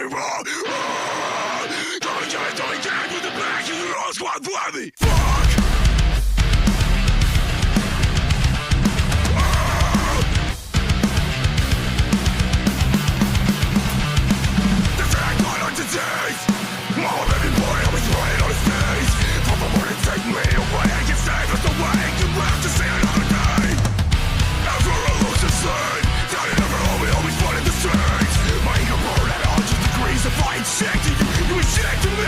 me wrong. Don't get with the back and you're all squad bloody. Fuck. The fact got on today's. All of every boy always right on his face. From the morning take me away. I can save us away. You have to see another day. After a lose insane. Down in never home, we always fought in the streets. My ego burned at 100 degrees. If I ain't sick to you, you ain't sick to me.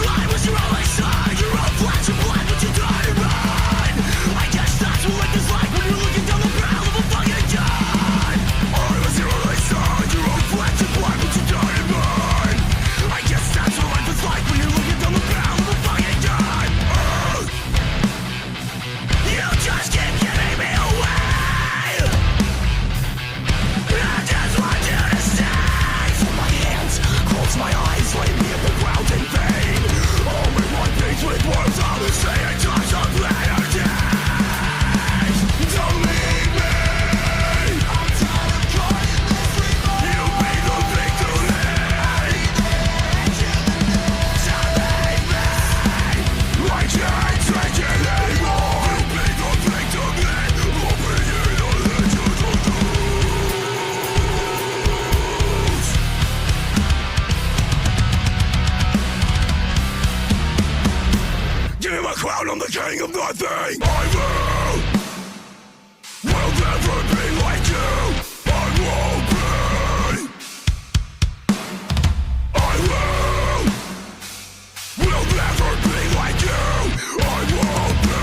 I was your only side. Your own flesh and blood, but you died and run. I guess that's what life is like when you're looking down the barrel of a fucking gun. I was your only side. Your own flesh and blood, but you died and run. I guess that's what life is like when you're looking down the barrel of a fucking gun. You just keep giving me away. I just want you to stay. Fold my hands, close my eyes, lay me at the ground in pain. Only one piece with words I'll say and touch a better days. Don't leave me. I'm tired of crying every morning. You be the victory. Save me. I can't take it anymore. You be the victory. Open you to let you to lose. Give me my crown, I'm the king of nothing. I will never be like you. I won't be. I will never be like you. I won't be.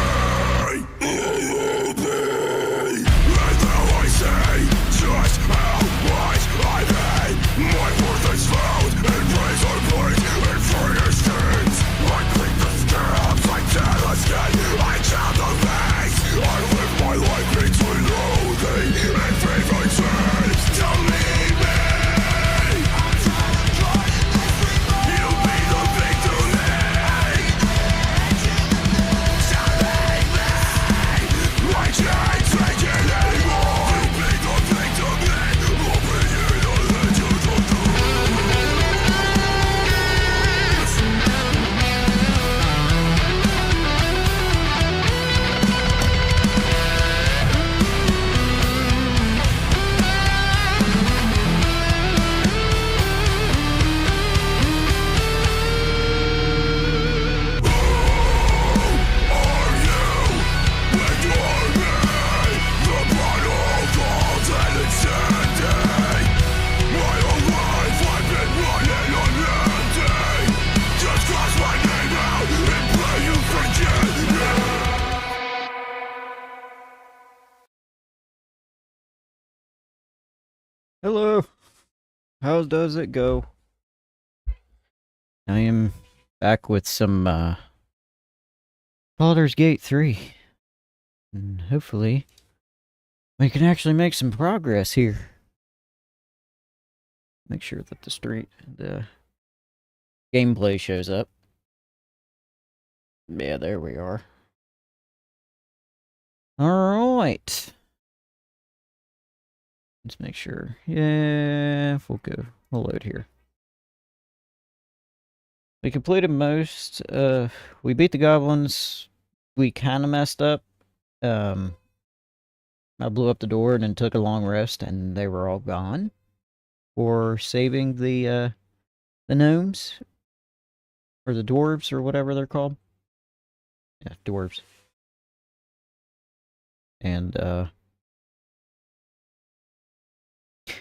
And now I say just how wise I've been. My worth is found in razor blades and furnace stains. I clean the scabs, I tear the skin, I count the veins. I live my life between loathing and favorite sins. Don't leave me. I'm tired of crying every morning. You be the victory. Save me. I can't take it anymore. You be the victory. Open you to let you to lose. Hello. How does it go? I am back with some Baldur's Gate 3. And hopefully we can actually make some progress here. Make sure that the gameplay shows up. Yeah, there we are. Alright. Let's make sure. Yeah, we'll load here. We completed most. We beat the goblins. We kind of messed up. I blew up the door and then took a long rest, and they were all gone. For saving the gnomes, or the dwarves, or whatever they're called. Yeah, dwarves. And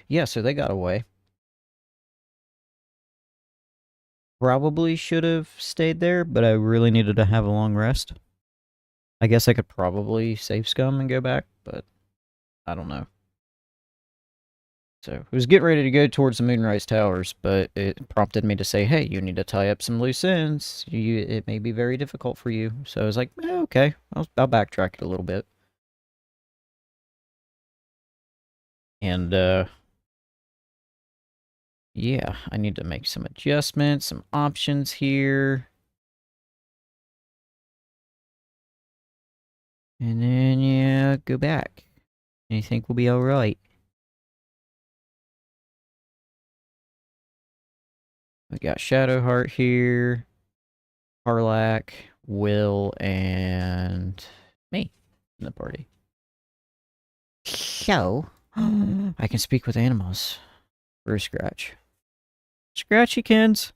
yeah, so they got away. Probably should have stayed there, but I really needed to have a long rest. I guess I could probably save scum and go back, but I don't know. So, I was getting ready to go towards the Moonrise Towers, but it prompted me to say, hey, you need to tie up some loose ends. It may be very difficult for you. So I was like, okay, I'll backtrack it a little bit. And, yeah, I need to make some adjustments, some options here. And then, yeah, go back. And you think we'll be alright. We got Shadowheart here, Harlack, Will, and me in the party. So, I can speak with animals. For a scratch. Scratchykins.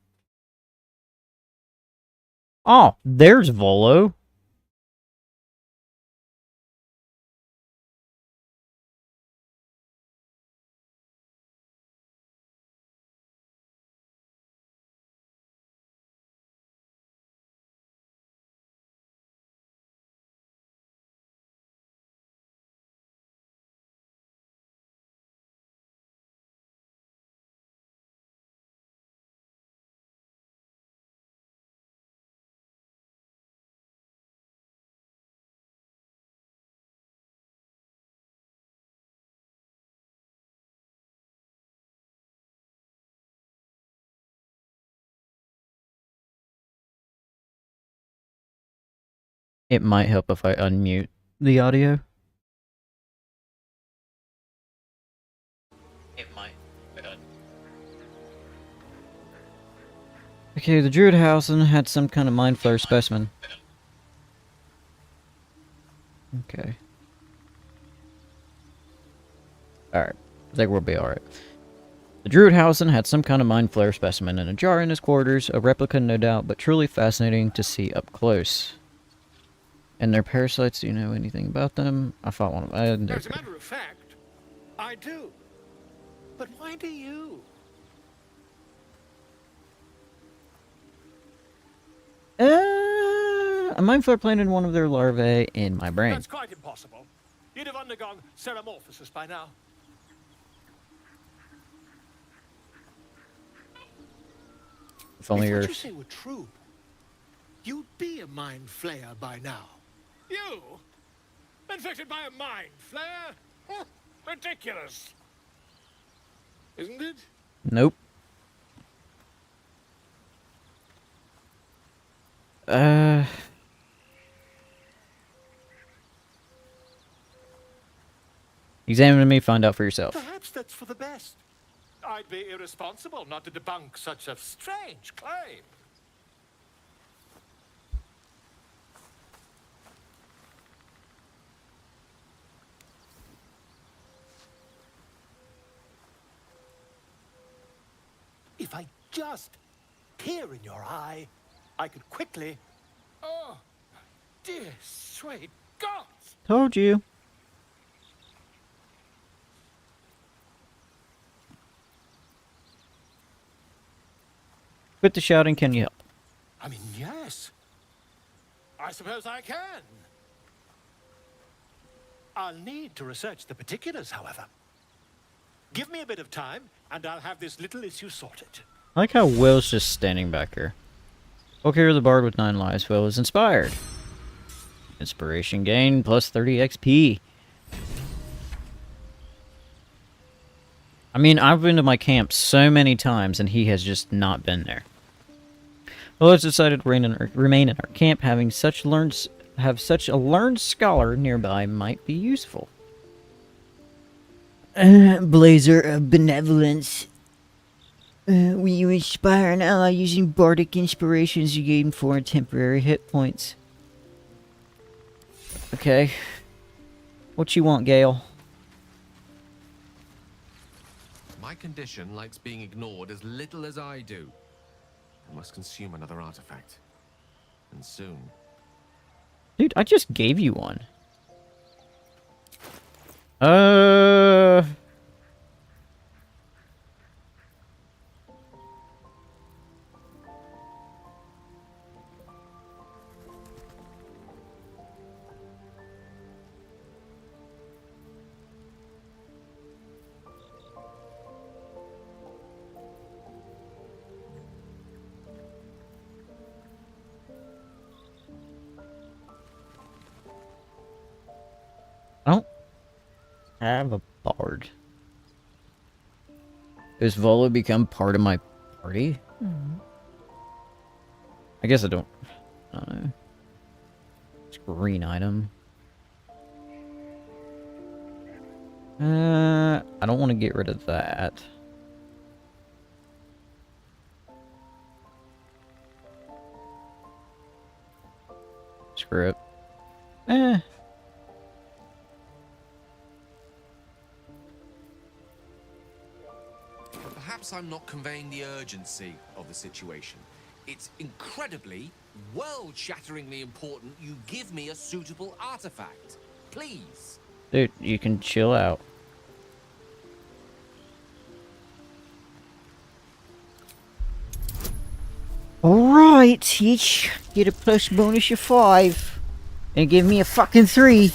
Oh, there's Volo. It might help if I unmute the audio. It might. Okay, the Druidhausen had some kind of mind flare specimen. Okay. Alright. I think we'll be alright. The Druidhausen had some kind of mind flare specimen in a jar in his quarters, a replica no doubt, but truly fascinating to see up close. And their parasites, do you know anything about them? I fought one of them. As a matter of fact, I do. But why do you? A mind flare planted one of their larvae in my brain. That's quite impossible. You'd have undergone ceramorphosis by now. If only what yours. you say were true, you'd be a mind flayer by now. You? Infected by a mind flare? Ridiculous. Isn't it? Nope. Examine me, find out for yourself. Perhaps that's for the best. I'd be irresponsible not to debunk such a strange claim. If I just peer in your eye, I could quickly... Oh, dear sweet God! Told you. Quit the shouting, can you help? I mean, yes. I suppose I can. I'll need to research the particulars, however. Give me a bit of time, and I'll have this little issue sorted. I like how Will's just standing back here. Okay, the bard with 9 lives. Will is inspired. Inspiration gain plus 30 XP. I mean, I've been to my camp so many times, and he has just not been there. Well, it's decided to remain in our camp. Having such a learned scholar nearby might be useful. Blazer of benevolence. When you inspire an ally using bardic inspirations, you gain 4 temporary hit points. Okay. What you want, Gale? My condition likes being ignored as little as I do. I must consume another artifact. And soon. Dude, I just gave you one. I don't have a bard. Does Volo become part of my party? I guess I don't know. Green item. I don't want to get rid of that. Screw it. Eh. Perhaps I'm not conveying the urgency of the situation. It's incredibly, world-shatteringly important you give me a suitable artifact. Please. Dude, you can chill out. Alright, each get a plus bonus of 5. And give me a fucking 3.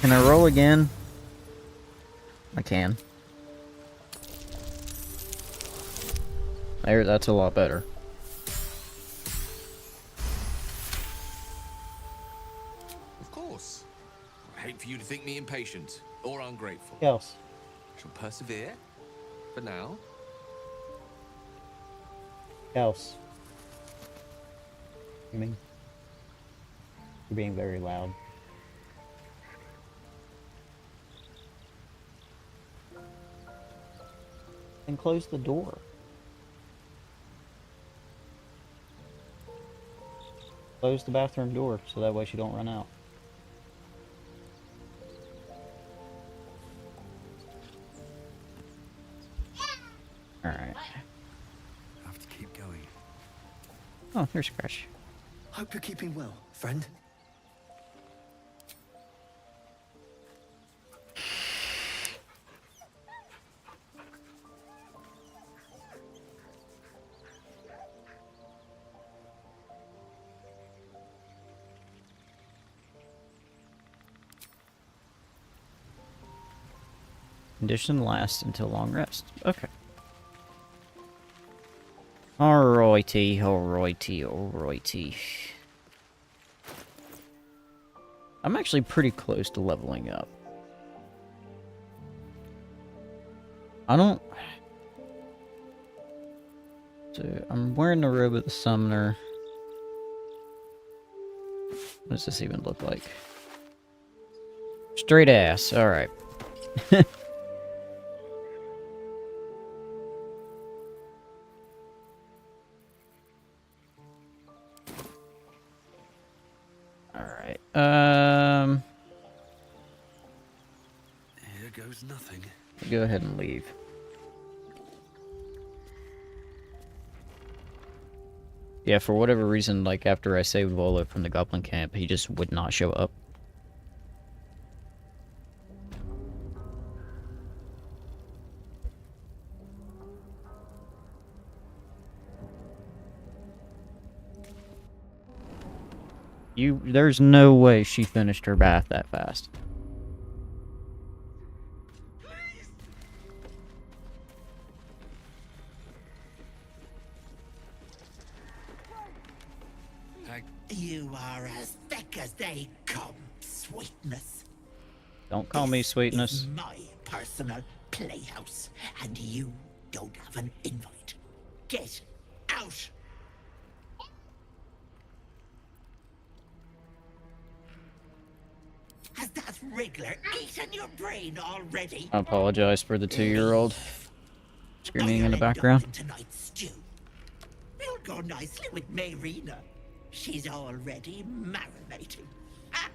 Can I roll again? I can. There, that's a lot better. Of course. I hate for you to think me impatient or ungrateful. Else. I shall persevere. For now. Else. I mean, you're being very loud. And close the door. Close the bathroom door so that way she don't run out. Alright. Have to keep going. Oh, there's Crash. Hope you're keeping well, friend. Condition lasts until long rest. Okay. Alrighty, alrighty, alrighty. I'm actually pretty close to leveling up. I don't... So, I'm wearing the robe of the summoner. What does this even look like? Straight ass, alright. Alright, Here goes nothing. go ahead and leave. Yeah, for whatever reason, like, after I saved Volo from the Goblin Camp, he just would not show up. There's no way she finished her bath that fast. You are as thick as they come, sweetness. Don't call me sweetness. This is my personal playhouse, and you don't have an invite. Get out! Has that wriggler eaten your brain already? I apologize for the 2-year-old screaming in the I'll end up background. in tonight's stew. It'll go nicely with Mayrina. She's already marinating. Ah!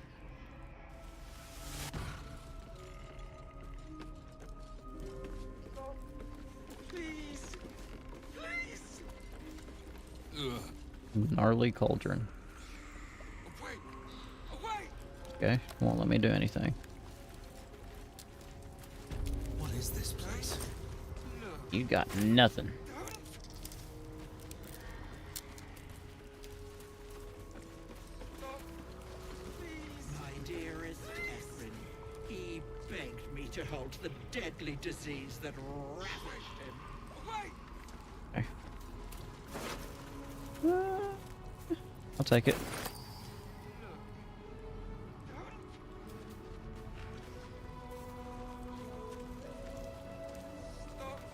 Please. Please. Gnarly cauldron. Wait. Wait. Okay, won't let me do anything. What is this place? You got nothing. My dearest Esrin, he begged me to halt the deadly disease that ravaged him. Wait. Okay. I'll take it.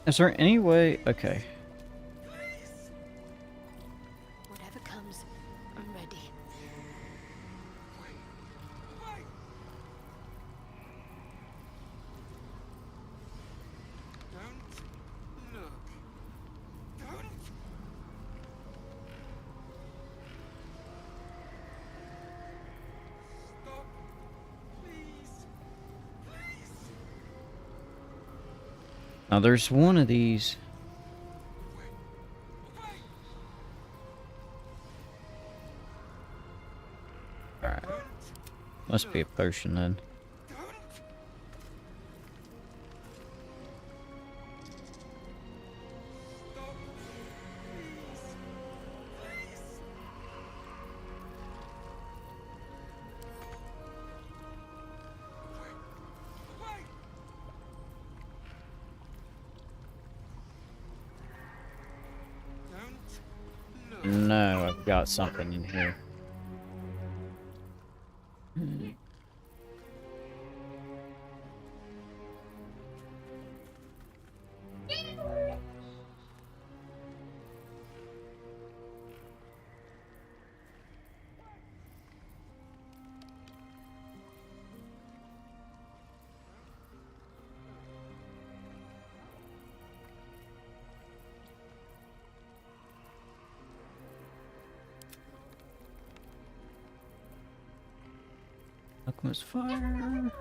Is there any way... Okay. Whatever comes, I'm ready. Don't look. Don't. Now there's one of these. Alright. Must be a potion then. No, I've got something in here. Alchemist fire.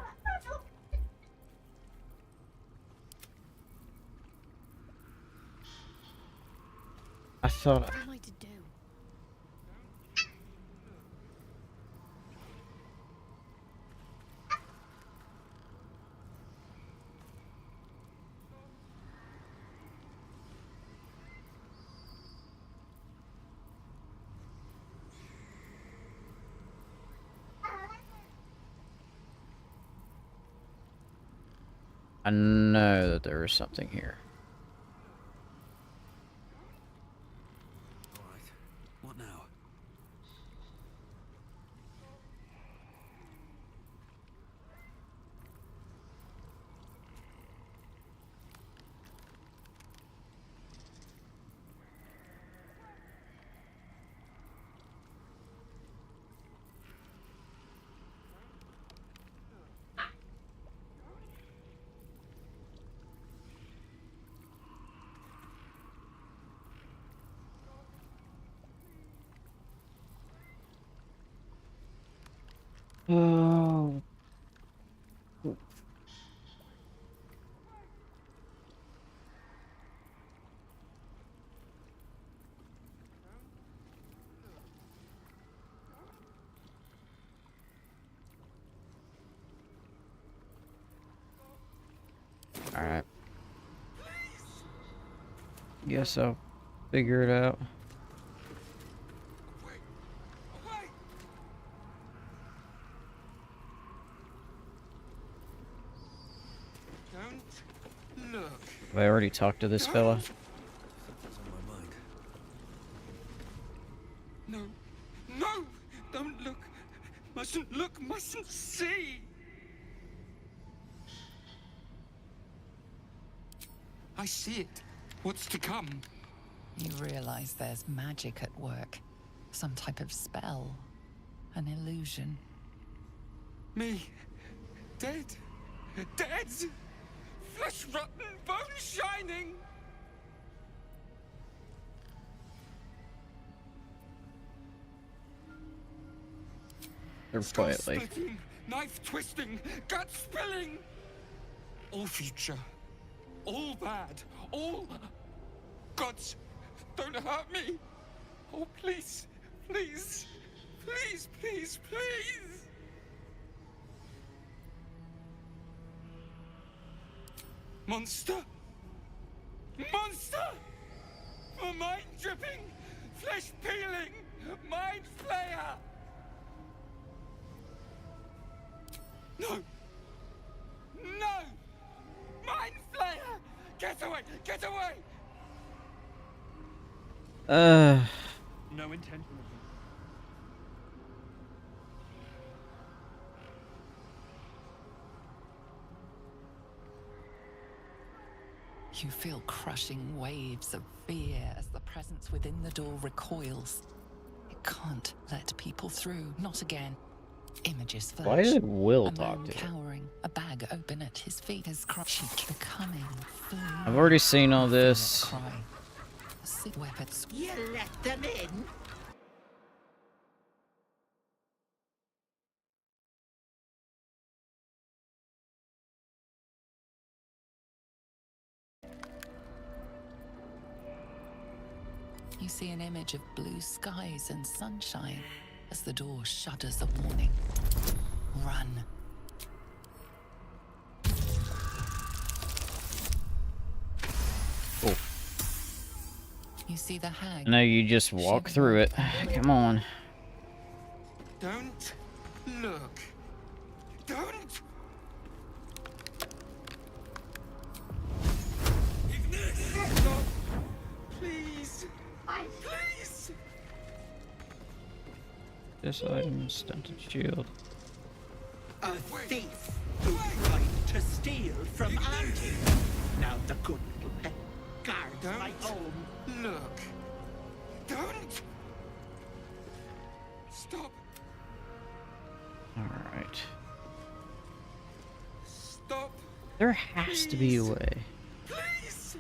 I thought. What am I to do? I know that there is something here. All right. What now? Oh. Alright. Guess I'll figure it out. Don't look. Have I already talked to this fella? Something's on my mind. No. No! Don't look. Mustn't look, mustn't see. I see it. What's to come? You realize there's magic at work. Some type of spell. An illusion. Me. Dead. Dead! Flesh rotten, bone shining! They're Skull quietly. splitting, knife twisting, gut spilling! All future. All bad. All... Gods, don't hurt me! Oh, please, please, please, please, please! Monster! Monster! For mind dripping, flesh peeling, mind flayer! No! No! Mind flayer! Get away! Get away! No intention of it. You feel crushing waves of fear as the presence within the door recoils. It can't let people through, not again. Images flash. Why did Will a talk man to him? cowering, a bag open at his feet, his cheek becoming food. I've already seen all You feel it this. cry. A sick weapons. You let them in? You see an image of blue skies and sunshine as the door shudders a warning. Run. Oh. You see the hag. No, you just walk through it. Come on. Don't look. Don't. Stop. Please. Please. This item, stunted shield. A thief who tried to steal from Auntie. Now the good little pet guards my home. Look. Don't. Stop. Alright. Stop. There has to be a way. Please.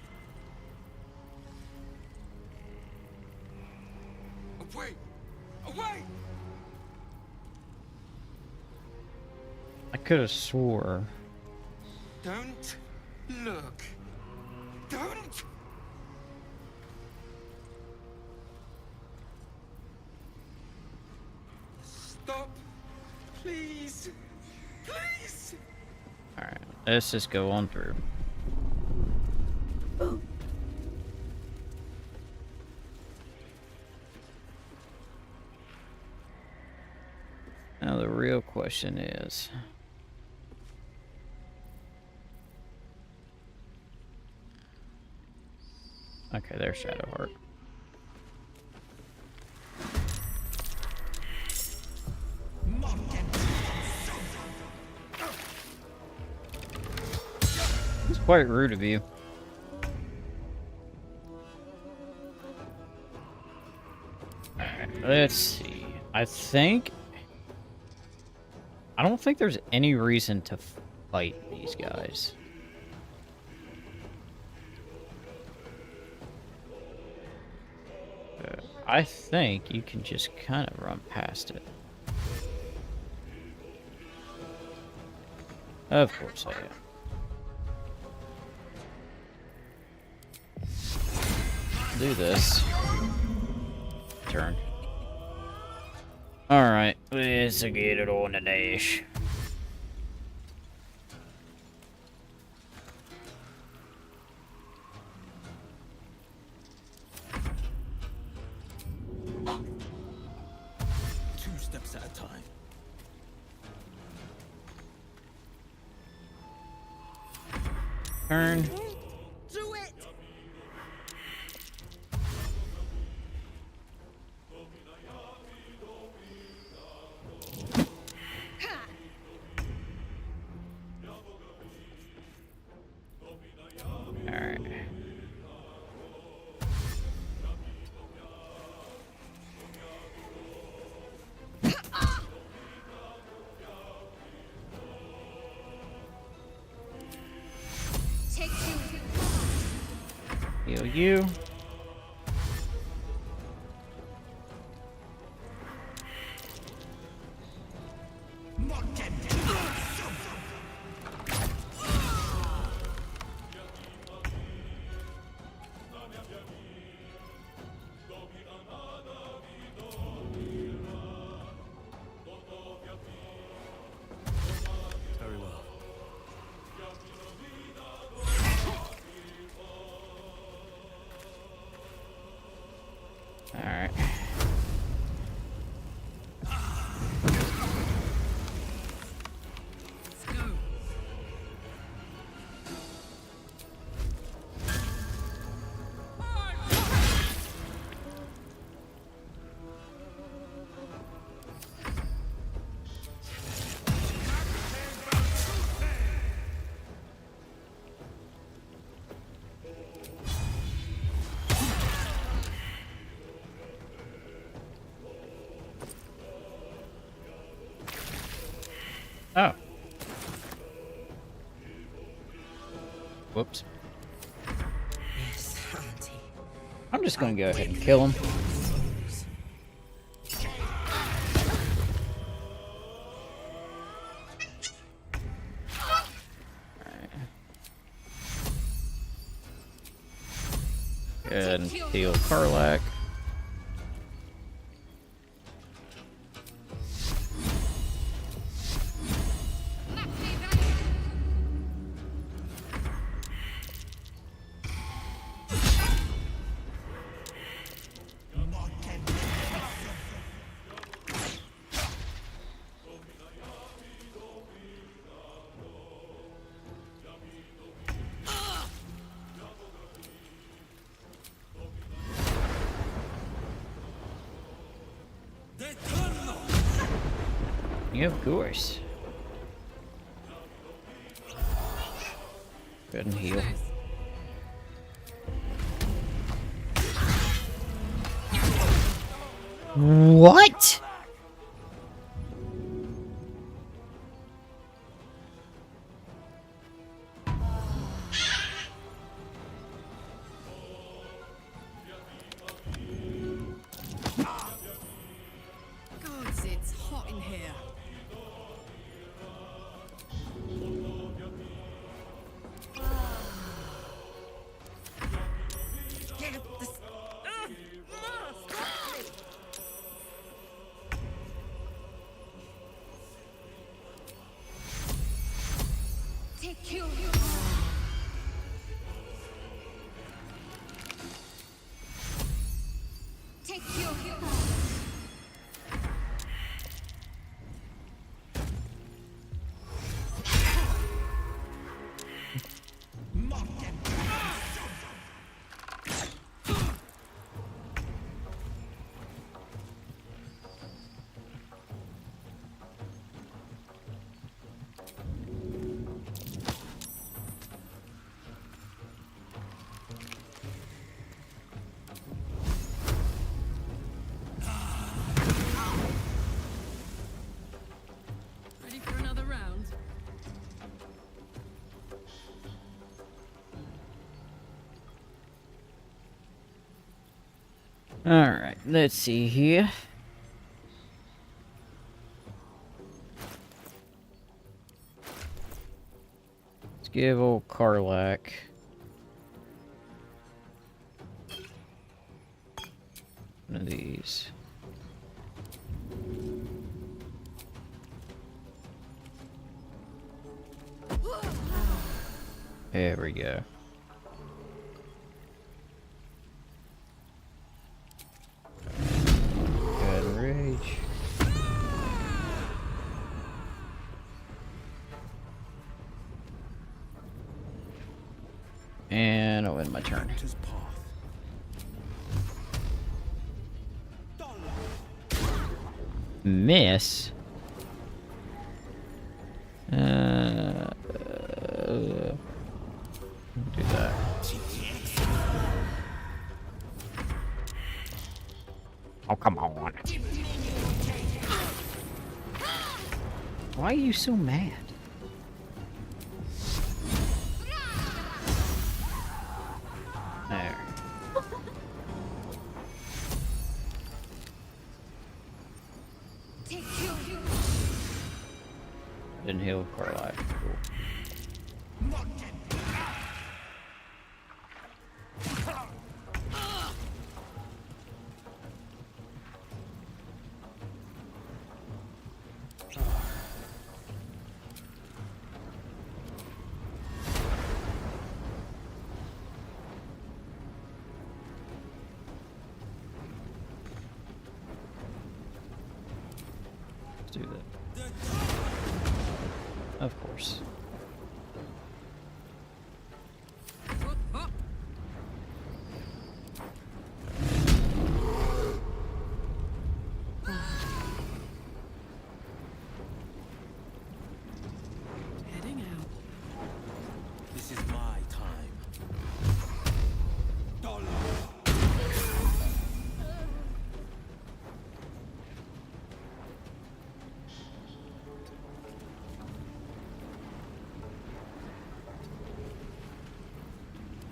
Away. Away. I could have swore. Don't look. Don't. Stop. Please. Please. Alright, let's just go on through. Now the real question is... Okay, there's Shadowheart. It's quite rude of you. Alright, let's see. I don't think there's any reason to fight these guys. I think you can just kind of run past it. Of course I am. Do this. Turn. Alright, let's get it on the dash. At a time. Turn. Do it! Alright. Heal you. Very well. Alright. Oh. Whoops. Yes, Auntie. I'm just gonna go ahead and kill him. Go ahead and heal Karlak. Yeah, of course. Go ahead and heal. What? Gods, it's hot in here. Get this mask off me! Take you. Take you. Ready for another round? Alright, let's see here. Let's give old Karlak one of these. There we go. Good rage. And I'll end my turn. His path. Miss. Do that. Oh, come on. Why are you so mad? There. Take you. Didn't heal Karlak. Cool. Let's do that. Of course. Heading out. This is my time.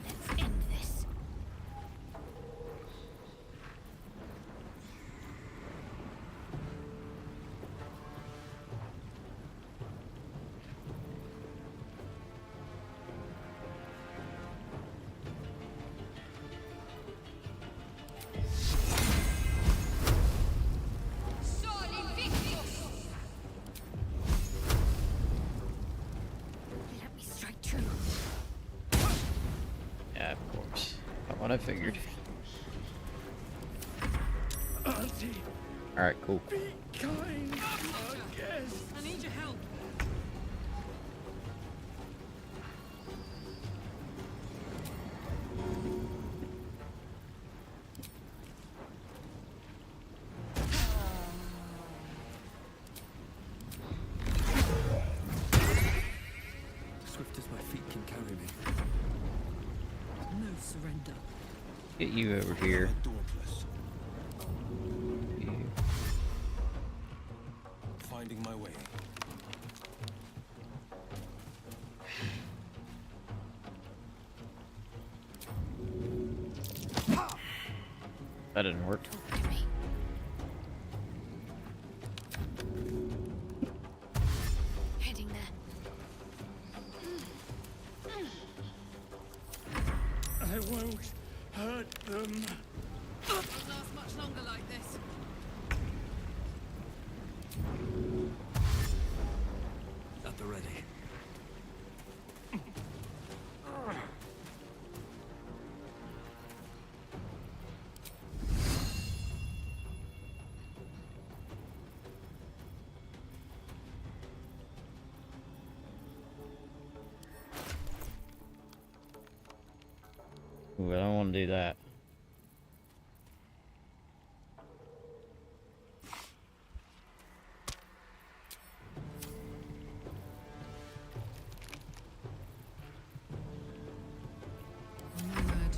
Let's end this. Sol Invictus! Let me strike true. Yeah, of course. Not what I figured. Auntie, Alright, cool. be kind. Yes. I need your help. Get you over here. Dauntless. You. Finding my way. That didn't work. Talk to me. Heading there. I won't hurt them. Won't last much longer like this. At the ready. Ooh, I don't want to do that. Onward.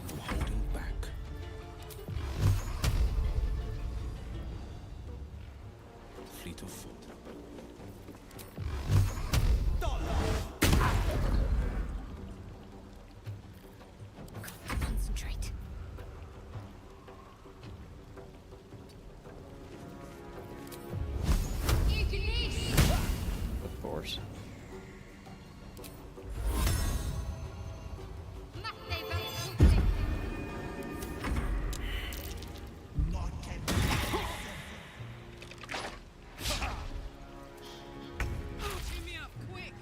I'm holding back. Fleet of foot. Concentrate. Of course. Cheer me up, quick!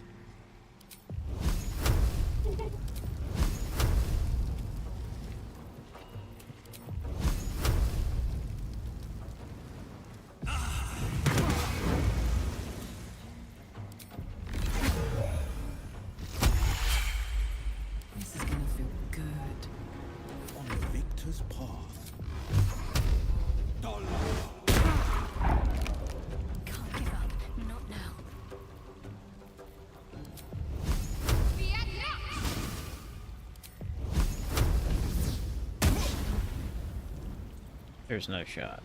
This is gonna feel good. On the victor's path. Can't give up. Not now. There's no shot.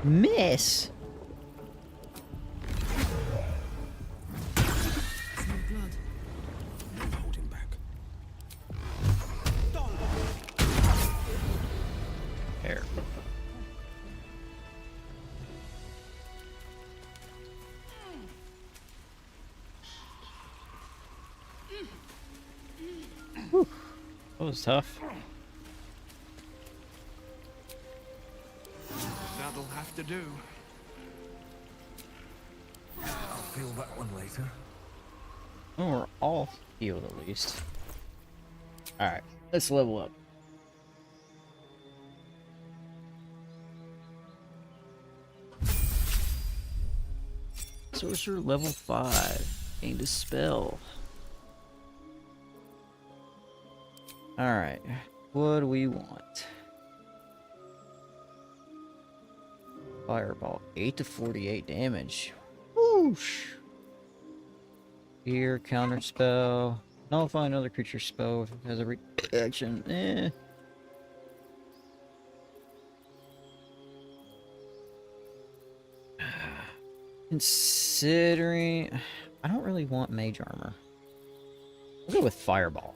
Miss. It's no blood. No holding back. There. Whew. That was tough. That'll have to do. I'll feel that one later. Oh, we're all healed at least. Alright, let's level up. Sorcerer level 5. Gained a spell. Alright, what do we want? Fireball, 8 to 48 damage. Whoosh! Here, counter spell. Nullify another creature spell if it has a reaction. Eh. Considering... I don't really want mage armor. I'll go with fireball.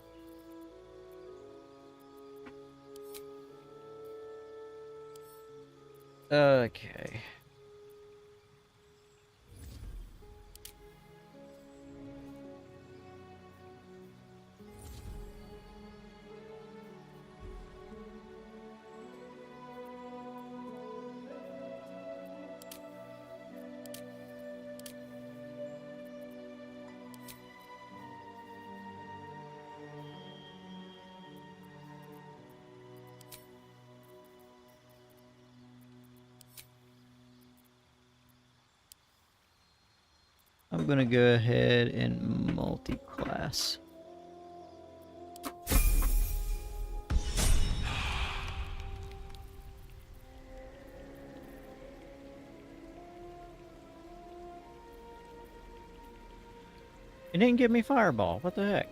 Okay. I'm gonna go ahead and multi-class. It didn't give me fireball. What the heck?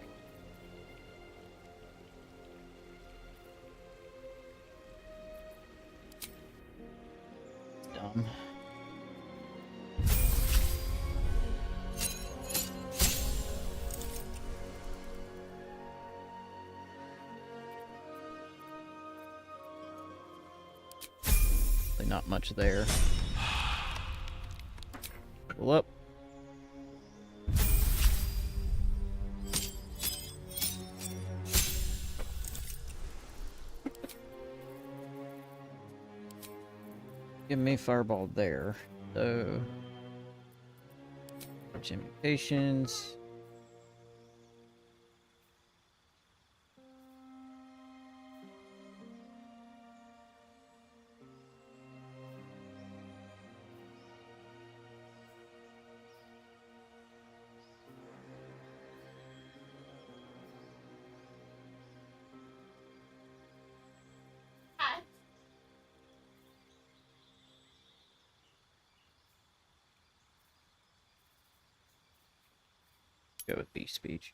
Dumb. Really not much there. Pull up. Give me fireball there. So, mutations. Go with beast speech.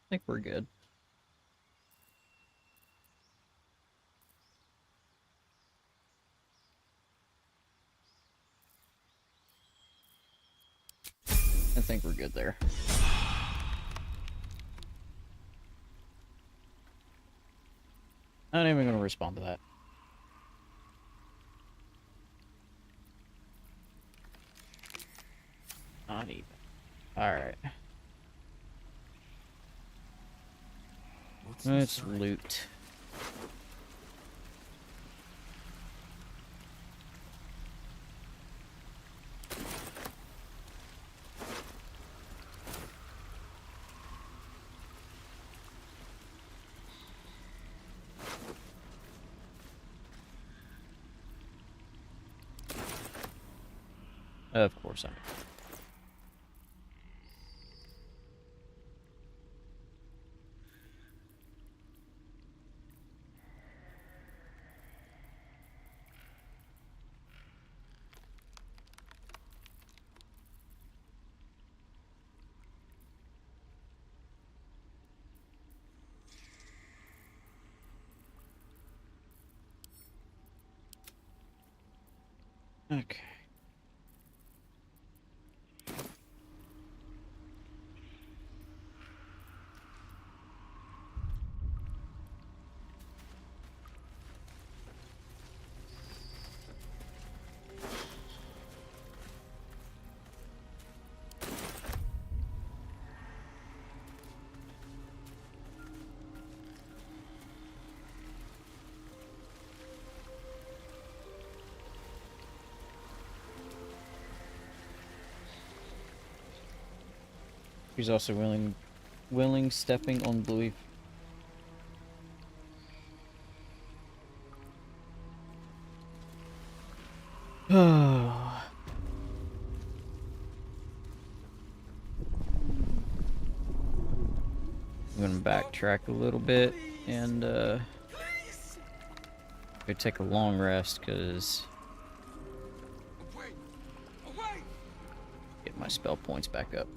I think we're good. I think we're good there. I'm not even going to respond to that. Not even. Alright. Let's loot. Of course I am. Okay. He's also willing stepping on Bluey. I'm gonna backtrack a little bit and go take a long rest because get my spell points back up.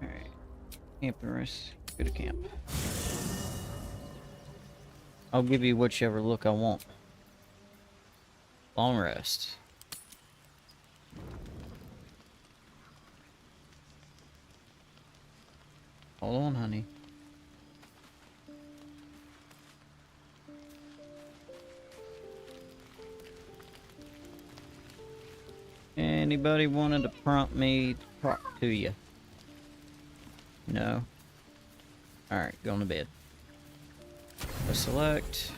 Alright. Camp and rest. Go to camp. I'll give you whichever look I want. Long rest. Hold on, honey. Anybody wanted to prompt me to talk to you? No? Alright, going to bed. Select.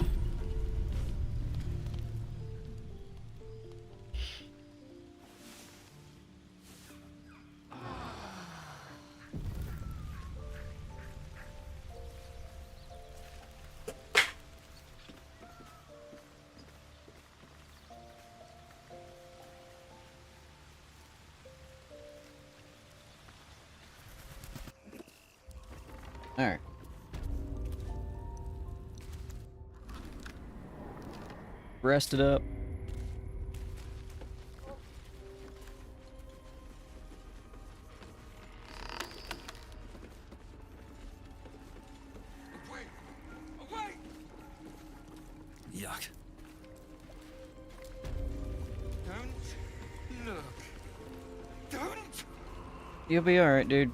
All right. Rest it up. Away! Away! Yuck. Don't look. Don't! You'll be all right, dude.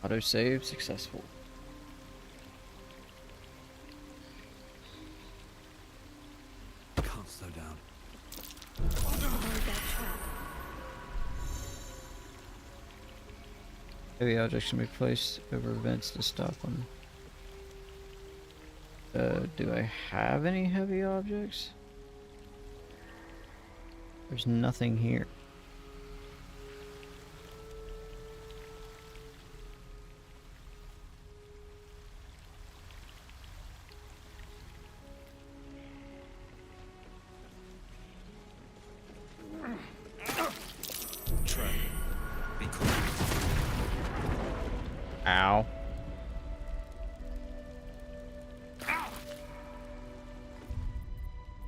Autosave successful. Can't slow down. Avoid that trap. Heavy objects can be placed over vents to stop them. Do I have any heavy objects? There's nothing here. Trap. Be cool. Ow.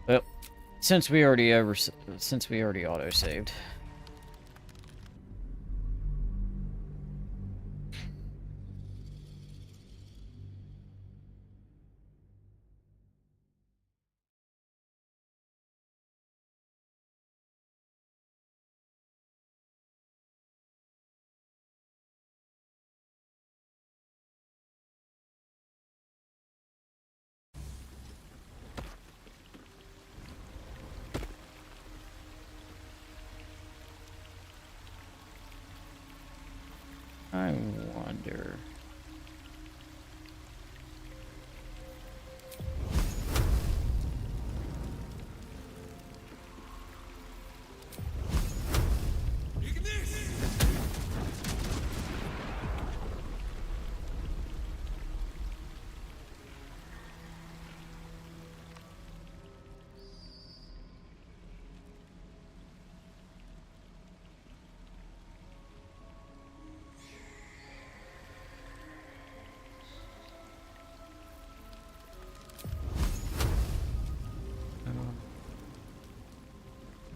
Well, since we already auto saved. I wonder.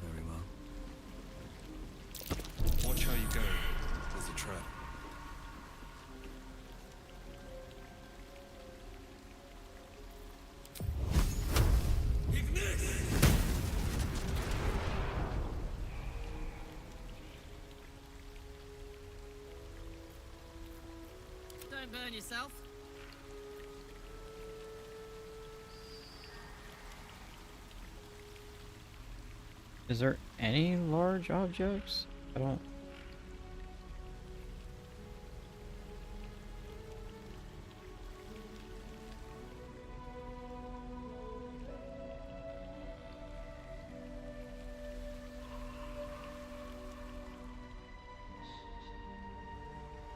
Very well. Watch how you go. There's a trap. Don't burn yourself. Is there any large objects? I don't.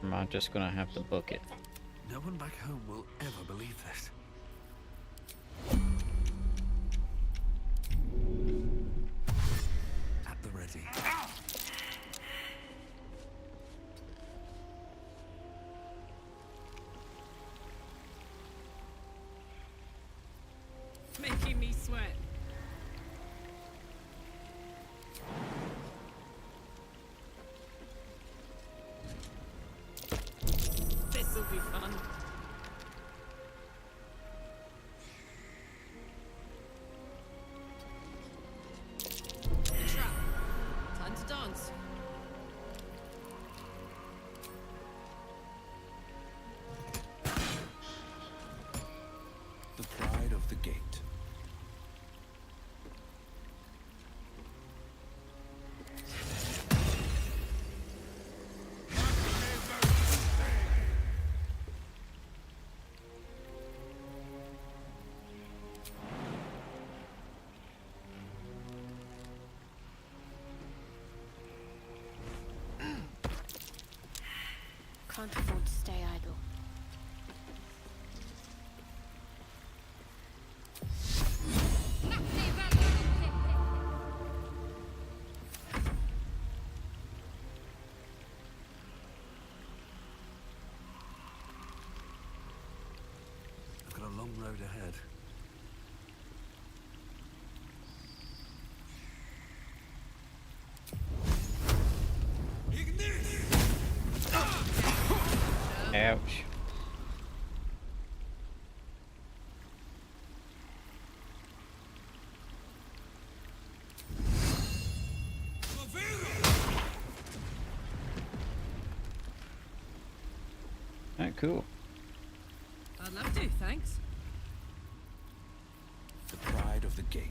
Am I just gonna have to book it? No one back home will ever believe this. At the ready. Making me sweat. This'll be fun. A trap. can't afford to stay idle. I've got a long road ahead. Ouch. Alright, cool. I'd love to, thanks. The pride of the gate.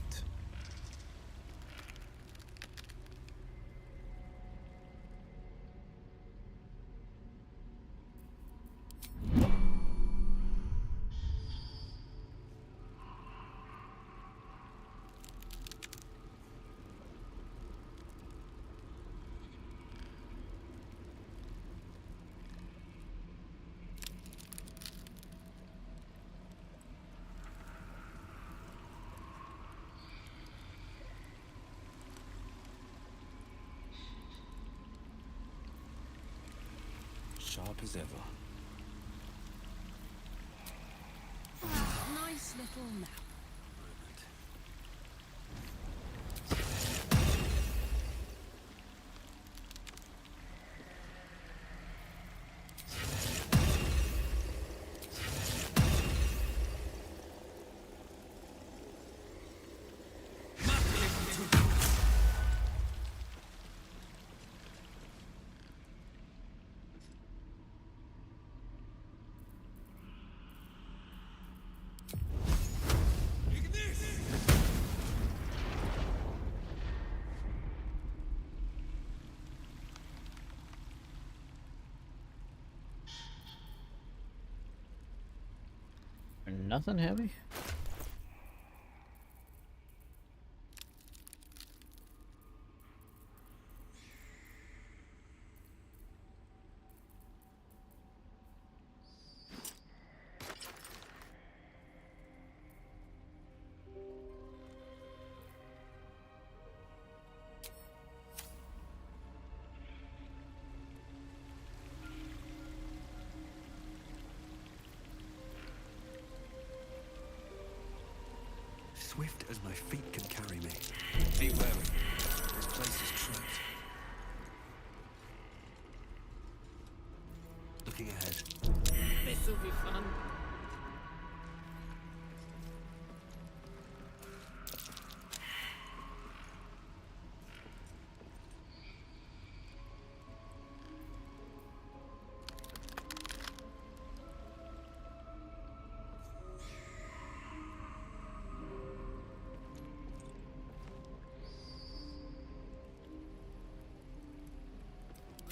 Sharp as ever. Nice little nap. Nothing heavy? Swift as my feet can carry me. Be wary. This place is trapped. Looking ahead. This'll be fun.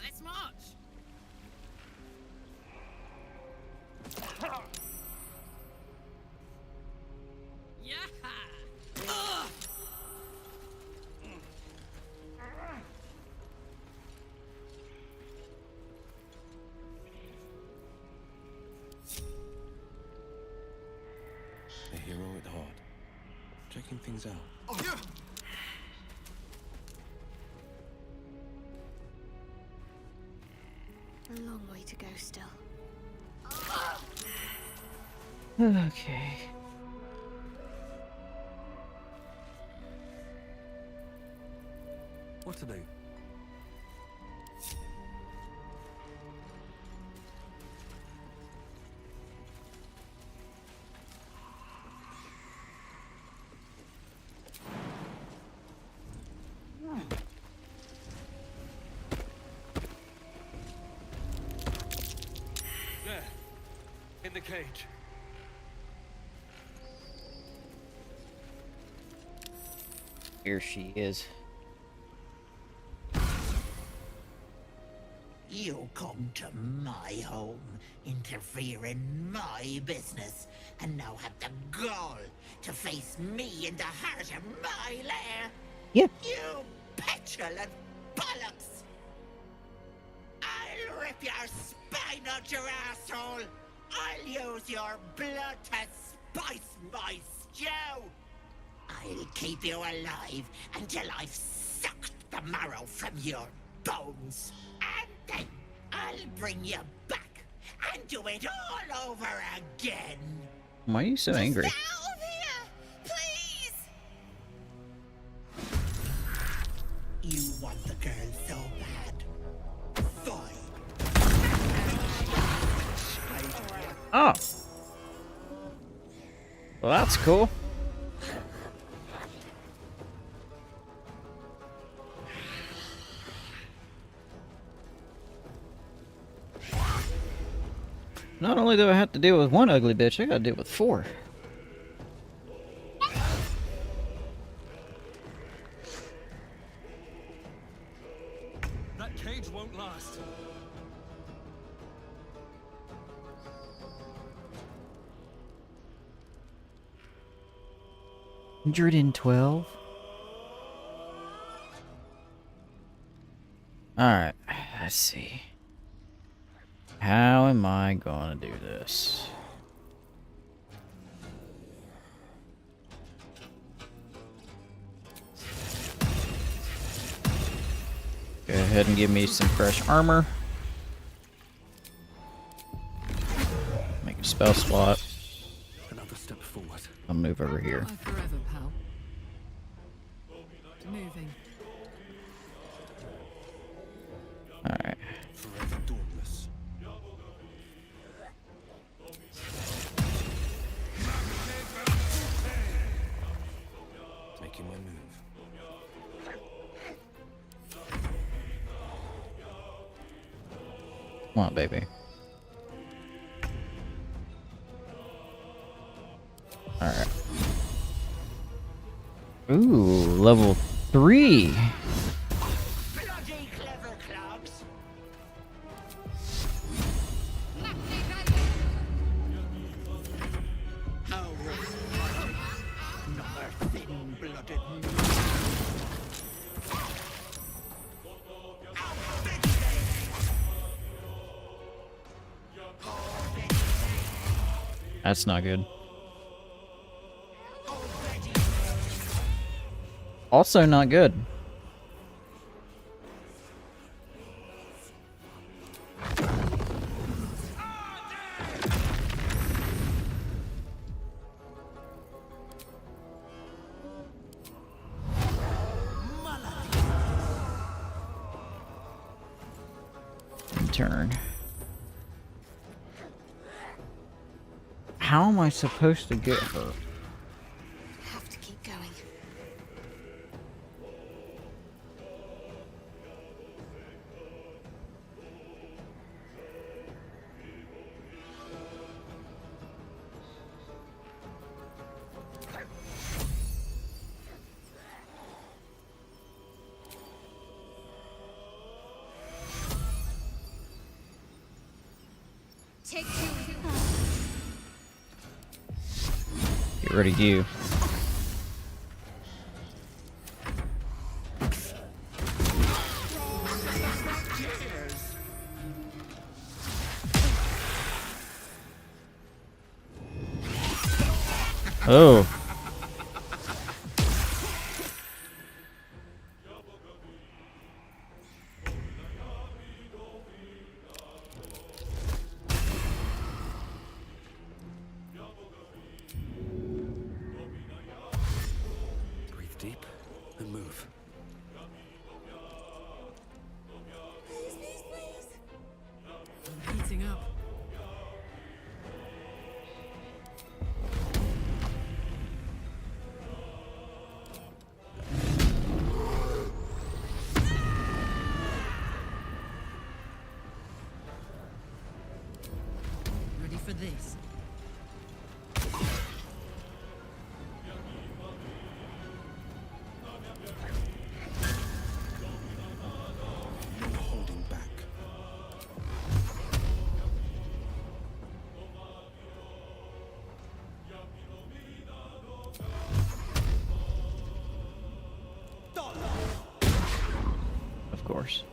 Let's march. Yeah. A hero at heart. Checking things out. A long way to go still. Okay. What to do? There. In the cage. Here she is. You come to my home, interfere in my business, and now have the gall to face me in the heart of my lair. Yep. You petulant bollocks! I I'll rip your spine out your asshole. I'll use your blood to spice my stew. I'll keep you alive until I've sucked the marrow from your bones. And then I'll bring you back and do it all over again. Why are you so angry? Get out of here, please! You want the girl so bad. Fine. Oh. Well, that's cool. Not only do I have to deal with one ugly bitch, I gotta deal with 4. That cage won't last. $112. Alright, let's see. How am I gonna do this? Go ahead and give me some fresh armor. Make a spell slot. Another step forward. I'll move over here. Bye forever, pal. Moving. Alright. Forever dauntless. Making my move. Come on, baby. Alright. Ooh, level 3. Bloody clever clogs. How refreshing. Another thin-blooded That's not good. Also not good. Turn. How am I supposed to get her? Have to keep going. Take 2. Get rid of you. Oh. Breathe deep and move. I'm heating up. Ready for this? No holding back. Of course.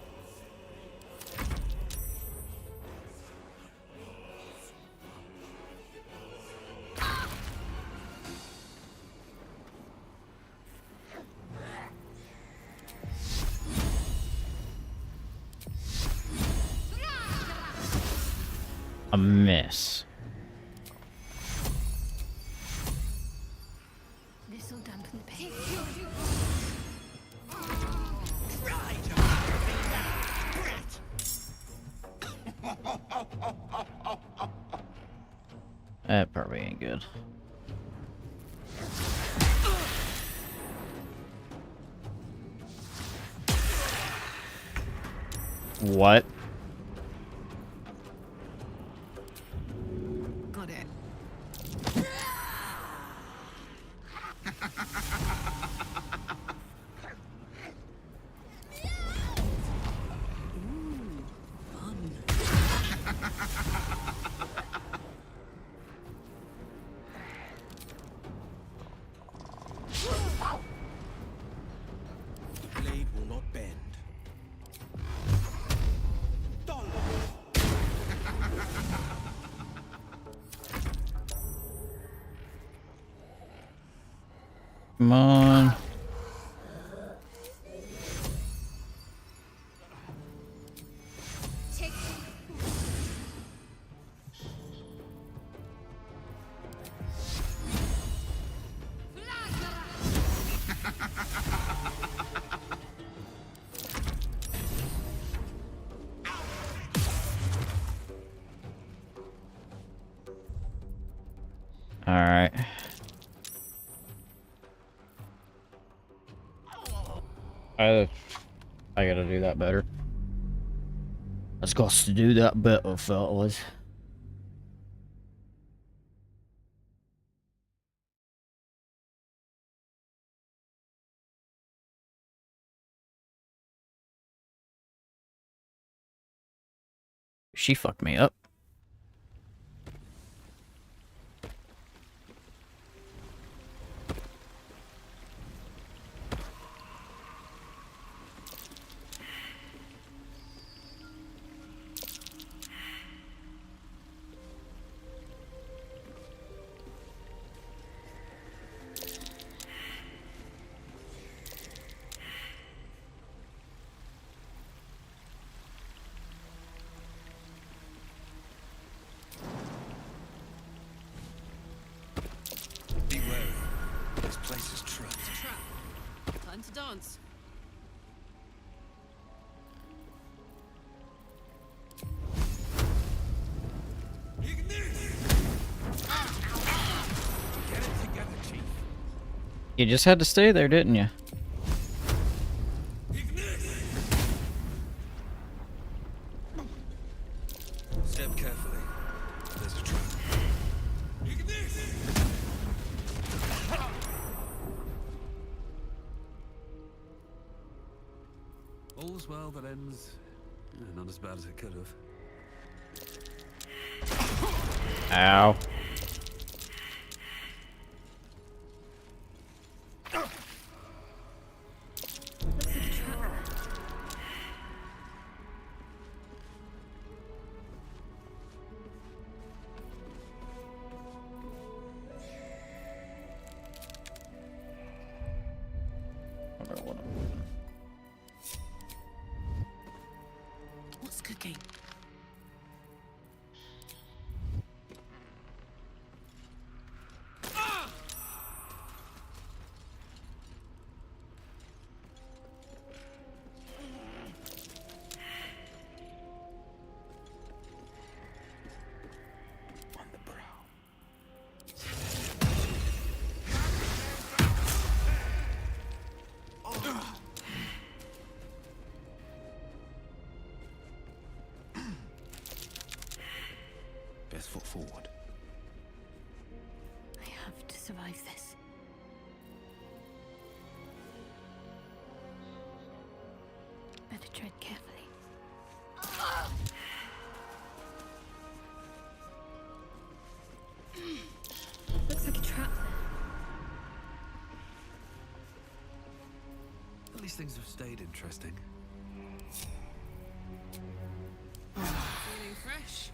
A miss. This'll dampen the pain. Try to follow me, brat! That probably ain't good. What? Got it. The blade will not bend. Come on. All right. I gotta do that better. I've got to do that better, fellas. She fucked me up. Be wary. This place is trapped. Trap. Time to dance. Get it together, Chief. You just had to stay there, didn't you? Step carefully. There's a trap. All's well that ends not as bad as it could have. Ow. Looks like a trap. What's cooking? On the prowl. Best foot forward. I have to survive this. Better tread carefully. Looks like a trap. At least things have stayed interesting. Feeling fresh?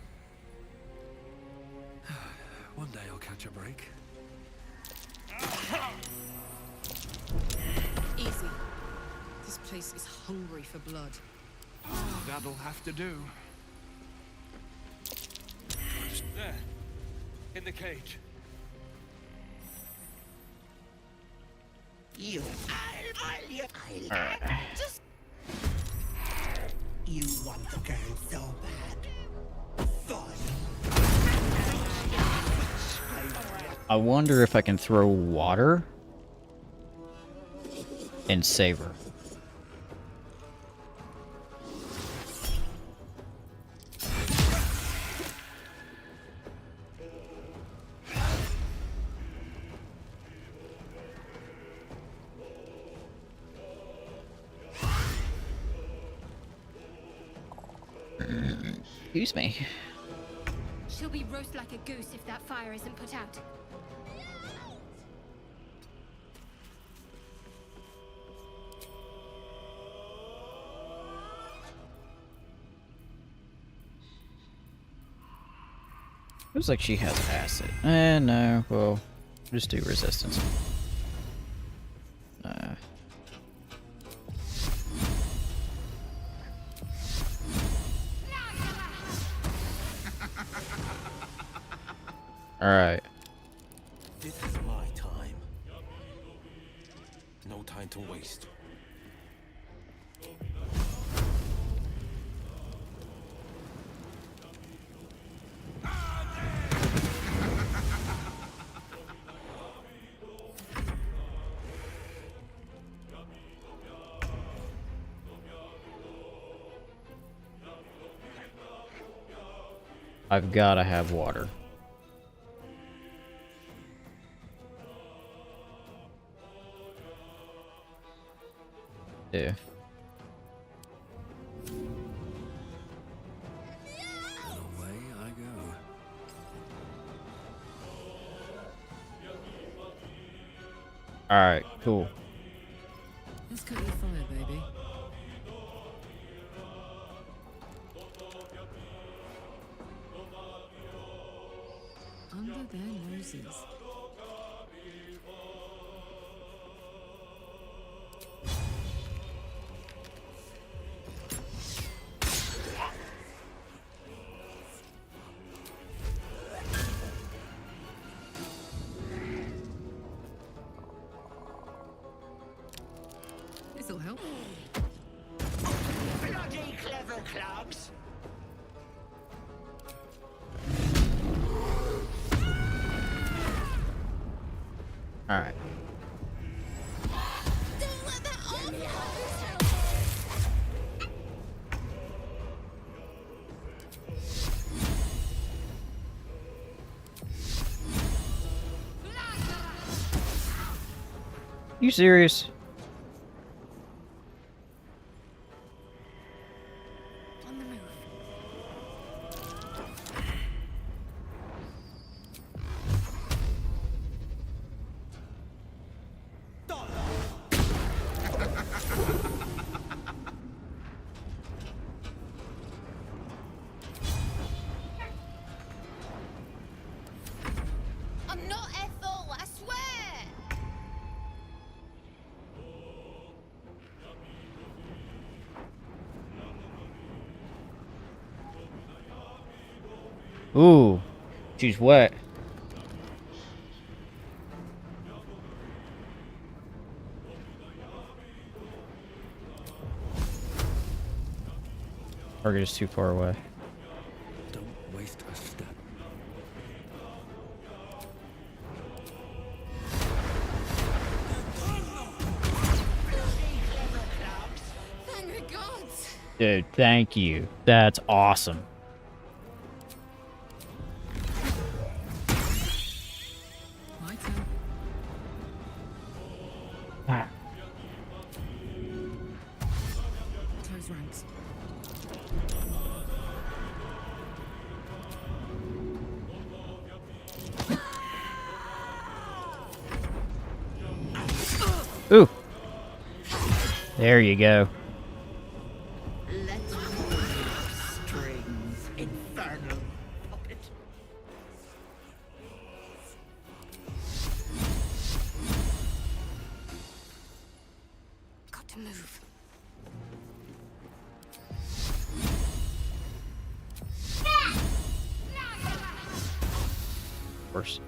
One day I'll catch a break. Easy. This place is hungry for blood. That'll have to do. the cage. Just... You want the girl so bad. Fine. I wonder if I can throw water and save her. Excuse me. She'll be roast like a goose if that fire isn't put out. Looks like she has acid. No. Well, just do resistance. Alright. This is my time. No time to waste. I've gotta have water. Yeah. Away I go. Alright, cool. Let's cut your fire, baby. Under their noses. This'll help. Bloody clever clubs. Alright. Don't let that off! You serious? On the move. I'm not Ethel, I swear! Ooh. She's wet. Target is too far away. Don't waste a step. Thank the gods! Dude, thank you. That's awesome. My turn. Close ranks. Ooh. There you go. Let's pull your strings, infernal puppet. Got to move. course.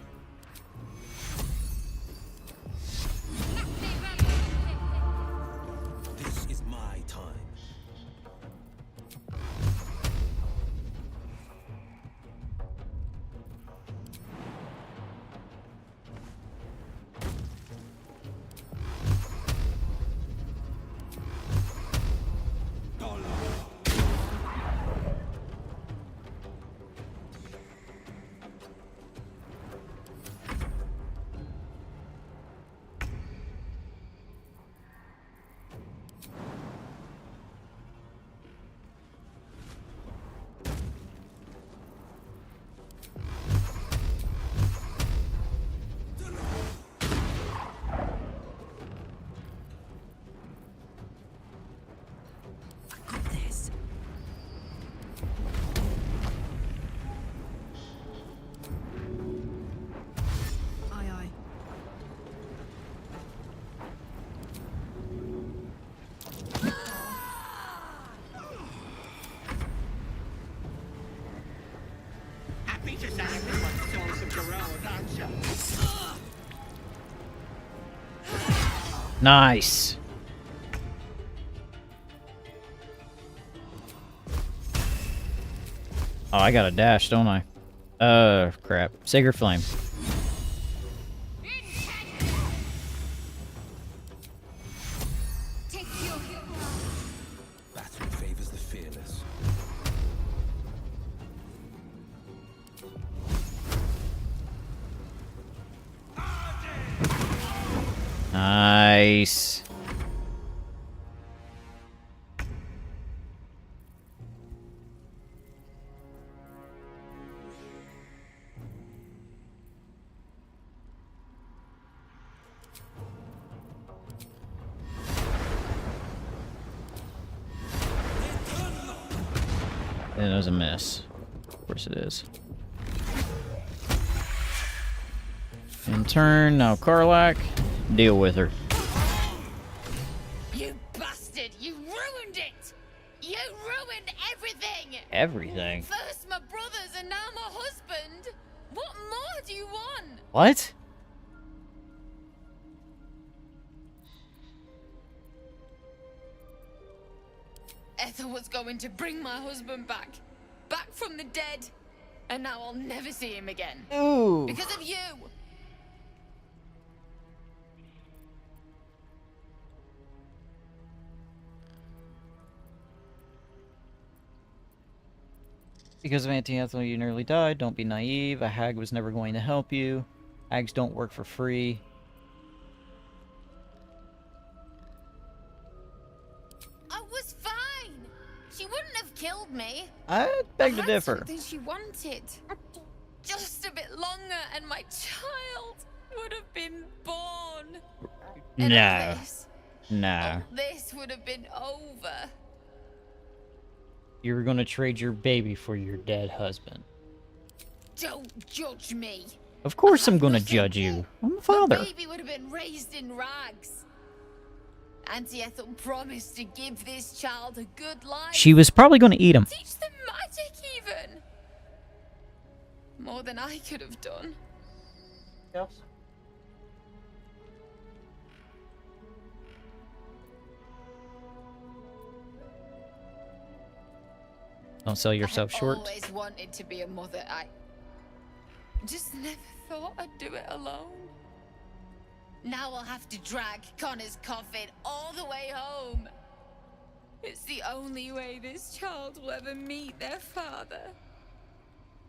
This is my time. Aye, aye. Happy to say everyone saw some Gerard, aren't you? Nice. Oh, I got a dash, don't I? Crap. Sacred Flame. Battle favors the fearless. Nice. It was a miss. Of course it is. In turn, now Karlak. Deal with her. You bastard! You ruined it! You ruined everything! Everything. First my brothers and now my husband! What more do you want? What? Ethel was going to bring my husband back. Back from the dead. And now I'll never see him again. Ooh. Because of you! Because of Auntie Ethel, you nearly died. Don't be naive. A hag was never going to help you. Hags don't work for free. I was fine! She wouldn't have killed me. I beg to I had differ. something she wanted. Just a bit longer and my child would have been born. And No. all this, No. all this would have been over. You were gonna trade your baby for your dead husband. Don't judge me. Of course I I'm have gonna nothing. judge you. I'm a My father. baby would have been raised in rags. Auntie Ethel promised to give this child a good life. She was probably gonna eat him. Teach them magic even. More than I could have done. Don't sell yourself I short. always wanted to be a mother. I just never thought I'd do it alone. Now I'll have to drag Connor's coffin all the way home. It's the only way this child will ever meet their father.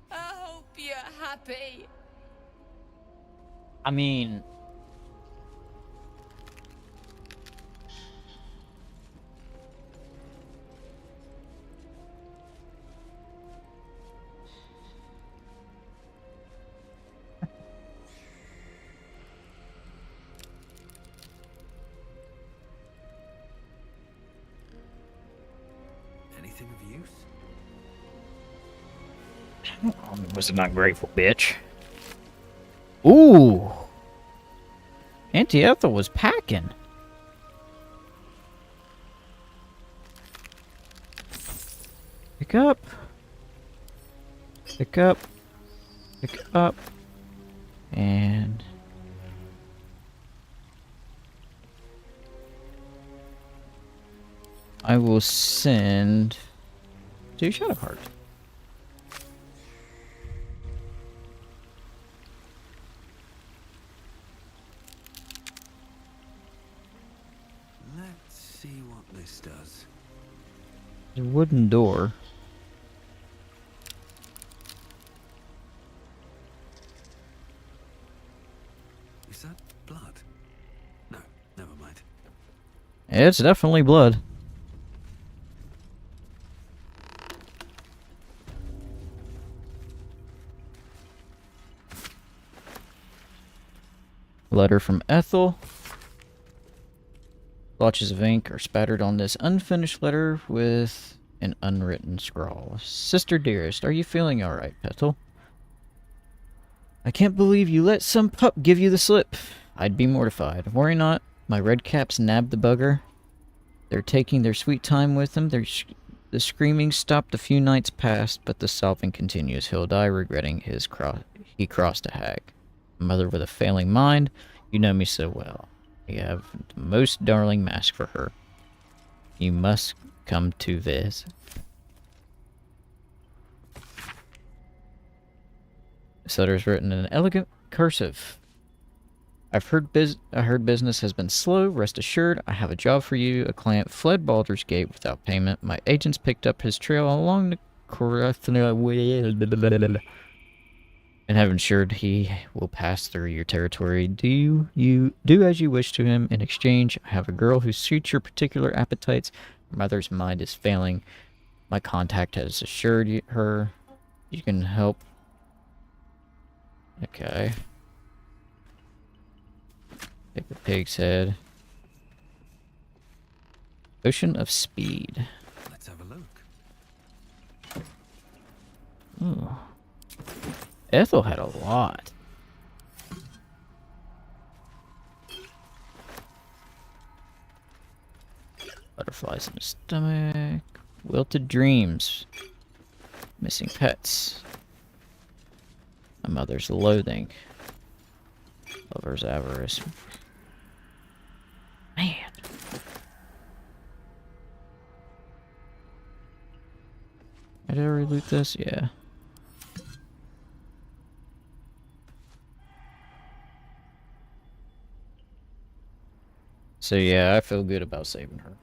I hope you're happy. I mean... Anything of use? Was an ungrateful bitch. Ooh! Auntie Ethel was packing. Pick up. Pick up. Pick up. And I will send to Shadowheart. Let's see what this does. A wooden door. Is that blood? No, never mind. It's definitely blood. Letter from Ethel. Blotches of ink are spattered on this unfinished letter with an unwritten scrawl. Sister dearest, are you feeling alright, Ethel? I can't believe you let some pup give you the slip. I'd be mortified. Worry not, my red caps nabbed the bugger. They're taking their sweet time with him. The screaming stopped a few nights past, but the sobbing continues. He'll die regretting he crossed a hag. Mother with a failing mind, you know me so well. You have the most darling mask for her. You must come to this. This letter is written in an elegant cursive. I heard business has been slow. Rest assured, I have a job for you. A client fled Baldur's Gate without payment. My agents picked up his trail along the and have ensured he will pass through your territory. Do as you wish to him. In exchange, I have a girl who suits your particular appetites. Her mother's mind is failing. My contact has assured her you can help. Okay. Take the pig's head. Ocean of Speed. Let's have a look. Ooh. Ethel had a lot. Butterflies in the stomach. Wilted dreams. Missing pets. My mother's loathing. Lover's avarice. Man. Did I already loot this? Yeah. So yeah, I feel good about saving her.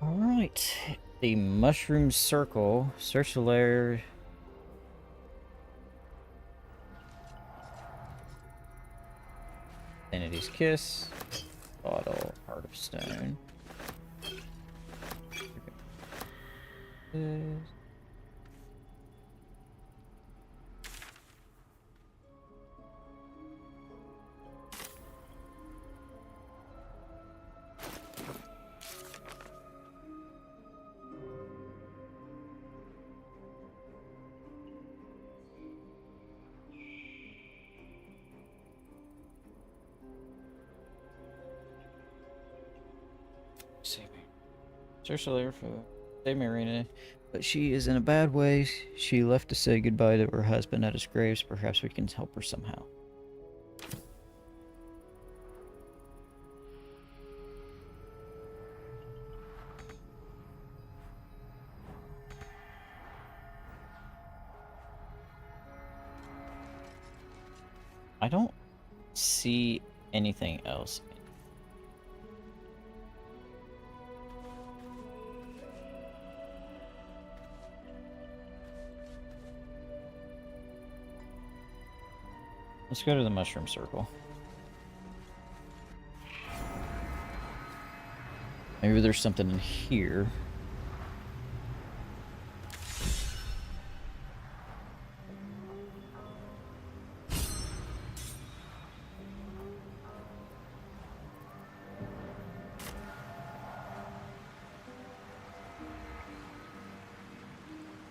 Alright. The Mushroom Circle. Search the layer. Infinity's Kiss. Bottle. Heart of Stone. Search the layer for Save Marina, but she is in a bad way. She left to say goodbye to her husband at his graves. Perhaps we can help her somehow. I don't see anything else. Let's go to the Mushroom Circle. Maybe there's something in here.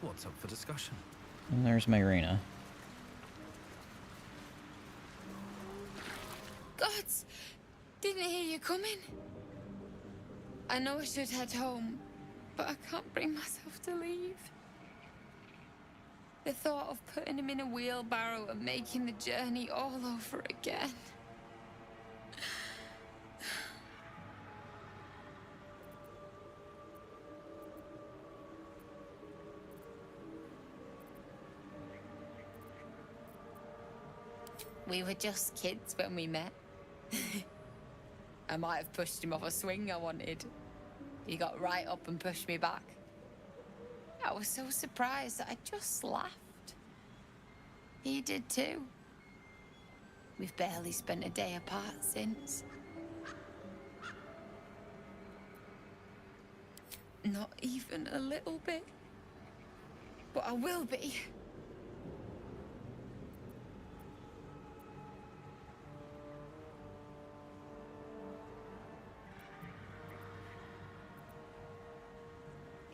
What's up for discussion? And there's Myrina. gods! Didn't hear you coming. I know I should head home, but I can't bring myself to leave. The thought of putting him in a wheelbarrow and making the journey all over again. We were just kids when we met. I might have pushed him off a swing I wanted. He got right up and pushed me back. I was so surprised that I just laughed. He did too. We've barely spent a day apart since. Not even a little bit. But I will be.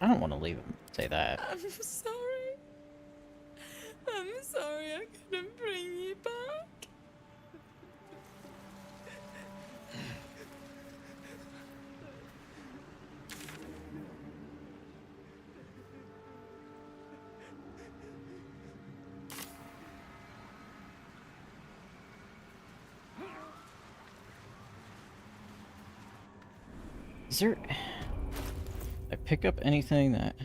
I don't want to leave him say that. I'm sorry. I'm sorry I couldn't bring you back. Is there... I pick up anything that...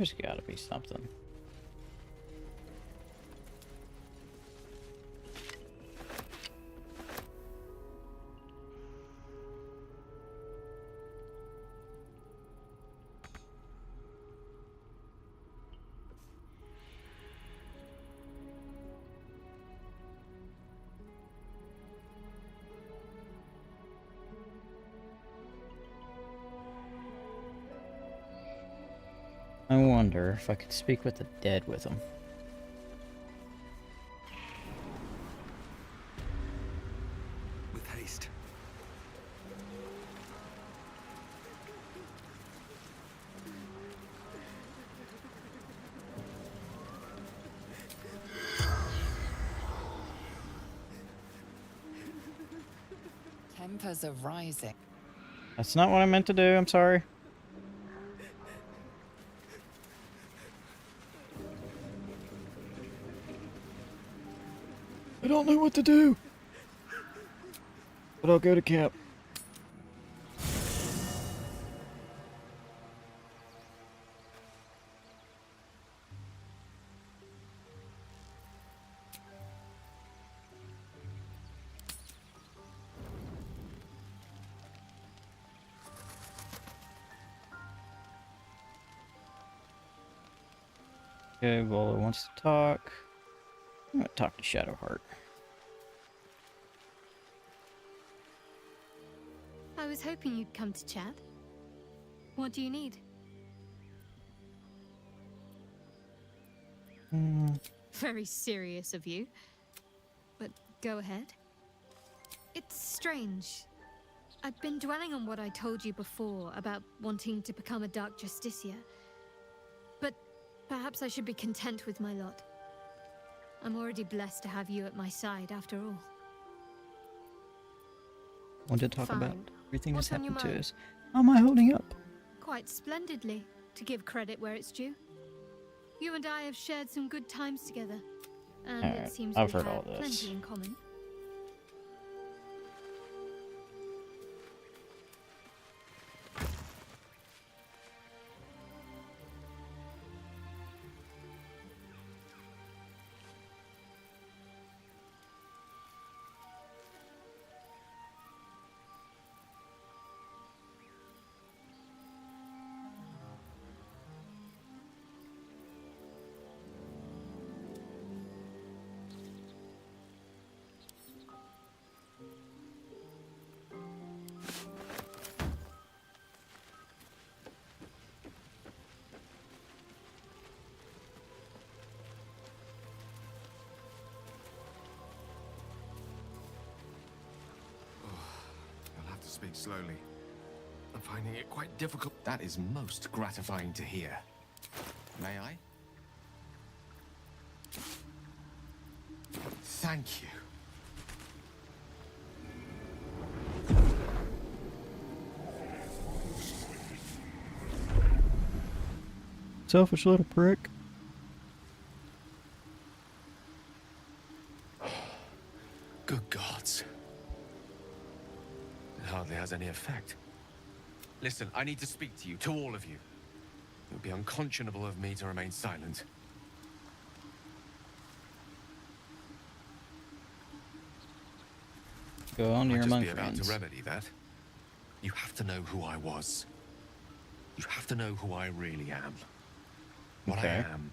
There's gotta be something. I wonder if I could speak with the dead with him. With haste. Tempers are rising. That's not what I meant to do, I'm sorry. I don't know what to do. But I'll go to camp. Okay, Volo wants to talk. I'm gonna talk to Shadowheart. I was hoping you'd come to chat. What do you need? Very serious of you. But go ahead. It's strange. I've been dwelling on what I told you before about wanting to become a Dark Justiciar. But perhaps I should be content with my lot. I'm already blessed to have you at my side after all. Want to talk about Fine. everything that's What's on your happened to mind? us. How am I holding up? Quite splendidly, to give credit where it's due. You and I have shared some good times together, and Alright, it seems I've we heard all have this. plenty in common. to speak slowly. I'm finding it quite difficult. That is most gratifying to hear. May I? Thank you. Selfish little prick. Good gods. It hardly has any effect. Listen, I need to speak to you, to all of you. It would be unconscionable of me to remain silent. Go on, you're I'd among just be about friends. to remedy that. You have to know who I was. You have to know who I really am. What I Okay. am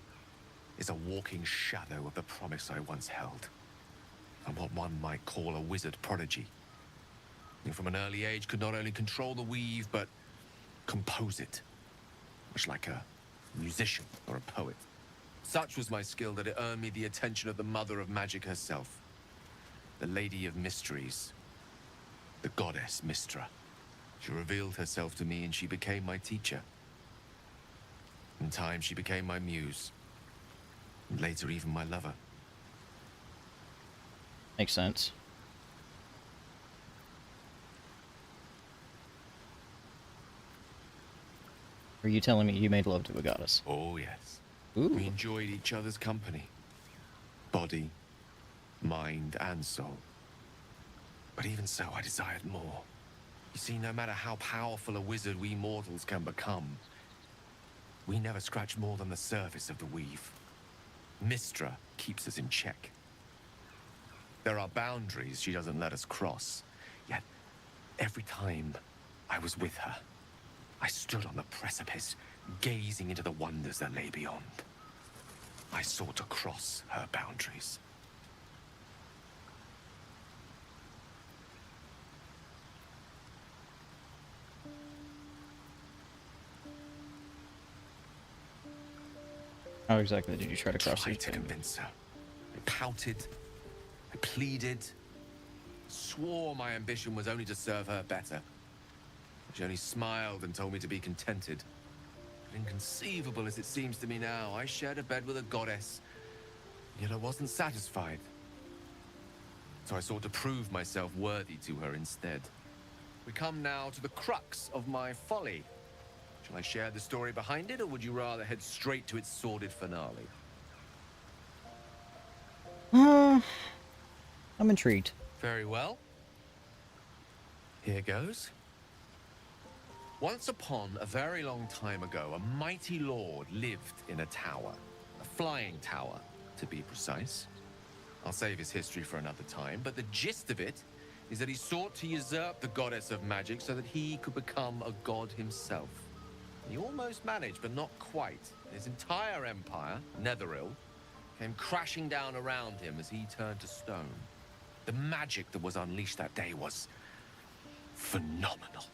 is a walking shadow of the promise I once held. I'm what one might call a wizard prodigy. And from an early age could not only control the weave, but compose it. Much like a musician or a poet. Such was my skill that it earned me the attention of the mother of magic herself. The Lady of Mysteries. The goddess Mystra. She revealed herself to me and she became my teacher. In time, she became my muse. And later, even my lover. Makes sense. Are you telling me you made love to a goddess? Oh, yes. Ooh. We enjoyed each other's company. Body, mind, and soul. But even so, I desired more. You see, no matter how powerful a wizard we mortals can become, we never scratch more than the surface of the weave. Mystra keeps us in check. There are boundaries she doesn't let us cross. Yet, every time I was with her, I stood on the precipice, gazing into the wonders that lay beyond. I sought to cross her boundaries. How exactly did you try to cross Tried these to things? convince her. I pouted. I pleaded. Swore my ambition was only to serve her better. She only smiled and told me to be contented. But inconceivable as it seems to me now, I shared a bed with a goddess, yet I wasn't satisfied. So I sought to prove myself worthy to her instead. We come now to the crux of my folly. Shall I share the story behind it, or would you rather head straight to its sordid finale? I'm intrigued. Very well. Here goes. Once upon a very long time ago, a mighty lord lived in a tower. A flying tower, to be precise. I'll save his history for another time, but the gist of it is that he sought to usurp the goddess of magic so that he could become a god himself. He almost managed, but not quite. His entire empire, Netheril, came crashing down around him as he turned to stone. The magic that was unleashed that day was phenomenal.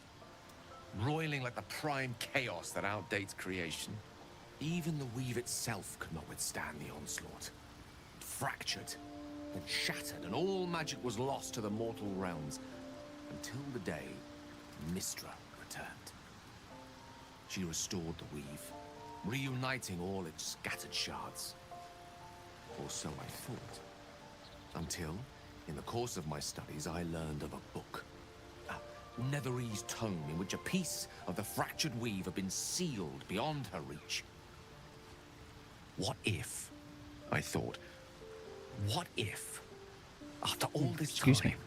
Roiling like the prime chaos that outdates creation. Even the weave itself could not withstand the onslaught. It fractured, then shattered, and all magic was lost to the mortal realms. Until the day Mystra returned. She restored the weave, reuniting all its scattered shards. Or so I thought. Until, in the course of my studies, I learned of a book. Netherese tome in which a piece of the fractured weave had been sealed beyond her reach. What if, I thought, what if, after all this Excuse me. time,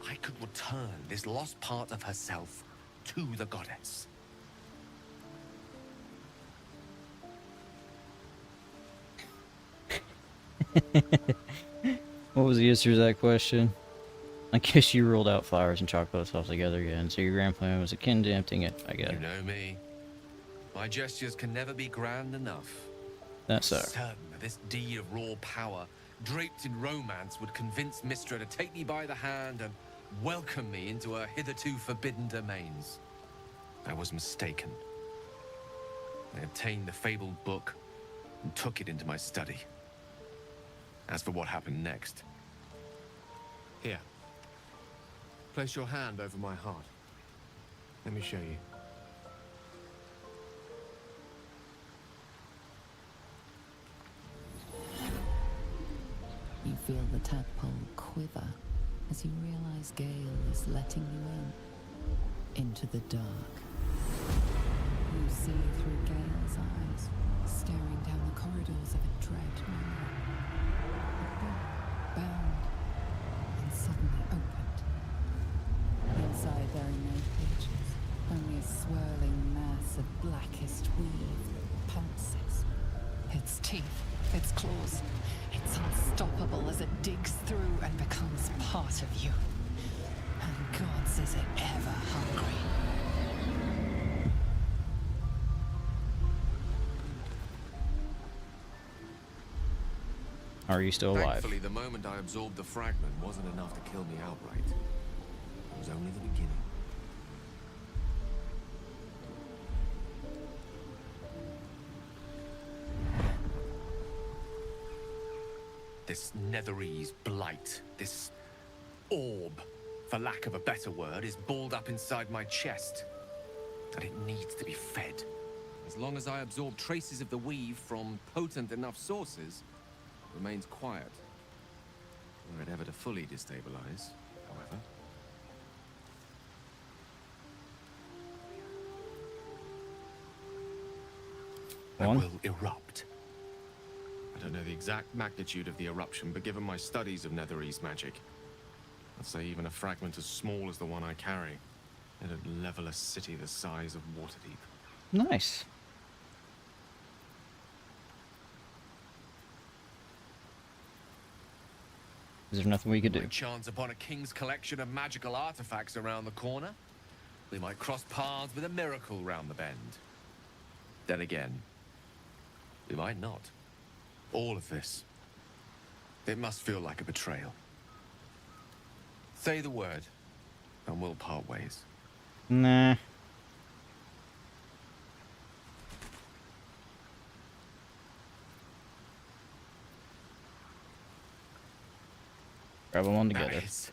I could return this lost part of herself to the goddess? What was the answer to that question? I guess you ruled out flowers and chocolates altogether again, so your grand plan was akin to emptying it, I guess. You know me. My gestures can never be grand enough. That's so. Certain that this deed of raw power, draped in romance, would convince Mystra to take me by the hand and welcome me into her hitherto forbidden domains. I was mistaken. I obtained the fabled book and took it into my study. As for what happened next, here. Place your hand over my heart. Let me show you. You feel the tadpole quiver as you realize Gale is letting you into the dark. You see through Gale's eyes, staring down the corridors of a dread manor. A door bound and suddenly opened. Inside there are no pages, only a swirling mass of blackest weave that pulses. Its teeth, its claws, it's unstoppable as it digs through and becomes part of you. And gods, is it ever hungry. Are you still alive? Thankfully, the moment I absorbed the fragment wasn't enough to kill me outright. It was only the beginning. This Netherese blight, this orb, for lack of a better word, is balled up inside my chest. And it needs to be fed. As long as I absorb traces of the weave from potent enough sources, it remains quiet. Were it ever to fully destabilize, however. It will erupt. I don't know the exact magnitude of the eruption, but given my studies of Netherese magic, I'd say even a fragment as small as the one I carry, it'd level a city the size of Waterdeep. Nice. Is there nothing we could do? Might chance upon a king's collection of magical artifacts around the corner. We might cross paths with a miracle round the bend. Then again, we might not. All of this, it must feel like a betrayal. Say the word, and we'll part ways. Nah. Grab them on together. That is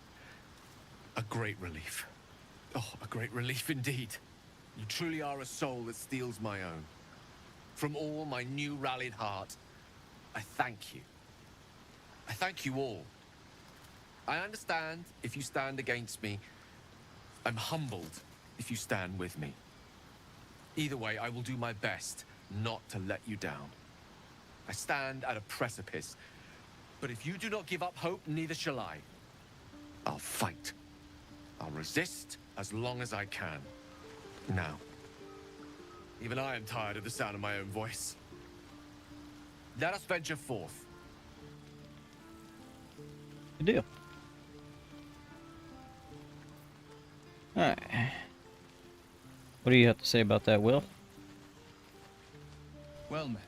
a great relief. Oh, a great relief indeed. You truly are a soul that steals my own. From all my new rallied heart, I thank you. I thank you all. I understand if you stand against me. I'm humbled if you stand with me. Either way, I will do my best not to let you down. I stand at a precipice, but if you do not give up hope, neither shall I. I'll fight. I'll resist as long as I can. Now, even I am tired of the sound of my own voice. Let us venture forth. Good deal. Alright. What do you have to say about that, Will? Well met.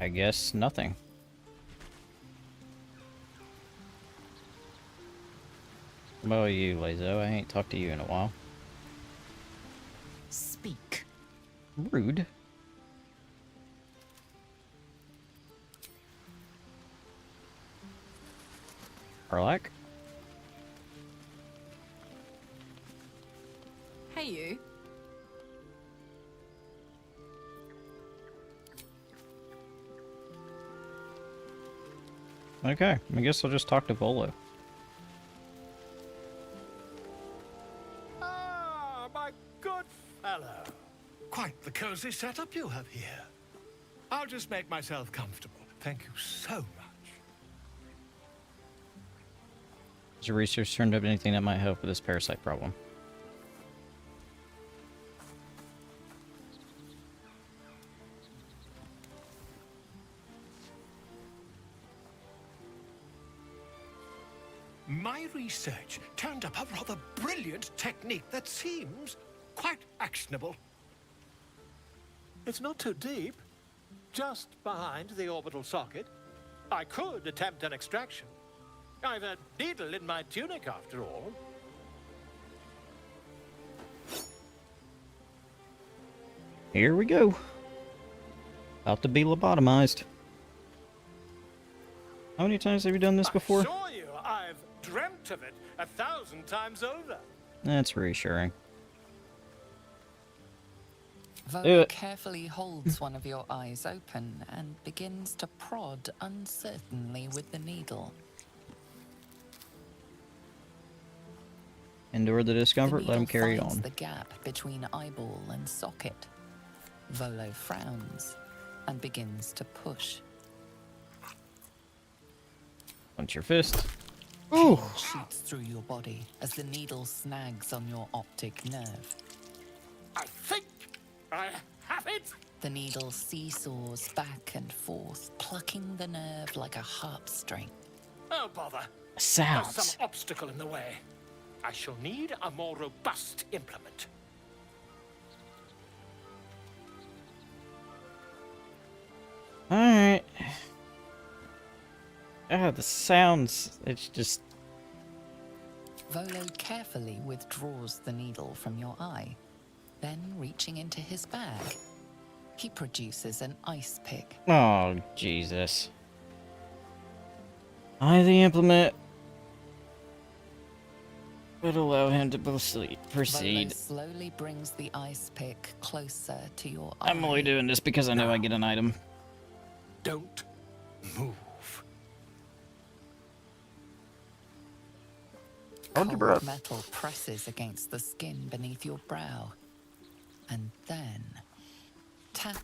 I guess nothing. What about you, Lazo? I ain't talked to you in a while. Speak. Rude. Arlac? Hey, you. Okay, I guess I'll just talk to Volo. Ah, my good fellow. Quite the cozy setup you have here. I'll just make myself comfortable. Thank you so much. Has your research turned up anything that might help with this parasite problem? My research turned up a rather brilliant technique that seems quite actionable. It's not too deep, just behind the orbital socket. I could attempt an extraction. I've a needle in my tunic, after all. Here we go. About to be lobotomized. How many times have you done this before? I assure you, I've dreamt of it 1,000 times over. That's reassuring. Volo carefully holds one of your eyes open and begins to prod uncertainly with the needle. Endure the discomfort, The let him needle carry finds on. the gap between eyeball and socket. Volo frowns and begins to push. Punch your fist. Pain shoots through your body as the needle snags on your optic nerve. I think I have it. The needle seesaws back and forth, plucking the nerve like a harp string. Oh, bother. There's Sounds. some obstacle in the way. I shall need a more robust implement. Alright. Ah, the sounds. It's just. Volo carefully withdraws the needle from your eye. Then, reaching into his bag, he produces an ice pick. Oh, Jesus. I, the implement, would allow him to proceed. Volo slowly brings the ice pick closer to your eye. I'm only doing this because I know I get an item. Don't move. Hold your Cold breath. metal presses against the skin beneath your brow. And then, tap,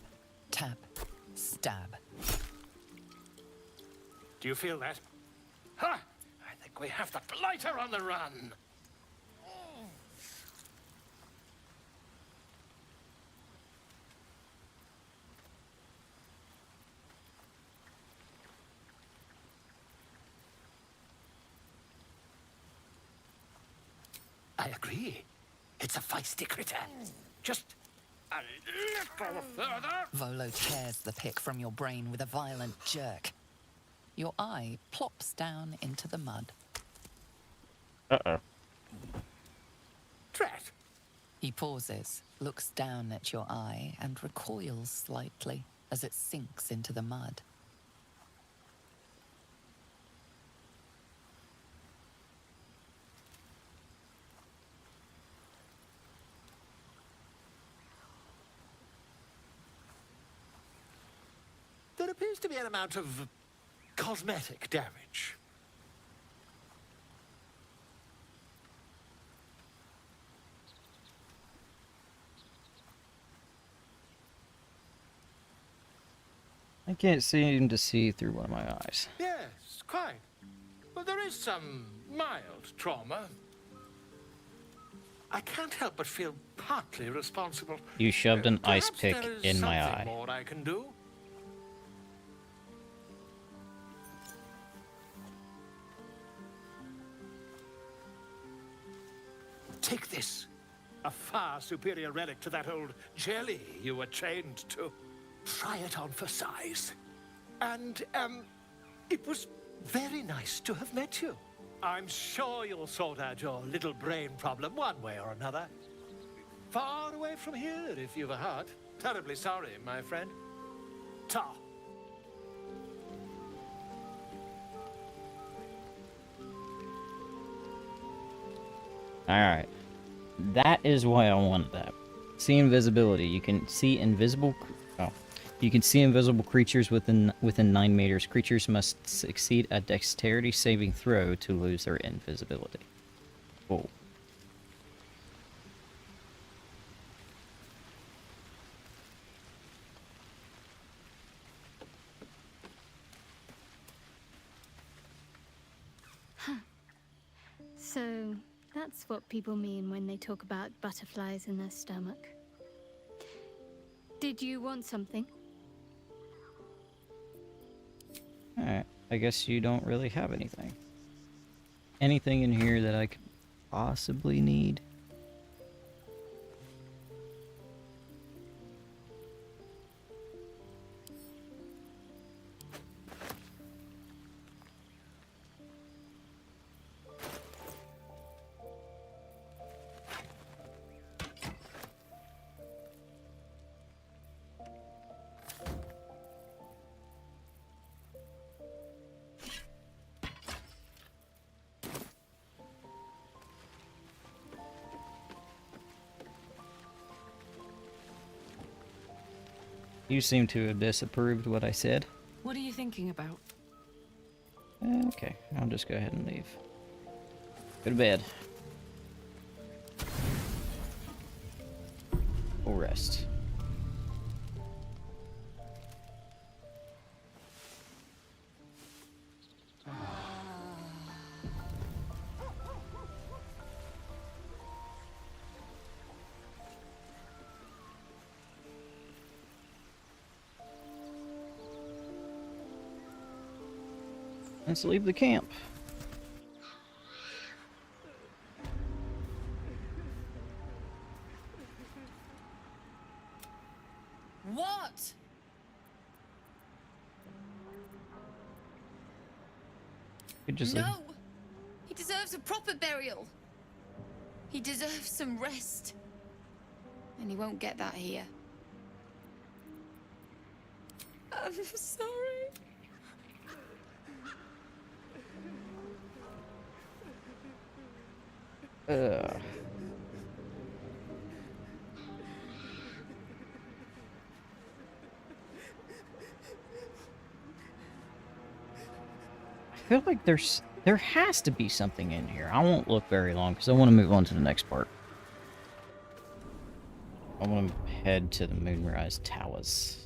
tap, stab. Do you feel that? Ha! I think we have the blighter on the run. I agree. It's a feisty critter. Just a little further. Volo tears the pick from your brain with a violent jerk. Your eye plops down into the mud. Uh-oh. Drat. He pauses, looks down at your eye, and recoils slightly as it sinks into the mud. There appears to be an amount of cosmetic damage. I can't seem to see through one of my eyes. Yes, quite. Well, there is some mild trauma. I can't help but feel partly responsible. You shoved an ice Perhaps pick there is in my something eye. more I can do. Take this. A far superior relic to that old jelly you were chained to. Try it on for size. And, it was very nice to have met you. I'm sure you'll sort out your little brain problem one way or another. Far away from here, if you've a heart. Terribly sorry, my friend. Ta. Alright. That is why I wanted that. See invisibility. You can see invisible... Oh. You can see invisible creatures within 9 meters. Creatures must succeed a dexterity saving throw to lose their invisibility. Whoa. So, that's what people mean when they talk about butterflies in their stomach. Did you want something? Alright. I guess you don't really have anything. Anything in here that I could possibly need? You seem to have disapproved what I said. What are you thinking about? Okay, I'll just go ahead and leave. Go to bed. We'll rest. Let's leave the camp. What? Could just leave. No! He deserves a proper burial. He deserves some rest. And he won't get that here. I'm sorry. Ugh. I feel like there has to be something in here. I won't look very long because I want to move on to the next part. I want to head to the Moonrise Towers.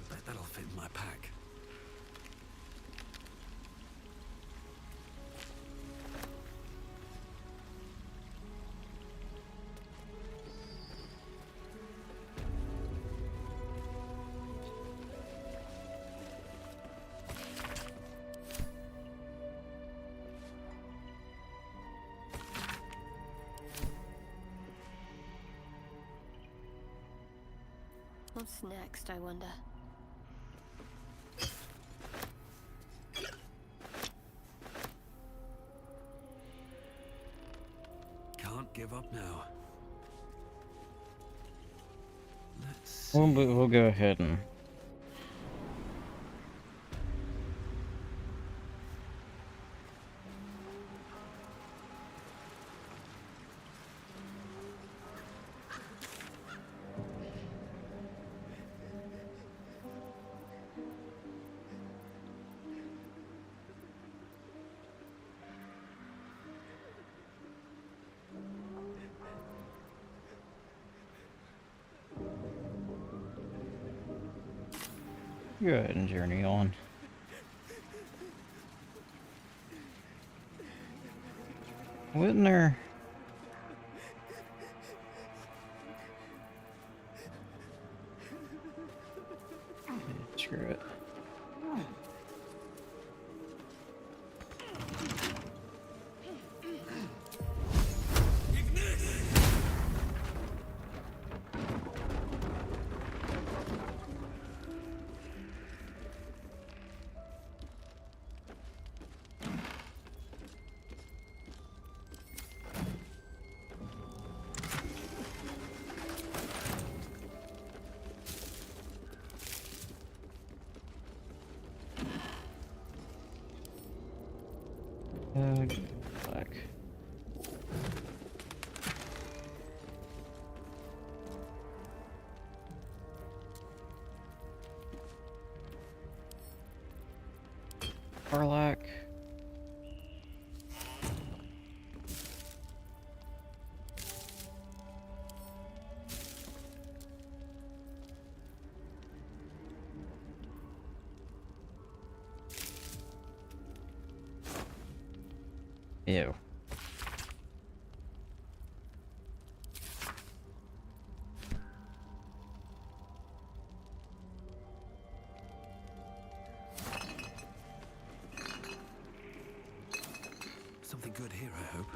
Bet that'll fit in my pack. What's next, I wonder? Can't give up now. Let's We'll go ahead and... Go ahead and journey on. Wasn't there... Screw it. Back. Karlak. Ew. Something good here, I hope.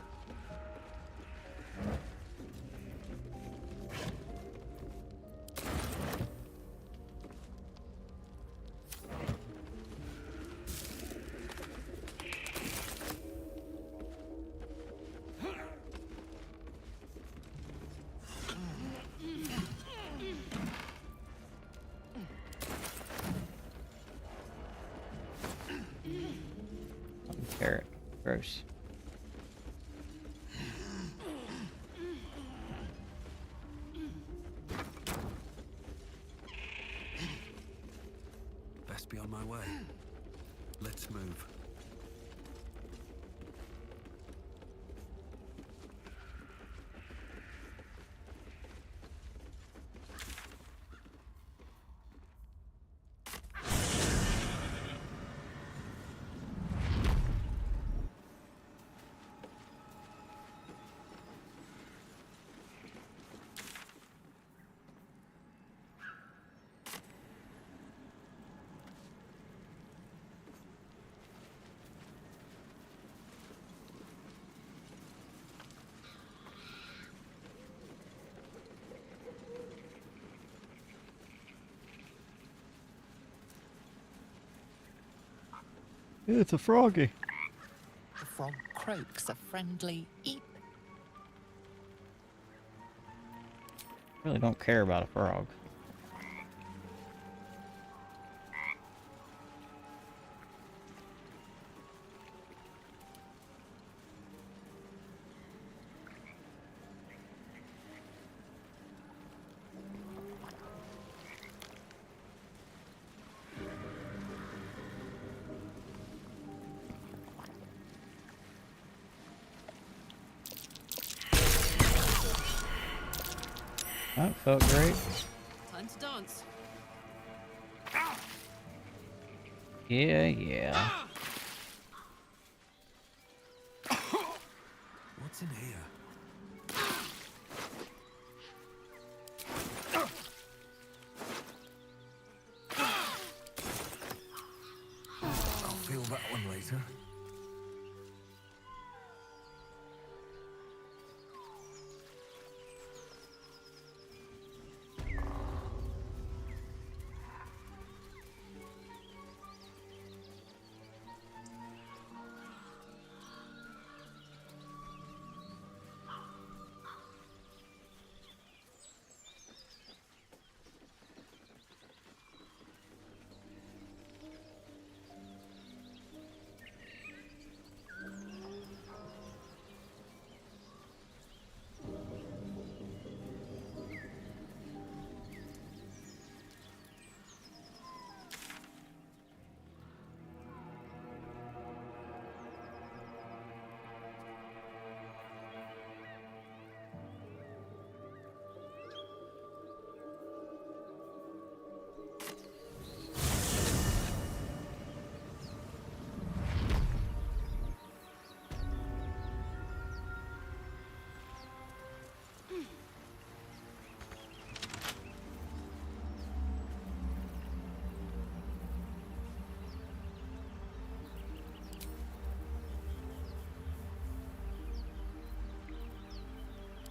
Carrot. Gross. Best be on my way. Let's move. It's a froggy. The frog croaks a friendly eep. Really don't care about a frog. That felt great. Time to dance. Yeah, yeah. What's in here? I'll feel that one later.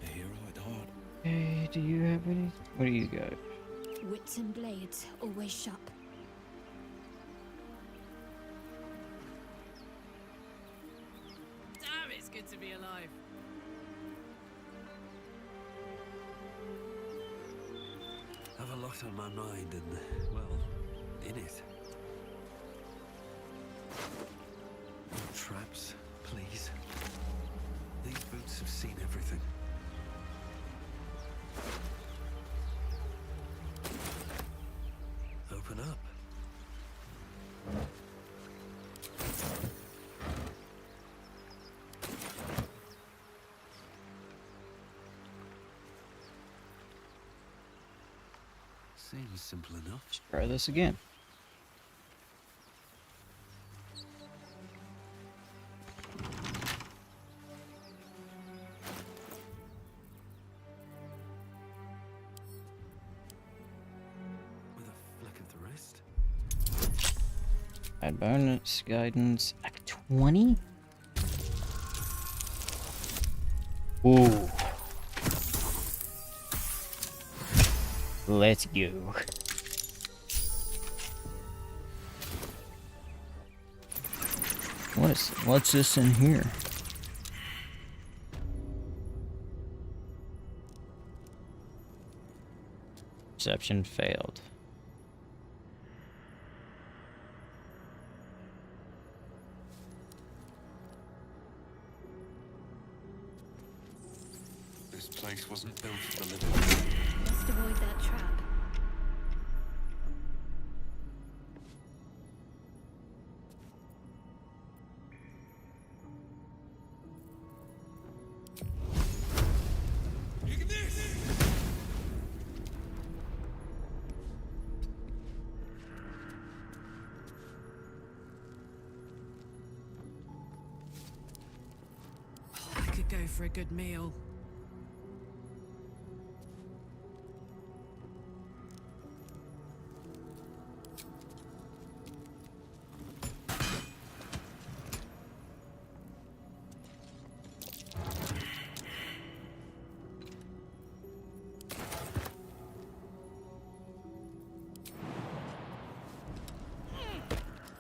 A hero at heart. Hey, do you have any? What do you got? Wits and blades, always sharp. Damn, it's good to be alive. Have a lot on my mind and, well, in it. No traps, please. These boots have seen everything. Open up. Seems simple enough. Let's try this again. With a flick of the wrist. Add bonus guidance. Like 20? Ooh. Let's go. What's this in here? Perception failed. This place wasn't built for the living. Must avoid that trap. I could go for a good meal.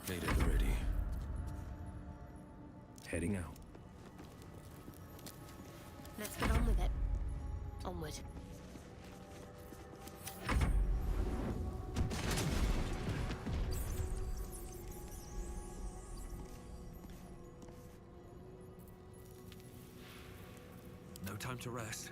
Made it ready. Heading out. Let's get on with it. Onward. No time to rest.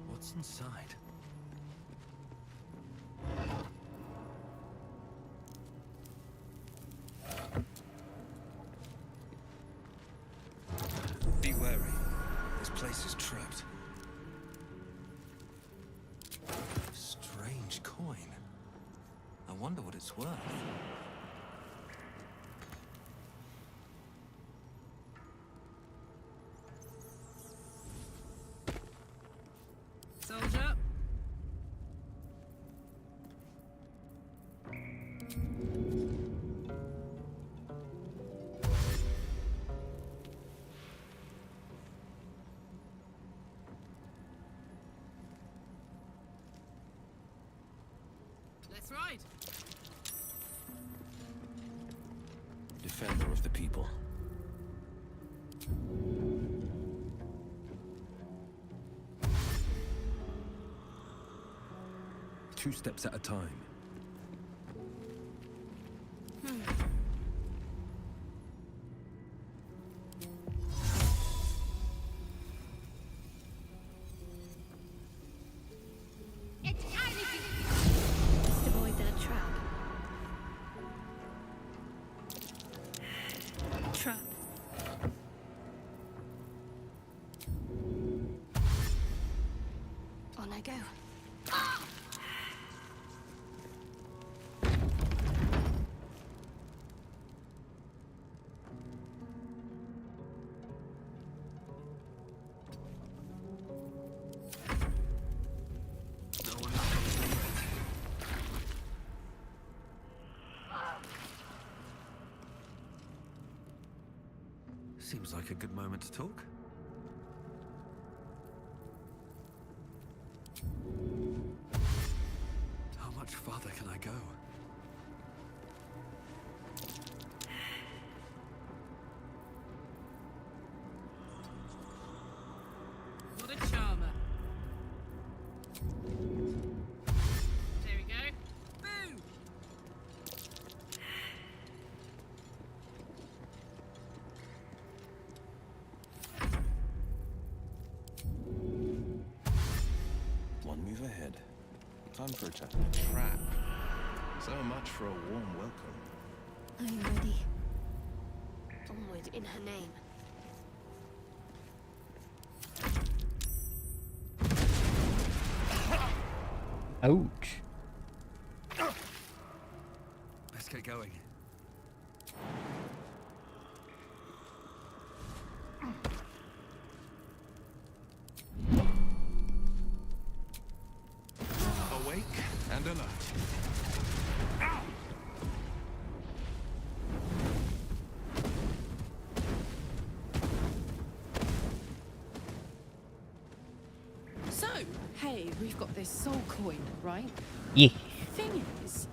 What's inside? Be wary. This place is trapped. Strange coin. I wonder what it's worth. Soldier. Let's ride. Defender of the people. Two steps at a time. Must avoid that trap. Trap. On I go. No one comes to it. Seems like a good moment to talk. How much farther can I go? What a charmer. There we go. Boo! ahead. Time for a chat. Trap. So much for a warm welcome. I'm ready. Onward in her name. Ouch. Let's get going. Awake and alert. So, hey, we've got this soul coin, right? Yeah. Thing is,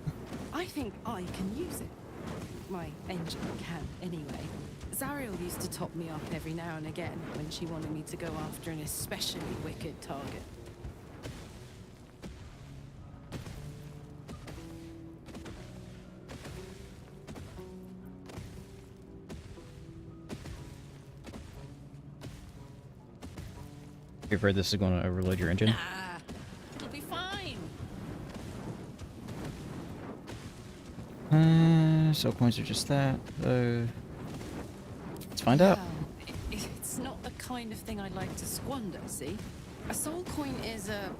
I think I can use it. My engine can, anyway. Zariel used to top me up every now and again when she wanted me to go after an especially wicked target. You afraid this is going to overload your engine? Nah, it'll be fine. Soul coins are just that. Let's find out. Well, it's not the kind of thing I'd like to squander, see? A soul coin is a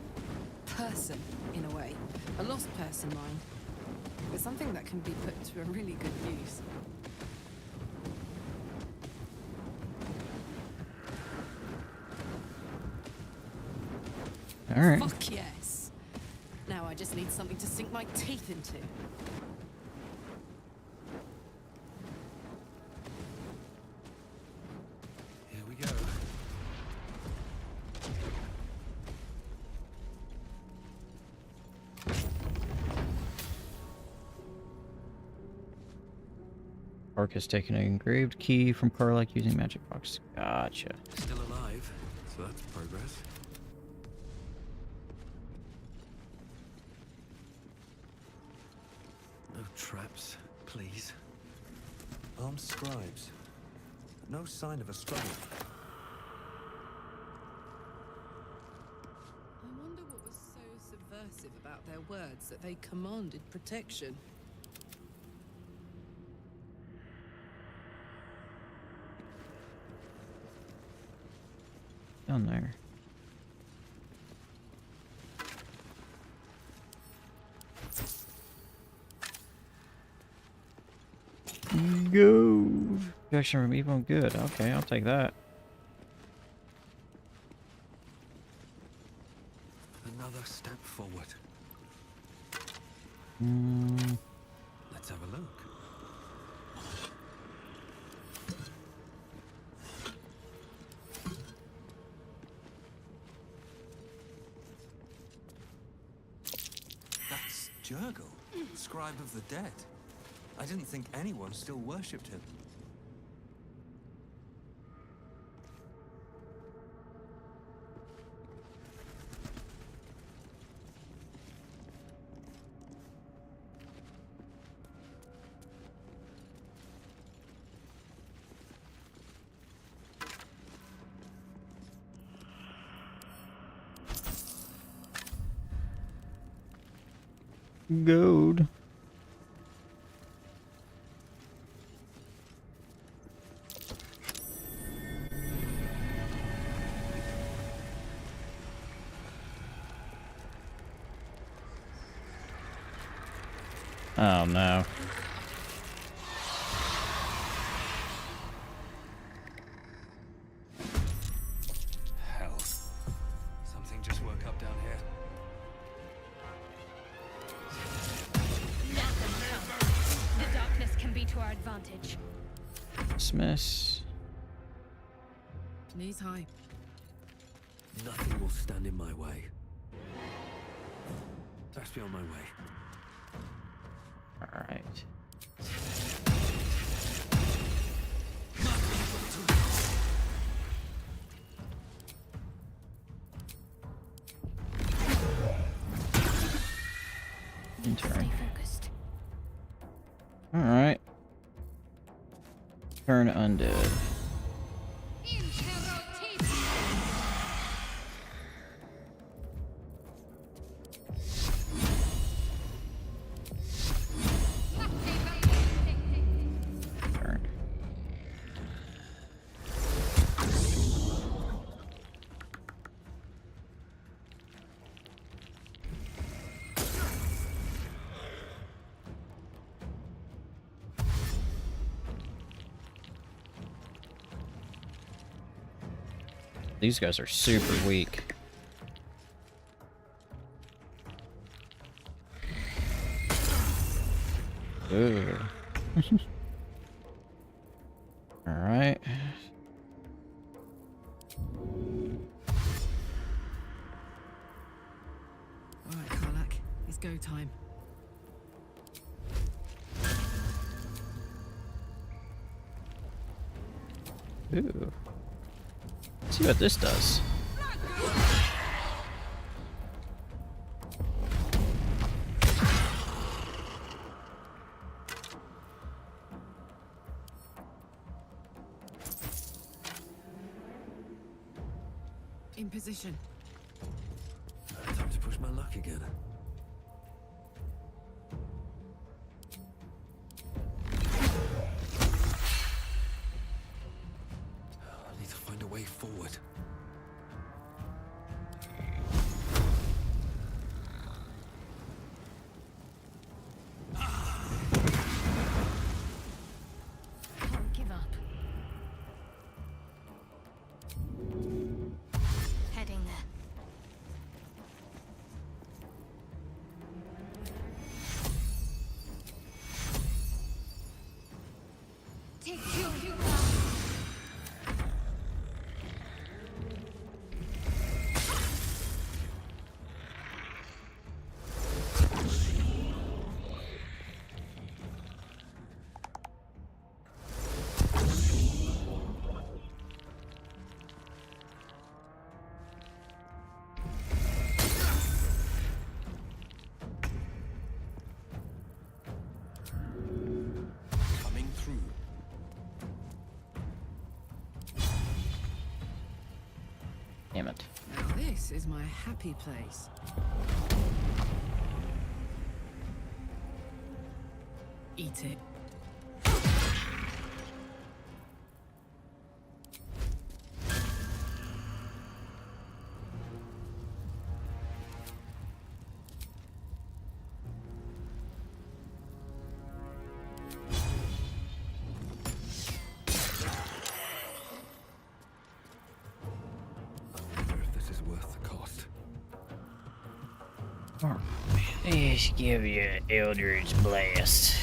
person, in a way. A lost person, mind. But something that can be put to a really good use. All right. Fuck yes. Now I just need something to sink my teeth into. Here we go. Park has taken an engraved key from Carlac using magic box. Gotcha. Still alive, so that's progress. No traps, please. Armed scribes. No sign of a struggle. I wonder what was so subversive about their words that they commanded protection. Down there. Go. Protection from evil and good. Okay, I'll take that. Another step forward. Mm, Let's have a look. That's Jurgle, scribe of the dead. I didn't think anyone still worshipped him. gold. Oh no. Hell. Something just woke up down here. The darkness can be to our advantage. Dismiss. Knees high. Nothing will stand in my way. Let's be on my way. All right. Stay focused. All right. Turn undead. These guys are super weak. Ooh. Alright. Alright, Karlak. It's go time. Ooh. Let's see what this does. In position. Time to push my luck again. I need to find a way forward. Don't give up. Heading there. Take you. Coming through. Damn it. Now this is my happy place. Eat it. I wonder if this is worth the cost. Let's give you an Eldritch Blast.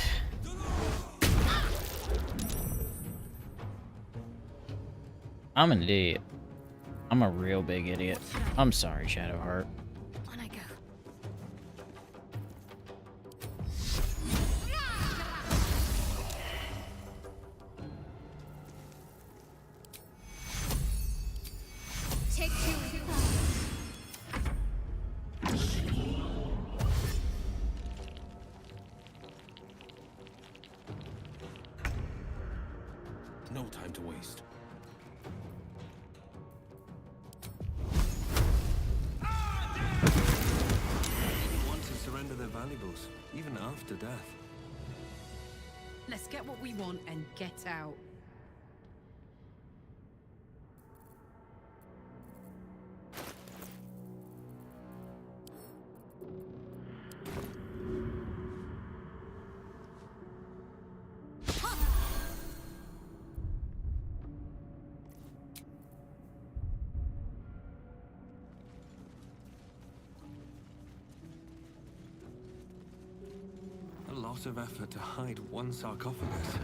I'm an idiot. I'm a real big idiot. I'm sorry, Shadowheart. On I go. Take two. No time to waste. They want to surrender their valuables, even after death. Let's get what we want and get out. A lot of effort to hide one sarcophagus.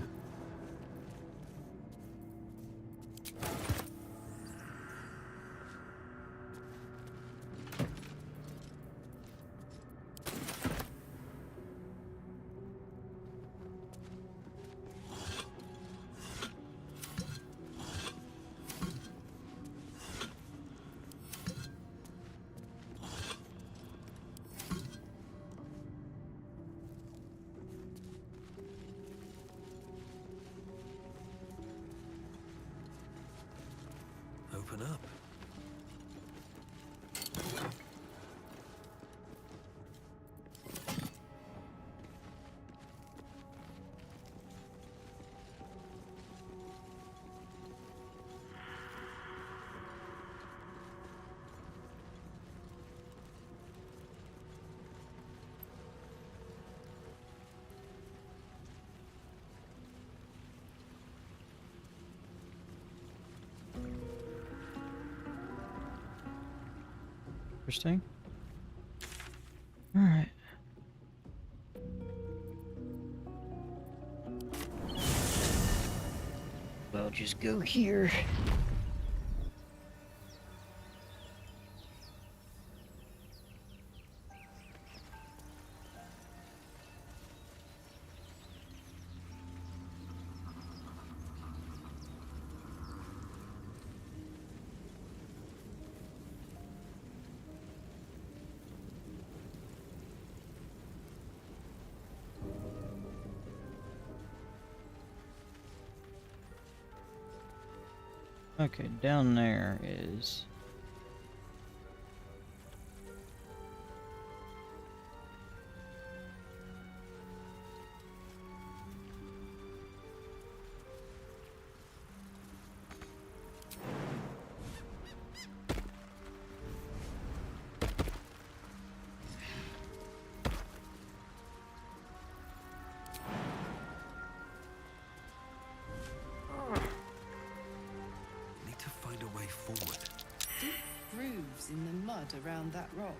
Interesting. Alright. Well, just go here. Okay, down there is... Need to find a way forward. Deep grooves in the mud around that rock.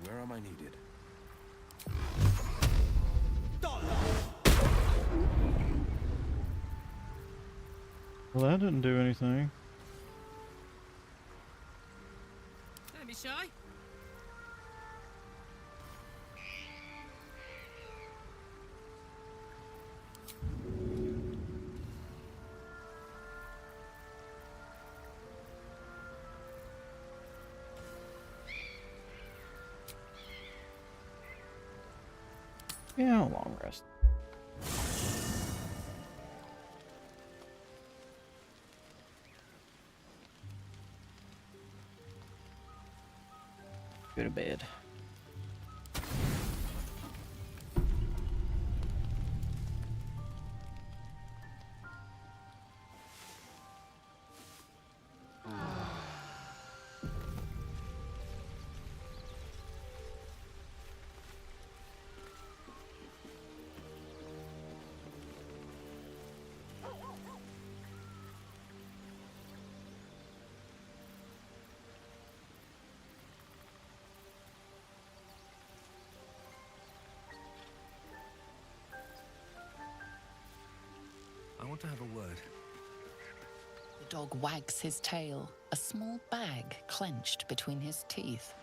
Where am I needed? Well, that didn't do anything. Don't be shy. Yeah, a long rest. Go to bed. I want to have a word. The dog wags his tail, a small bag clenched between his teeth.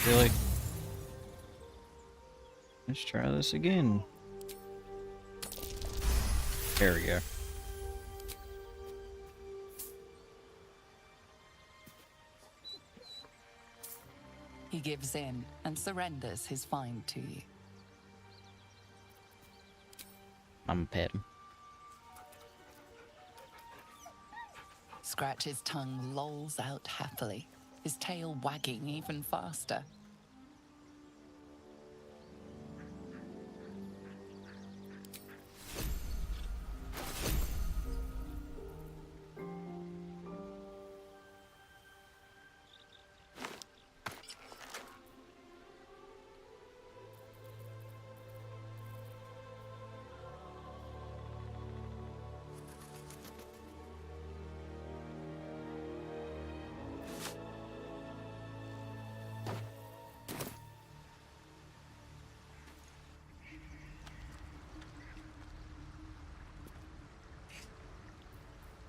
Really? Let's try this again. There we go. He gives in and surrenders his find to you. I'm a pet. Scratch's tongue lolls out happily, his tail wagging even faster.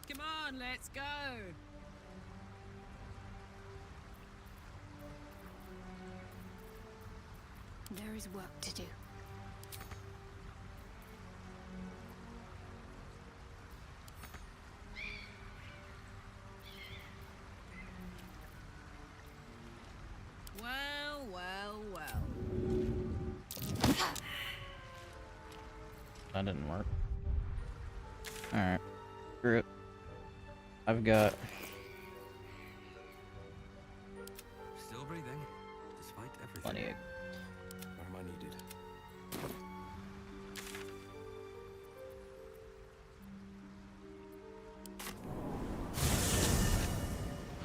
Come on, let's go. There is work to do. Well, well, well. That didn't work. Alright. Screw it. I've got Still breathing, despite everything. plenty of... Where am I needed?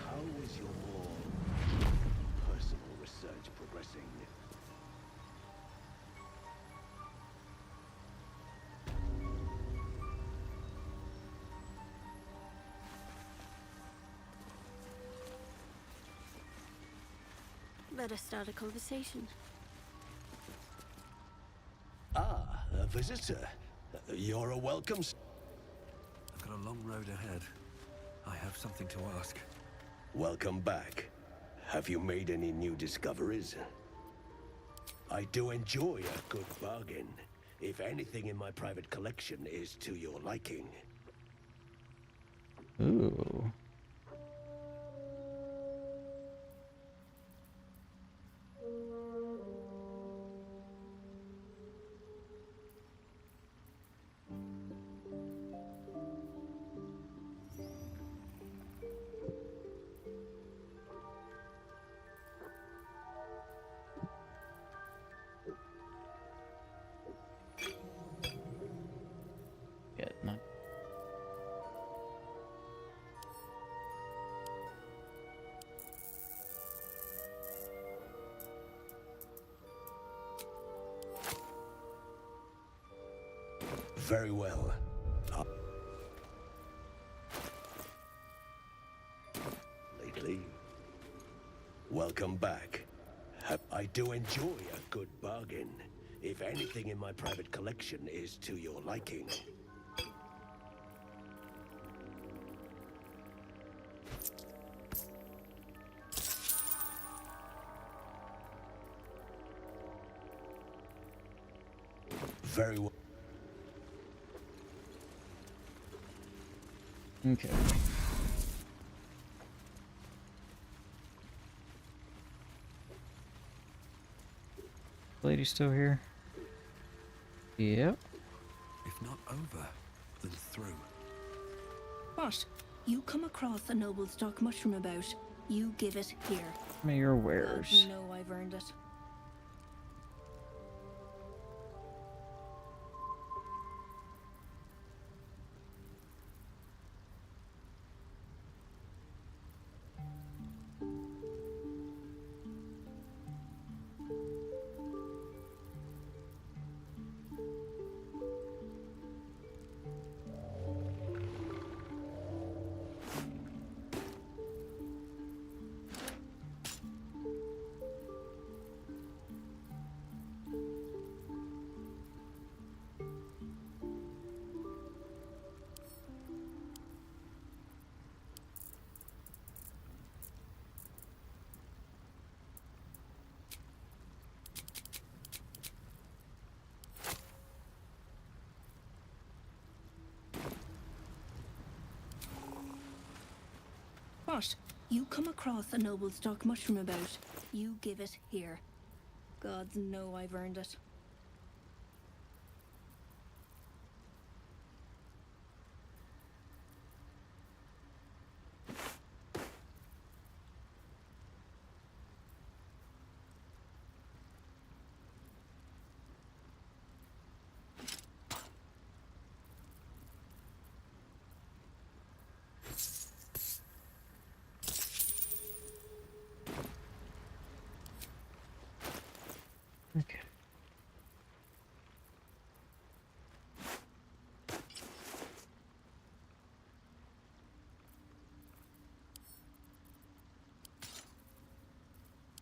How is your more personal research progressing? Let us start a conversation. Ah, a visitor. You're a welcome. I've got a long road ahead. I have something to ask. Welcome back. Have you made any new discoveries? I do enjoy a good bargain. If anything in my private collection is to your liking. Ooh. Yeah, not... Very well. Lately? Welcome back. I do enjoy a good bargain. If anything in my private collection is to your liking. Very well. Okay. Lady still here? Yep. If not over, then through. What? You come across a noble stock mushroom about. You give it here. May your wares. You know I've earned it. What? You come across a noble stock mushroom about. You give it here. Gods know I've earned it. Okay.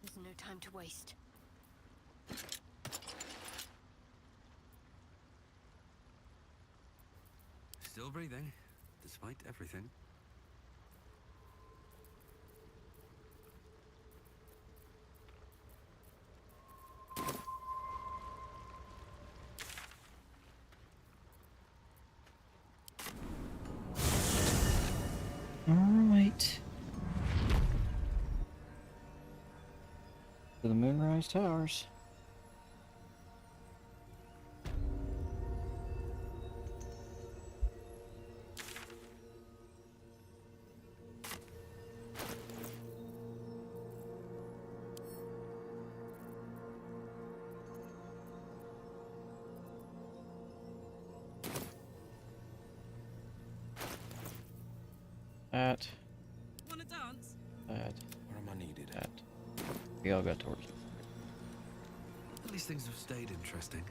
There's no time to waste. Still breathing, despite everything. Alright. To the Moonrise Towers. That. Wanna dance? That. Where am I needed? That. We all got torches. At least things have stayed interesting.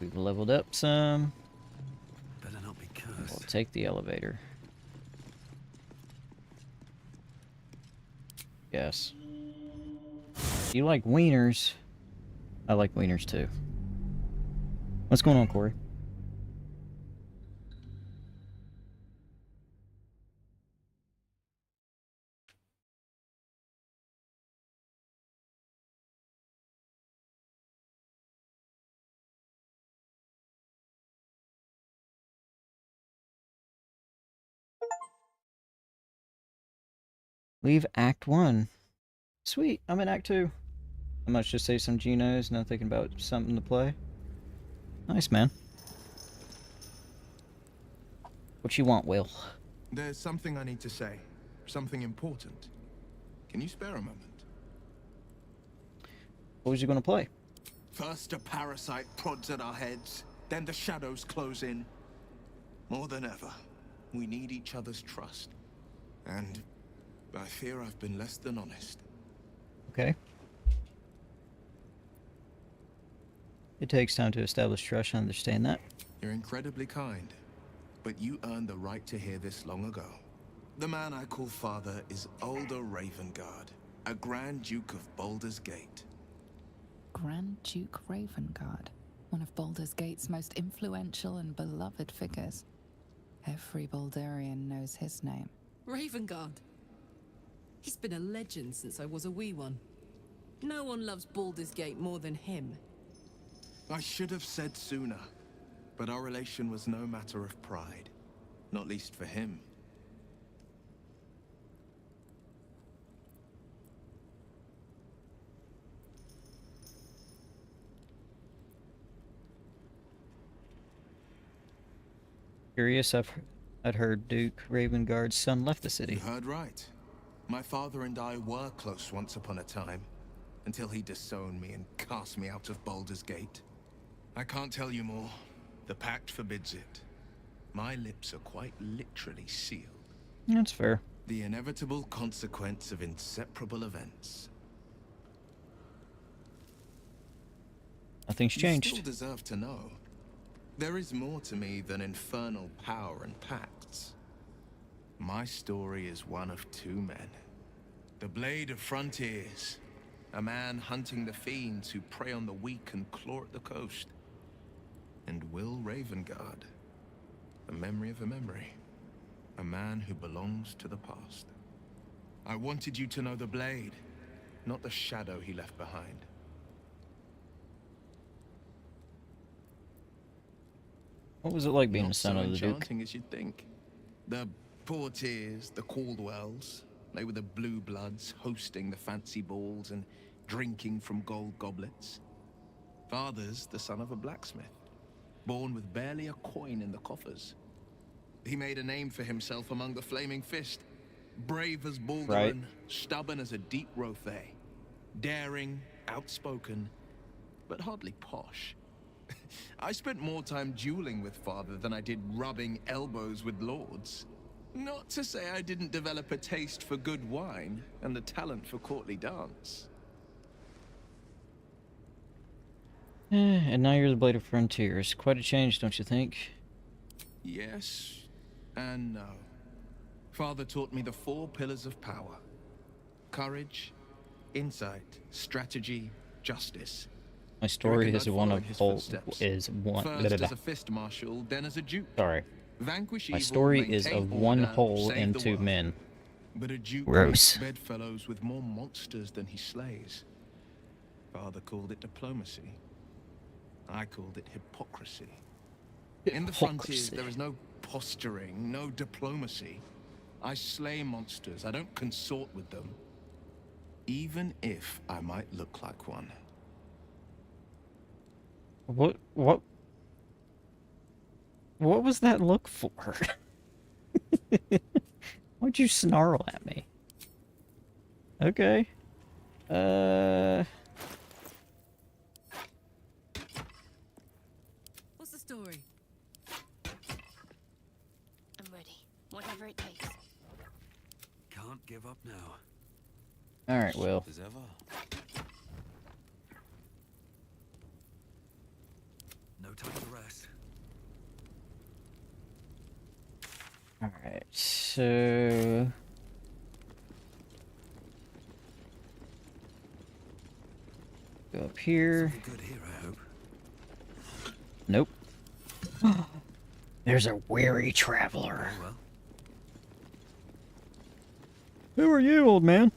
We've leveled up some. Better not be We'll cursed. take the elevator. Yes. You like wieners? I like wieners too. What's going on, Corey? Leave Act 1. Sweet, I'm in Act 2. I must just save some Genos, now thinking about something to play. Nice, man. What you want, Will? There's something I need to say. Something important. Can you spare a moment? What was you gonna play? First a parasite prods at our heads, then the shadows close in. More than ever, we need each other's trust. And I fear I've been less than honest. Okay. It takes time to establish trust, I understand that. You're incredibly kind, but you earned the right to hear this long ago. The man I call father is Baldur Ravengard, a Grand Duke of Baldur's Gate. Grand Duke Ravengard, one of Baldur's Gate's most influential and beloved figures. Every Baldurian knows his name. Ravengard. He's been a legend since I was a wee one. No one loves Baldur's Gate more than him. I should have said sooner, but our relation was no matter of pride, not least for him. Curious, I'd heard Duke Ravengard's son left the city. You heard right. My father and I were close once upon a time, until he disowned me and cast me out of Baldur's Gate. I can't tell you more. The pact forbids it. My lips are quite literally sealed. That's fair. The inevitable consequence of inseparable events. Nothing's You changed. still deserve to know. There is more to me than infernal power and pacts. My story is one of two men. The Blade of Frontiers. A man hunting the fiends who prey on the weak and claw at the coast. And Will Ravengard. The memory of a memory. A man who belongs to the past. I wanted you to know the Blade, not the shadow he left behind. What was it like being Not the son so of the Duke? enchanting as you'd think. The Portiers, the Caldwells, they were the blue bloods hosting the fancy balls and drinking from gold goblets. Father's the son of a blacksmith, born with barely a coin in the coffers. He made a name for himself among the Flaming Fist. Brave as Baldur, Right. stubborn as a deep Rothay. Daring, outspoken, but hardly posh. I spent more time dueling with father than I did rubbing elbows with lords. Not to say I didn't develop a taste for good wine and the talent for courtly dance. And now you're the Blade of Frontiers. Quite a change, don't you think? Yes and no. Father taught me the 4 pillars of power. Courage, insight, strategy, justice. My story reckon is I'd one follow of in his whole footsteps. is one. First as a fist marshal, then as a duke. Sorry. Vanquish My evil, story is maintain of one order, whole save and the 2 world. men. But a duke Gross. meets bedfellows with more monsters than he slays. Father called it diplomacy. I called it hypocrisy. In the frontiers, Hypocrisy. there is no posturing, no diplomacy. I slay monsters. I don't consort with them. Even if I might look like one. What was that look for? Why'd you snarl at me? Okay. story. I'm ready. Whatever it takes. Can't give up now. Alright, Will. As ever. No time to rest. Alright, so... Go up here. Something good here, I hope. Nope. There's a weary traveler. Very well. Who are you, old man?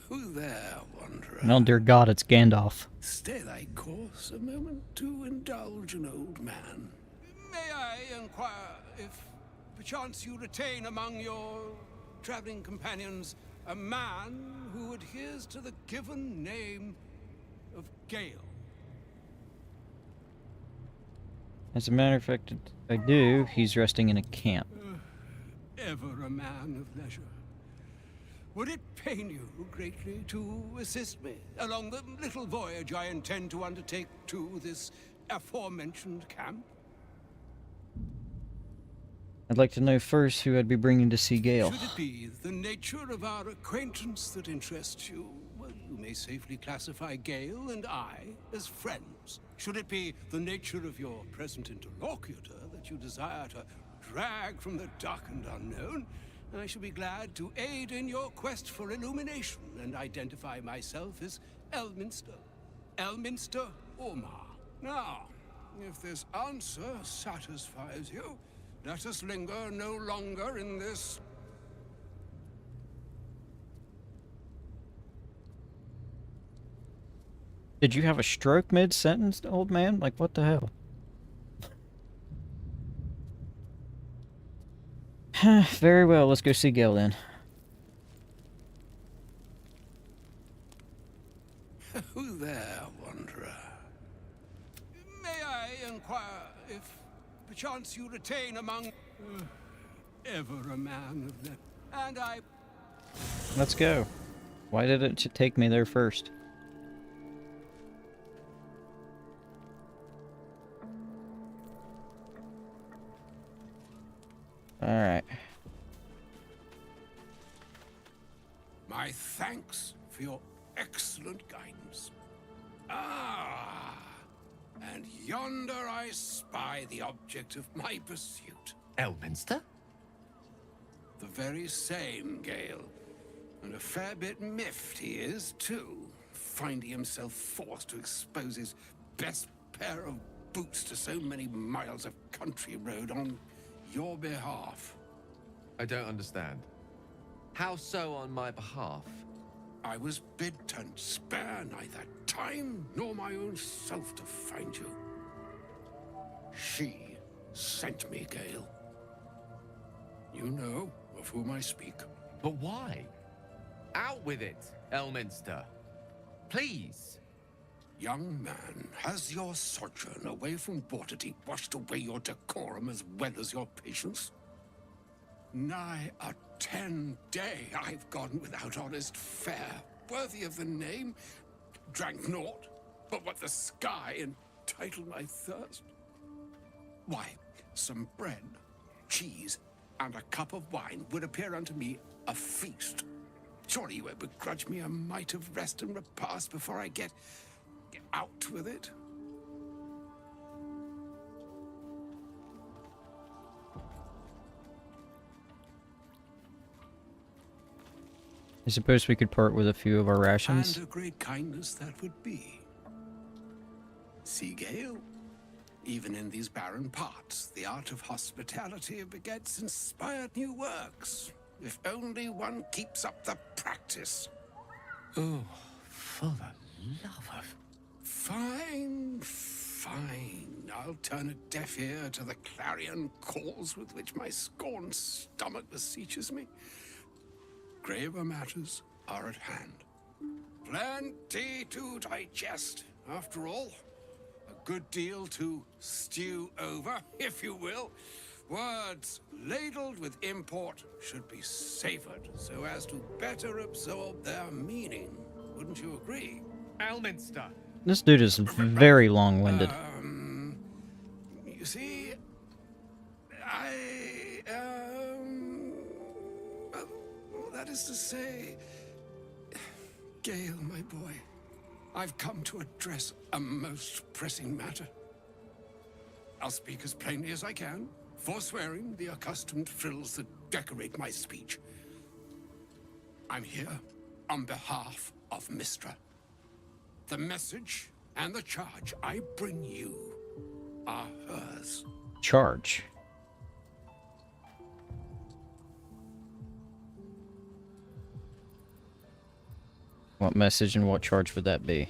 Who there, wanderer? Oh dear God, it's Gandalf. Stay thy course a moment to indulge an old man. May I inquire if perchance you retain among your traveling companions a man who adheres to the given name of Gale? As a matter of fact, I do. He's resting in a camp. Ever a man of leisure. Would it pain you greatly to assist me along the little voyage I intend to undertake to this aforementioned camp? I'd like to know first who I'd be bringing to see Gale. Should it be the nature of our acquaintance that interests you, well, you may safely classify Gale and I as friends. Should it be the nature of your present interlocutor that you desire to drag from the dark and unknown, I shall be glad to aid in your quest for illumination and identify myself as Elminster. Elminster Ormar. Now, if this answer satisfies you, let us linger no longer in this... Did you have a stroke mid-sentence, old man? Like, what the hell? Very well, let's go see Gale then. Who there, wanderer? May I inquire if perchance you retain among... ever a man of the... And I... Let's go. Why did it take me there first? Alright. My thanks for your excellent guidance. Ah, and yonder I spy the object of my pursuit. Elminster? The very same, Gale. And a fair bit miffed he is, too, finding himself forced to expose his best pair of boots to so many miles of country road on your behalf. I don't understand. How so on my behalf? I was bid to spare neither time nor my own self to find you. She sent me, Gale. You know of whom I speak. But why? Out with it, Elminster. Please. Young man, has your sojourn away from Bortity washed away your decorum as well as your patience? Nigh a 10-day I've gone without honest fare, worthy of the name. Drank naught, but what the sky entitled my thirst. Why, some bread, cheese, and a cup of wine would appear unto me a feast. Surely you won't begrudge me a mite of rest and repast before I get out with it? I suppose we could part with a few of our rations. And a great kindness that would be. See, Gale? Even in these barren parts, the art of hospitality begets inspired new works. If only one keeps up the practice. Oh, for the love of... Fine, fine. I'll turn a deaf ear to the clarion calls with which my scorned stomach beseeches me. Graver matters are at hand. Plenty to digest, after all. A good deal to stew over, if you will. Words ladled with import should be savored so as to better absorb their meaning. Wouldn't you agree? Elminster. This dude is very long-winded. You see, that is to say, Gale, my boy, I've come to address a most pressing matter. I'll speak as plainly as I can, forswearing the accustomed frills that decorate my speech. I'm here on behalf of Mistra. The message and the charge I bring you are hers. Charge. What message and what charge would that be?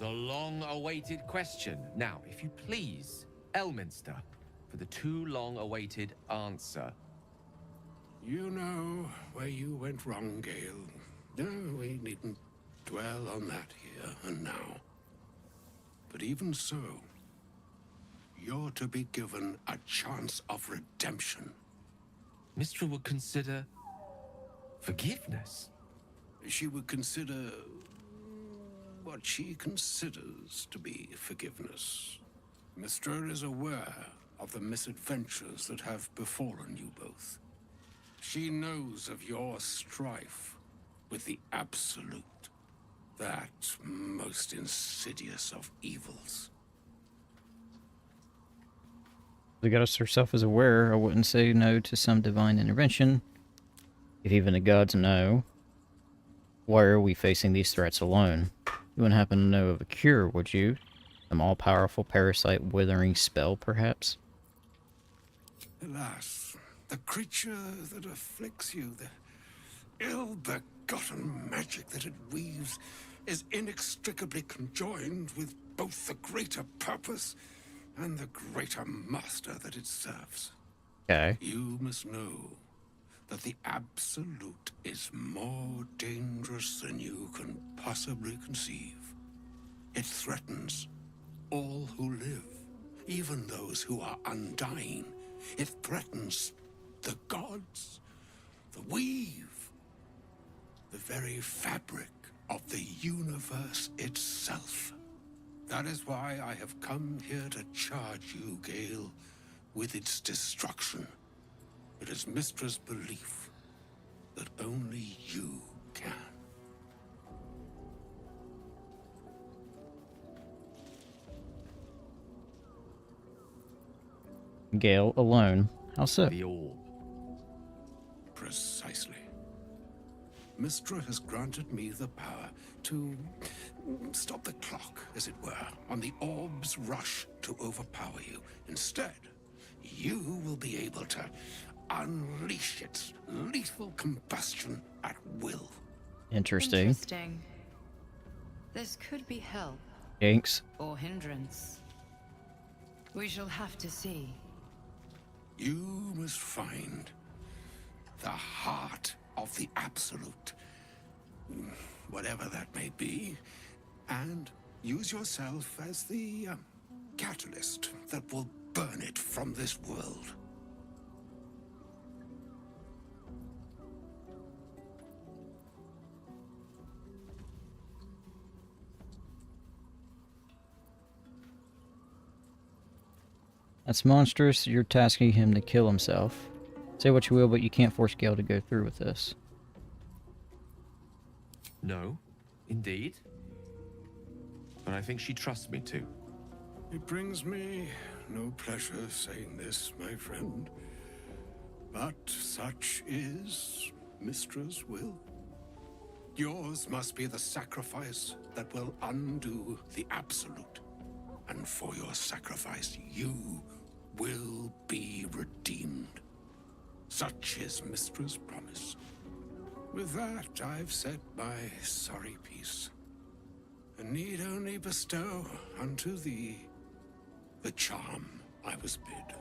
The long-awaited question. Now, if you please, Elminster, for the too long-awaited answer. You know where you went wrong, Gale. No, we needn't dwell on that here and now. But even so, you're to be given a chance of redemption. Mistra would consider forgiveness. She would consider what she considers to be forgiveness. Mistra is aware of the misadventures that have befallen you both. She knows of your strife with the Absolute, that most insidious of evils. The goddess herself is aware. I wouldn't say no to some divine intervention. If even the gods know, why are we facing these threats alone? You wouldn't happen to know of a cure, would you? Some all-powerful parasite withering spell, perhaps? Alas, the creature that afflicts you, the ill-begotten magic that it weaves, is inextricably conjoined with both the greater purpose and the greater master that it serves. Okay. You must know that the Absolute is more dangerous than you can possibly conceive. It threatens all who live, even those who are undying. It threatens the gods, the weave, the very fabric of the universe itself. That is why I have come here to charge you, Gale, with its destruction. It is Mistra's belief that only you can. Gale alone. How so? The orb. Precisely. Mistra has granted me the power to stop the clock, as it were, on the orb's rush to overpower you. Instead, you will be able to unleash its lethal combustion at will. Interesting. Interesting. This could be help. Thanks. Or hindrance. We shall have to see. You must find the heart of the Absolute, whatever that may be, and use yourself as the catalyst that will burn it from this world. That's monstrous. You're tasking him to kill himself. Say what you will, but you can't force Gale to go through with this. No, indeed. But I think she trusts me too. It brings me no pleasure saying this, my friend, but such is Mistra's will. Yours must be the sacrifice that will undo the Absolute. And for your sacrifice, you will be redeemed. Such is Mistra's promise. With that, I've said my sorry piece, and need only bestow unto thee the charm I was bid.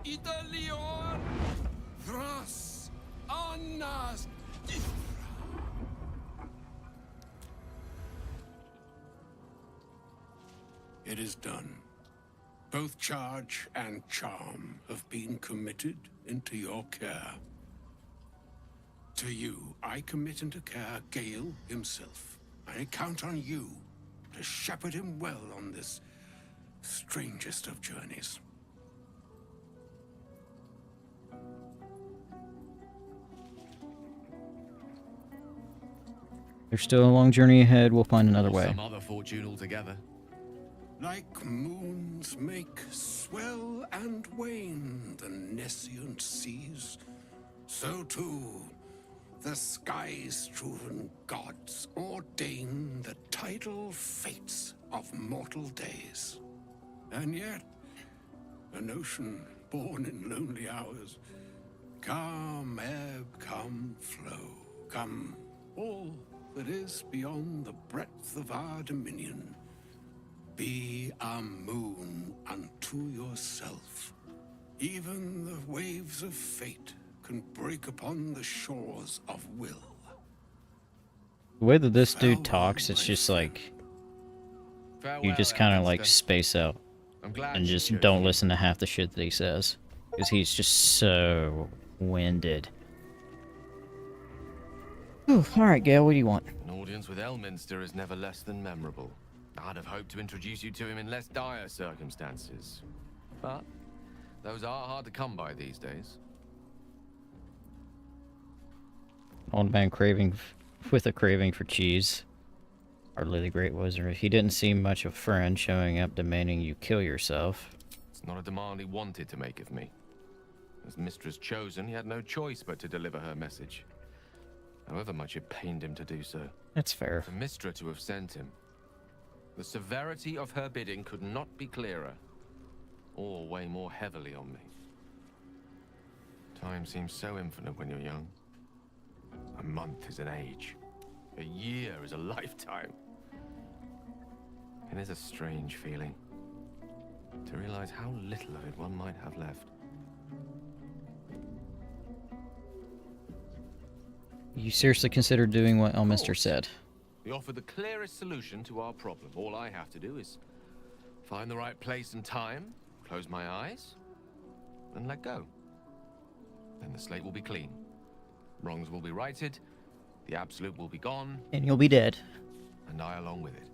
Italion Thras Annas. It is done. Both charge and charm have been committed into your care. To you, I commit into care Gale himself. I count on you to shepherd him well on this strangest of journeys. There's still a long journey ahead. We'll find another way. Some other fortune altogether. Like moons make swell and wane the nescient seas, so too the sky-strewn gods ordain the tidal fates of mortal days. And yet, an ocean born in lonely hours, come ebb, come flow, come all that is beyond the breadth of our dominion. Be a moon unto yourself. Even the waves of fate can break upon the shores of will. The way that this dude talks, it's just like you just kind of like space out and just don't listen to half the shit that he says, because he's just so winded. Ooh, all right, Gale, what do you want? An audience with Elminster is never less than memorable. I'd have hoped to introduce you to him in less dire circumstances, but those are hard to come by these days. Old man with a craving for cheese. Hardly the great wizard. He didn't seem much of a friend, showing up demanding you kill yourself. It's not a demand he wanted to make of me. As mistress chosen, he had no choice but to deliver her message, however much it pained him to do so. That's fair. For Mistra to have sent him, the severity of her bidding could not be clearer, or weigh more heavily on me. Time seems so infinite when you're young. A month is an age. A year is a lifetime. It is a strange feeling to realize how little of it one might have left. You seriously considered doing what Elminster said? We offer the clearest solution to our problem. All I have to do is find the right place and time, close my eyes, and let go. Then the slate will be clean. Wrongs will be righted, the absolute will be gone. And you'll be dead. And I along with it.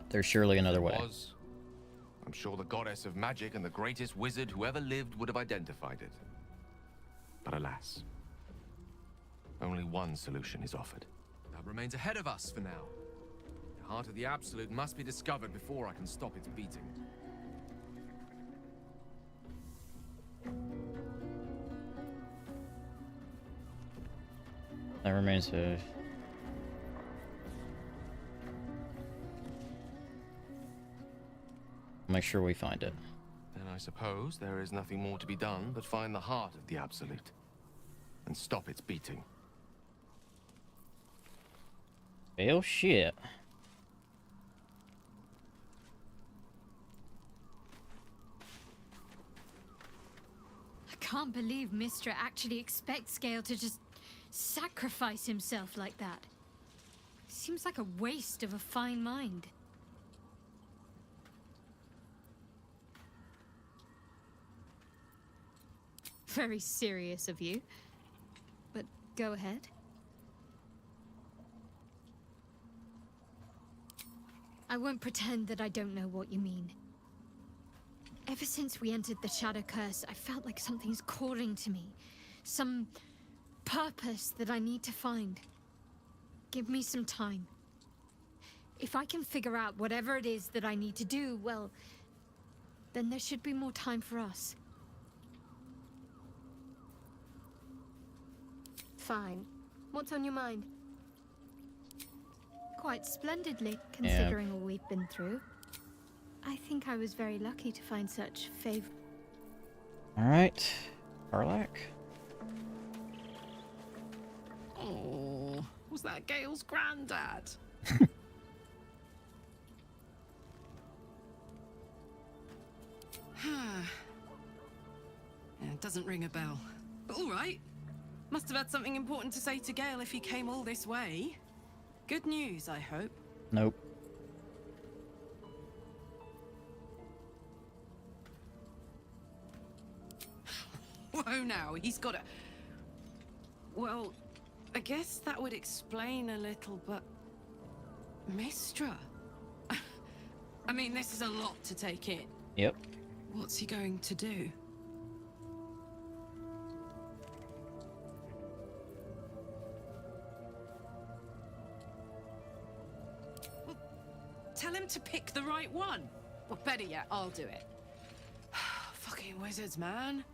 There's surely another way. I'm sure the goddess of magic and the greatest wizard who ever lived would have identified it. But alas, only one solution is offered. That remains ahead of us for now. The heart of the Absolute must be discovered before I can stop its beating. That remains a... Make sure we find it. Then I suppose there is nothing more to be done but find the heart of the Absolute and stop its beating. Well, shit. I can't believe Mistra actually expects Gale to just sacrifice himself like that. Seems like a waste of a fine mind. Very serious of you. But go ahead. I won't pretend that I don't know what you mean. Ever since we entered the Shadow Curse, I felt like something's calling to me. Some purpose that I need to find. Give me some time. If I can figure out whatever it is that I need to do, well, then there should be more time for us. Fine. What's on your mind? Quite splendidly, considering all we've been through. I think I was very lucky to find such favor. Alright. Karlach. Oh, was that Gale's granddad? Yeah, it doesn't ring a bell. But all right. Must have had something important to say to Gale if he came all this way. Good news, I hope. Nope. Whoa now, he's got a... Well, I guess that would explain a little, but... Mistra? I mean, this is a lot to take in. Yep. What's he going to do? Well, tell him to pick the right one. Or better yet, I'll do it. Fucking wizards, man.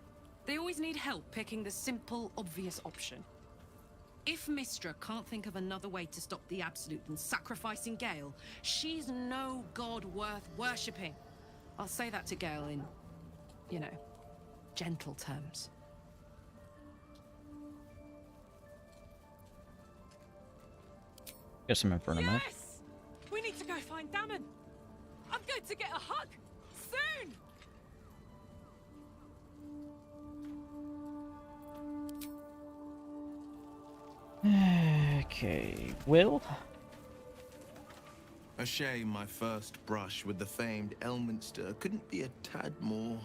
They always need help picking the simple, obvious option. If Mistra can't think of another way to stop the Absolute than sacrificing Gale, she's no god worth worshipping. I'll say that to Gale in, you know, gentle terms. Guess I'm in front of me. Yes! We need to go find Damon. I'm going to get a hug soon. Okay, Will? A shame my first brush with the famed Elminster couldn't be a tad more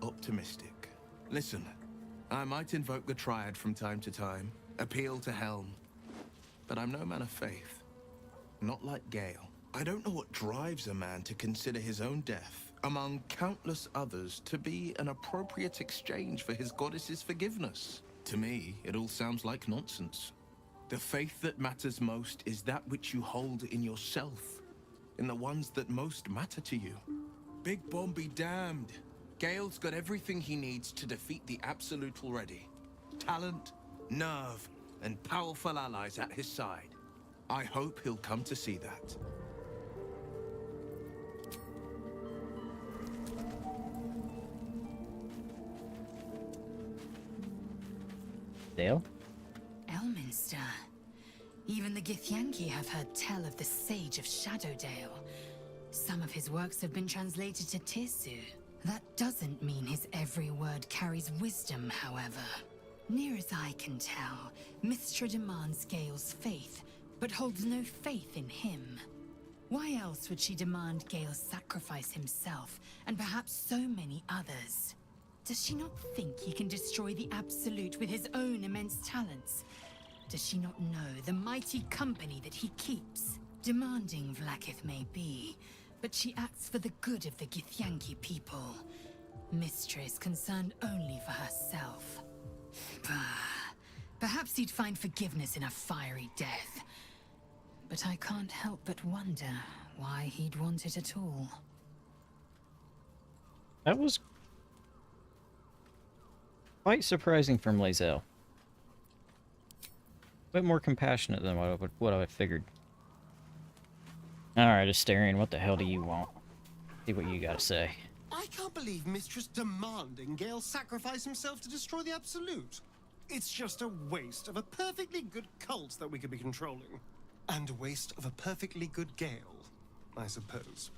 optimistic. Listen, I might invoke the Triad from time to time, appeal to Helm, but I'm no man of faith. Not like Gale. I don't know what drives a man to consider his own death, among countless others, to be an appropriate exchange for his goddess's forgiveness. To me, it all sounds like nonsense. The faith that matters most is that which you hold in yourself, in the ones that most matter to you. Big Bomb be damned. Gale's got everything he needs to defeat the Absolute already. Talent, nerve, and powerful allies at his side. I hope he'll come to see that. Dale? Elminster. Even the Githyanki have heard tell of the Sage of Shadowdale. Some of his works have been translated to Tirsu. That doesn't mean his every word carries wisdom, however. Near as I can tell, Mistra demands Gale's faith, but holds no faith in him. Why else would she demand Gale sacrifice himself, and perhaps so many others? Does she not think he can destroy the Absolute with his own immense talents? Does she not know the mighty company that he keeps? Demanding Vlaakith may be, but she acts for the good of the Githyanki people. Mistra is concerned only for herself. Perhaps he'd find forgiveness in a fiery death. But I can't help but wonder why he'd want it at all. That was quite surprising from Lae'zel. A bit more compassionate than what I figured. Alright, Astarion, what the hell do you want? See what you gotta say. I can't believe Mistress demanding Gale sacrifice himself to destroy the Absolute. It's just a waste of a perfectly good cult that we could be controlling. And a waste of a perfectly good Gale, I suppose.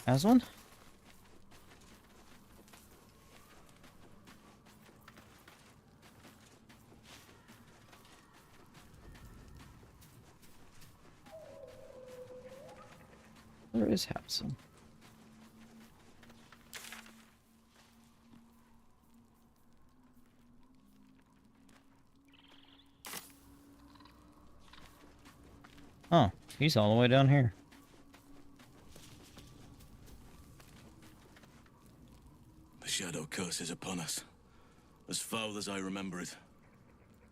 Aslan? Where is Hapson? Oh, he's all the way down here. The Shadow Curse is upon us. As foul as I remember it.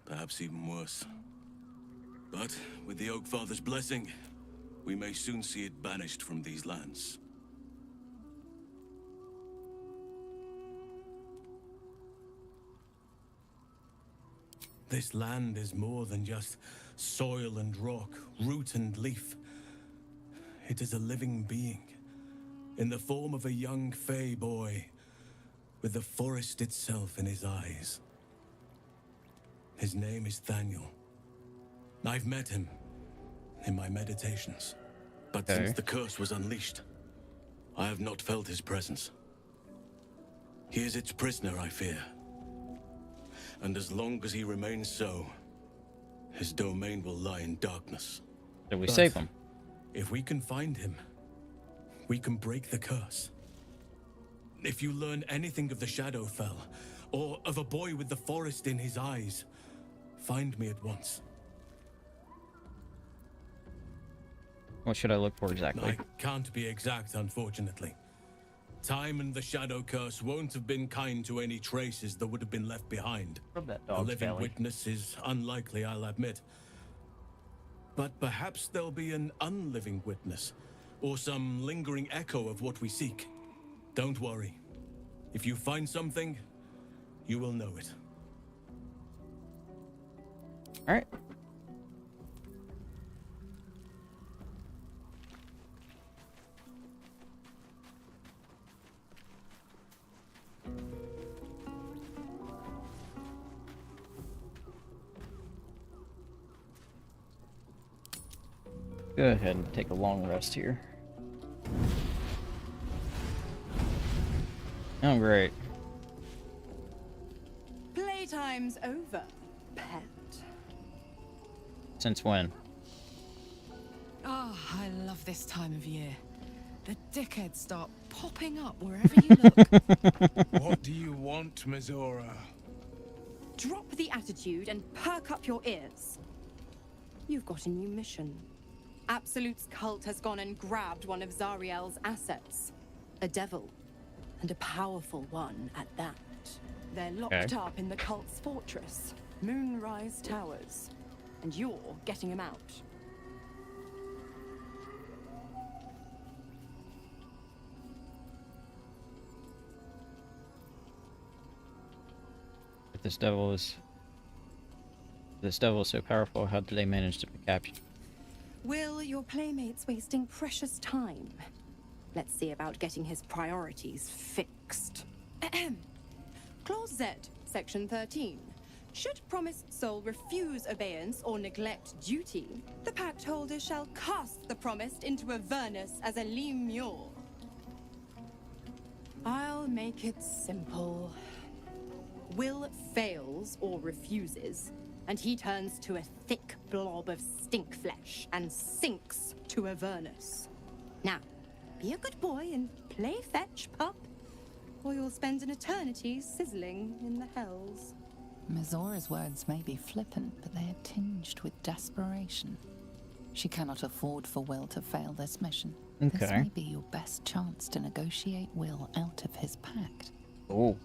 Perhaps even worse. But with the Oak Father's blessing, we may soon see it banished from these lands. This land is more than just soil and rock, root and leaf. It is a living being, in the form of a young Fey boy, with the forest itself in his eyes. His name is Thaniel. I've met him in my meditations, but since the curse was unleashed, I have not felt his presence. He is its prisoner, I fear. And as long as he remains so, his domain will lie in darkness. Did we save him? If we can find him, we can break the curse. If you learn anything of the Shadowfell, or of a boy with the forest in his eyes, find me at once. What should I look for exactly? I can't be exact, unfortunately. Time and the Shadow Curse won't have been kind to any traces that would have been left behind. From that A dog's living belly. witness is unlikely, I'll admit. But perhaps there'll be an unliving witness, or some lingering echo of what we seek. Don't worry. If you find something, you will know it. All right. Go ahead and take a long rest here. Oh, great. Playtime's over, pet. Since when? Oh, I love this time of year. The dickheads start popping up wherever you look. What do you want, Mizora? Drop the attitude and perk up your ears. You've got a new mission. Absolute's cult has gone and grabbed one of Zariel's assets. A devil. And a powerful one at that. They're locked up in the cult's fortress, Moonrise Towers. And you're getting him out. If this devil is so powerful, how did they manage to be captured? Will, your playmate's wasting precious time. Let's see about getting his priorities fixed. Clause Z, Section 13. Should promised soul refuse obeyance or neglect duty, the pact holder shall cast the promised into Avernus as a lemure. I'll make it simple. Will fails or refuses, and he turns to a thick blob of stink flesh and sinks to Avernus. Now, be a good boy and play fetch, pup, or you'll spend an eternity sizzling in the hells. Mizora's words may be flippant, but they are tinged with desperation. She cannot afford for Will to fail this mission. This Okay. may be your best chance to negotiate Will out of his pact. Oh.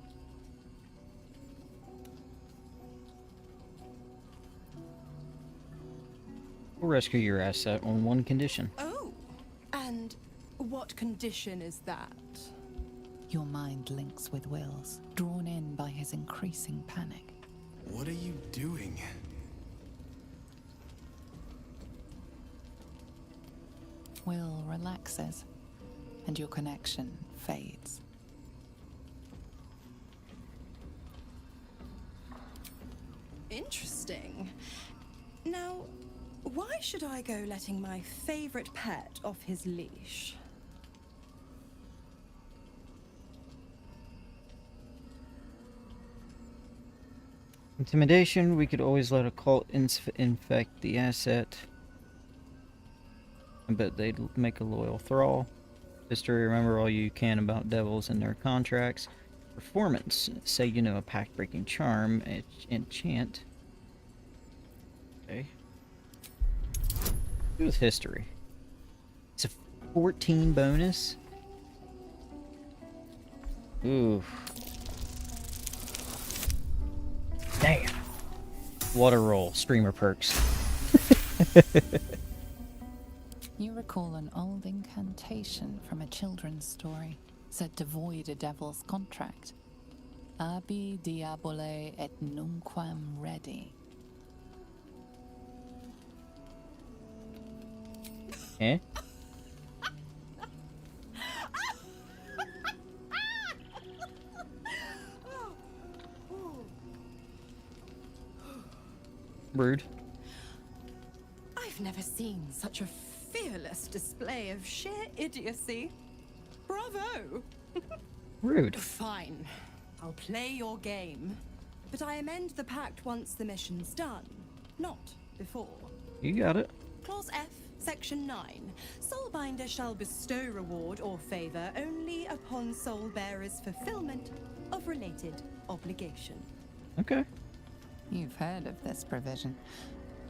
We'll rescue your asset on one condition. Oh, and what condition is that? Your mind links with Will's, drawn in by his increasing panic. What are you doing? Will relaxes, and your connection fades. Interesting. Now, why should I go letting my favorite pet off his leash? Intimidation, we could always let a cult infect the asset. I bet they'd make a loyal thrall. History, remember all you can about devils and their contracts. Performance, say you know a pact-breaking charm, enchant. Okay. Do with history. It's a 14 bonus. Ooh. Damn. Water roll, streamer perks. You recall an old incantation from a children's story, said to void a devil's contract. Abi diabole et nunquam redi. Eh? Rude. I've never seen such a fearless display of sheer idiocy. Bravo! Rude. Fine. I'll play your game. But I amend the pact once the mission's done, not before. You got it. Clause F, Section 9. Soulbinder shall bestow reward or favor only upon soul bearer's fulfillment of related obligation. Okay. You've heard of this provision,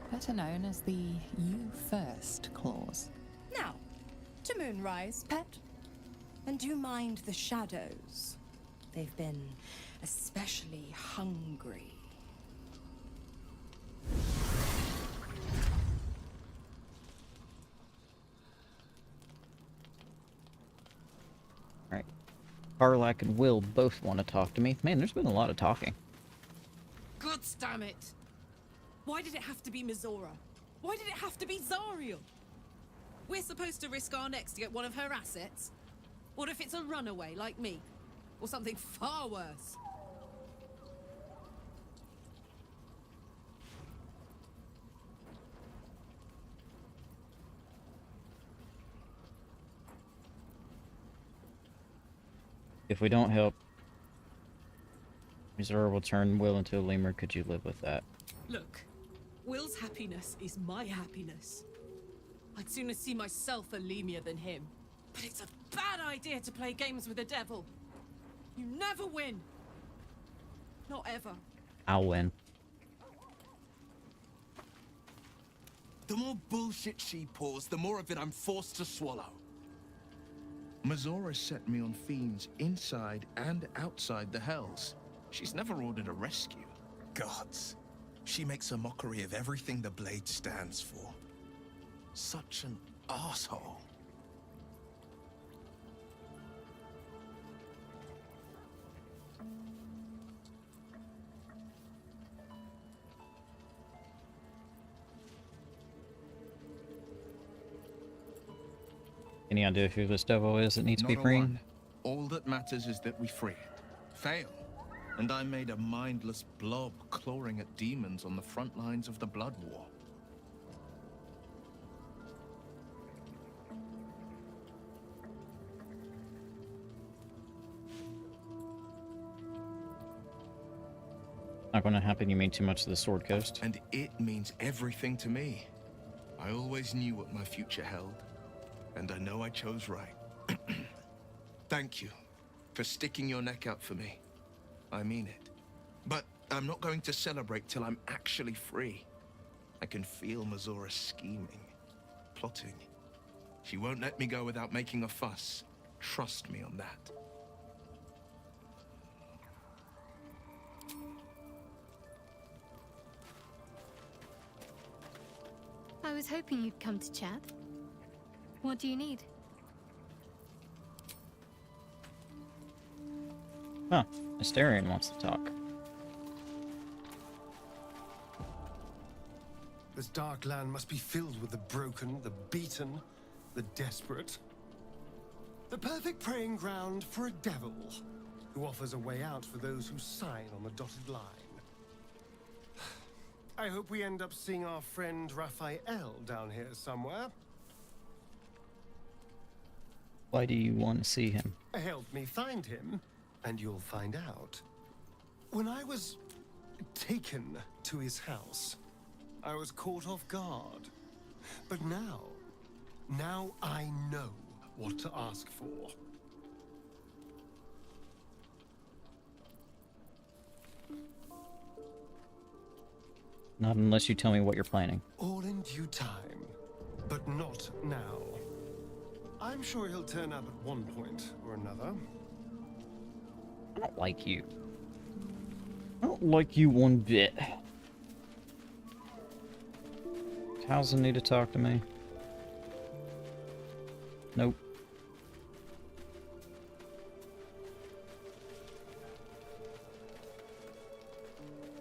better known as the You First clause. Now, to Moonrise, pet. And do mind the shadows. They've been especially hungry. Right. Karlak and Will both want to talk to me. Man, there's been a lot of talking. God damn it! Why did it have to be Mizora? Why did it have to be Zariel? We're supposed to risk our necks to get one of her assets? What if it's a runaway like me? Or something far worse? If we don't help, Mizora will turn Will into a lemur. Could you live with that? Look, Will's happiness is my happiness. I'd sooner see myself a lemur than him. But it's a bad idea to play games with the devil. You never win. Not ever. I'll win. The more bullshit she pours, the more of it I'm forced to swallow. Mizora set me on fiends inside and outside the Hells. She's never ordered a rescue. Gods. She makes a mockery of everything the Blade stands for. Such an asshole. Any idea who this devil is that needs to be Not a freeing? one. All that matters is that we free it. Fail, and I made a mindless blob clawing at demons on the front lines of the Blood War. Not going to happen. You made too much of the Sword Coast. And it means everything to me. I always knew what my future held, and I know I chose right. Thank you for sticking your neck out for me. I mean it. But I'm not going to celebrate till I'm actually free. I can feel Mizora scheming, plotting. She won't let me go without making a fuss. Trust me on that. I was hoping you'd come to chat. What do you need? Huh. Asterion wants to talk. This dark land must be filled with the broken, the beaten, the desperate. The perfect preying ground for a devil who offers a way out for those who sign on the dotted line. I hope we end up seeing our friend Raphael down here somewhere. Why do you want to see him? Help me find him, and you'll find out. When I was taken to his house, I was caught off guard. But now I know what to ask for. Not unless you tell me what you're planning. All in due time, but not now. I'm sure he'll turn up at one point or another. I don't like you. I don't like you one bit. Towson need to talk to me. Nope.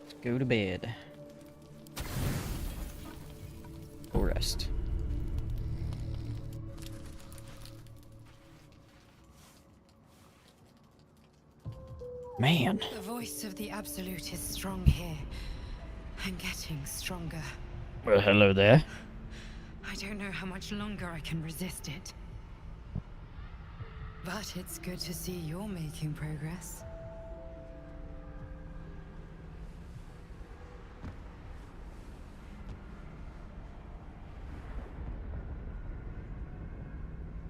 Let's go to bed. Go rest. Man. The voice of the Absolute is strong here, and getting stronger. Well, hello there. I don't know how much longer I can resist it. But it's good to see you're making progress.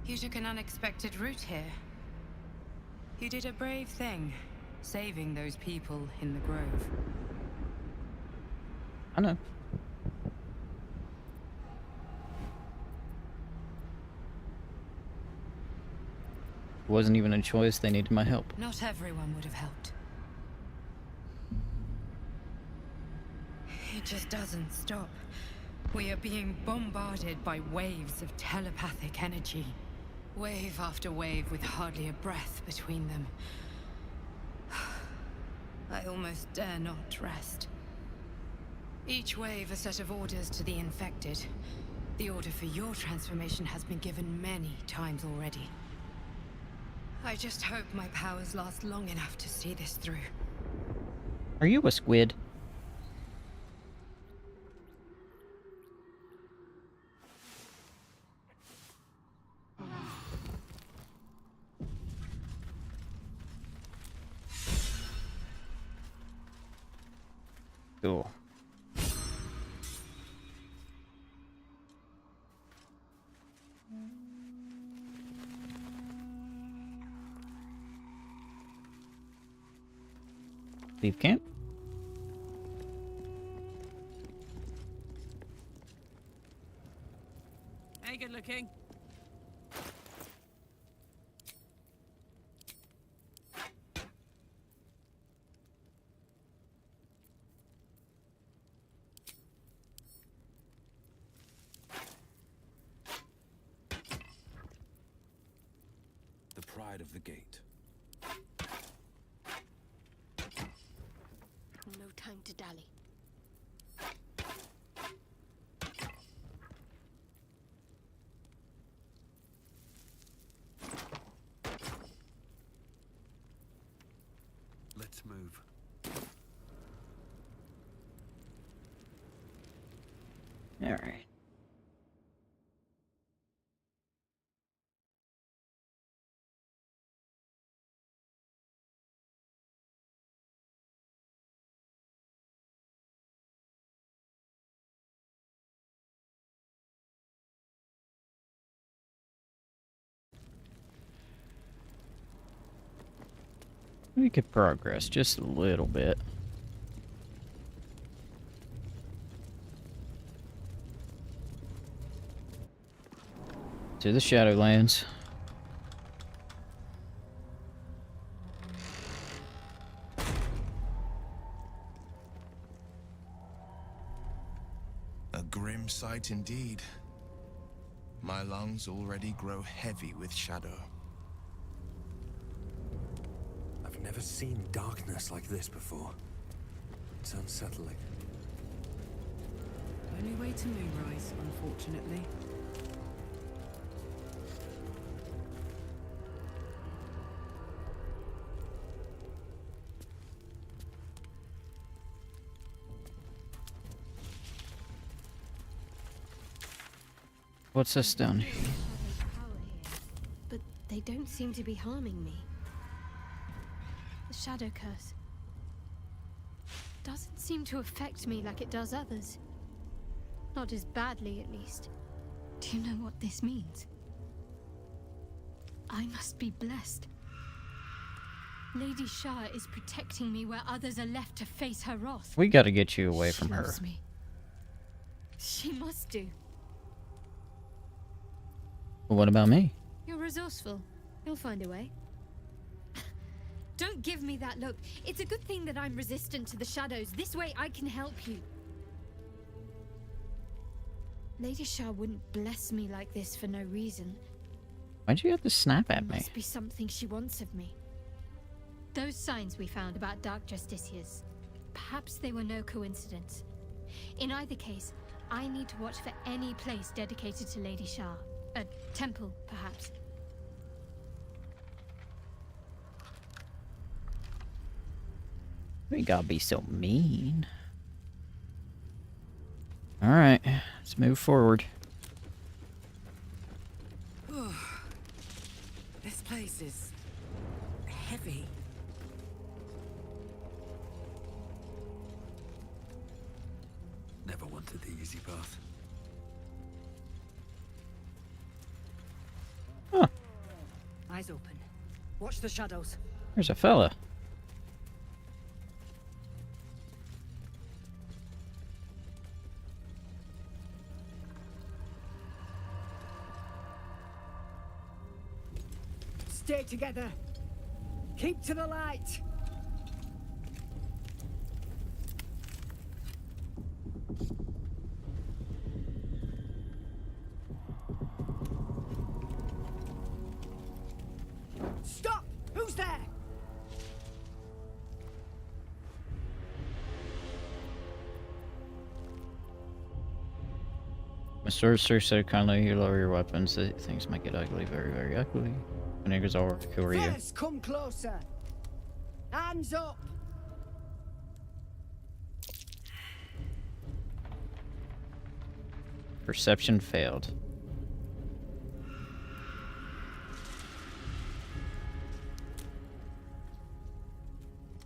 You took an unexpected route here. You did a brave thing, saving those people in the grove. I know. It wasn't even a choice, they needed my help. Not everyone would have helped. It just doesn't stop. We are being bombarded by waves of telepathic energy. Wave after wave with hardly a breath between them. I almost dare not rest. Each wave a set of orders to the infected. The order for your transformation has been given many times already. I just hope my powers last long enough to see this through. Are you a squid? Cool. Leave camp. Hey, good looking. The pride of the gate. No time to dally. Let's move. All right. We could progress just a little bit. To the Shadowlands. A grim sight indeed. My lungs already grow heavy with shadow. I've never seen darkness like this before. It's unsettling. Only way to Moonrise, unfortunately. What's this down here? But they don't seem to be harming me. The shadow curse doesn't seem to affect me like it does others. Not as badly, at least. Do you know what this means? I must be blessed. Lady Shah is protecting me where others are left to face her wrath. We gotta get you away from She her. loves me. She must do. Well, what about me? You're resourceful. You'll find a way. Don't give me that look. It's a good thing that I'm resistant to the shadows. This way I can help you. Lady Shah wouldn't bless me like this for no reason. Why'd you have to snap at me? Must be something she wants of me. Those signs we found about Dark Justiciars. Perhaps they were no coincidence. In either case, I need to watch for any place dedicated to Lady Shah. A temple, perhaps. We gotta be so mean. Alright, let's move forward. This place is heavy. Never wanted the easy path. Huh. Eyes open. Watch the shadows. There's a fella. Stay together. Keep to the light. Stop! Who's there? My sorcerer said kindly you lower your weapons. Things might get ugly, very, very ugly. My niggas all who are you? First, come closer. Hands up. Perception failed.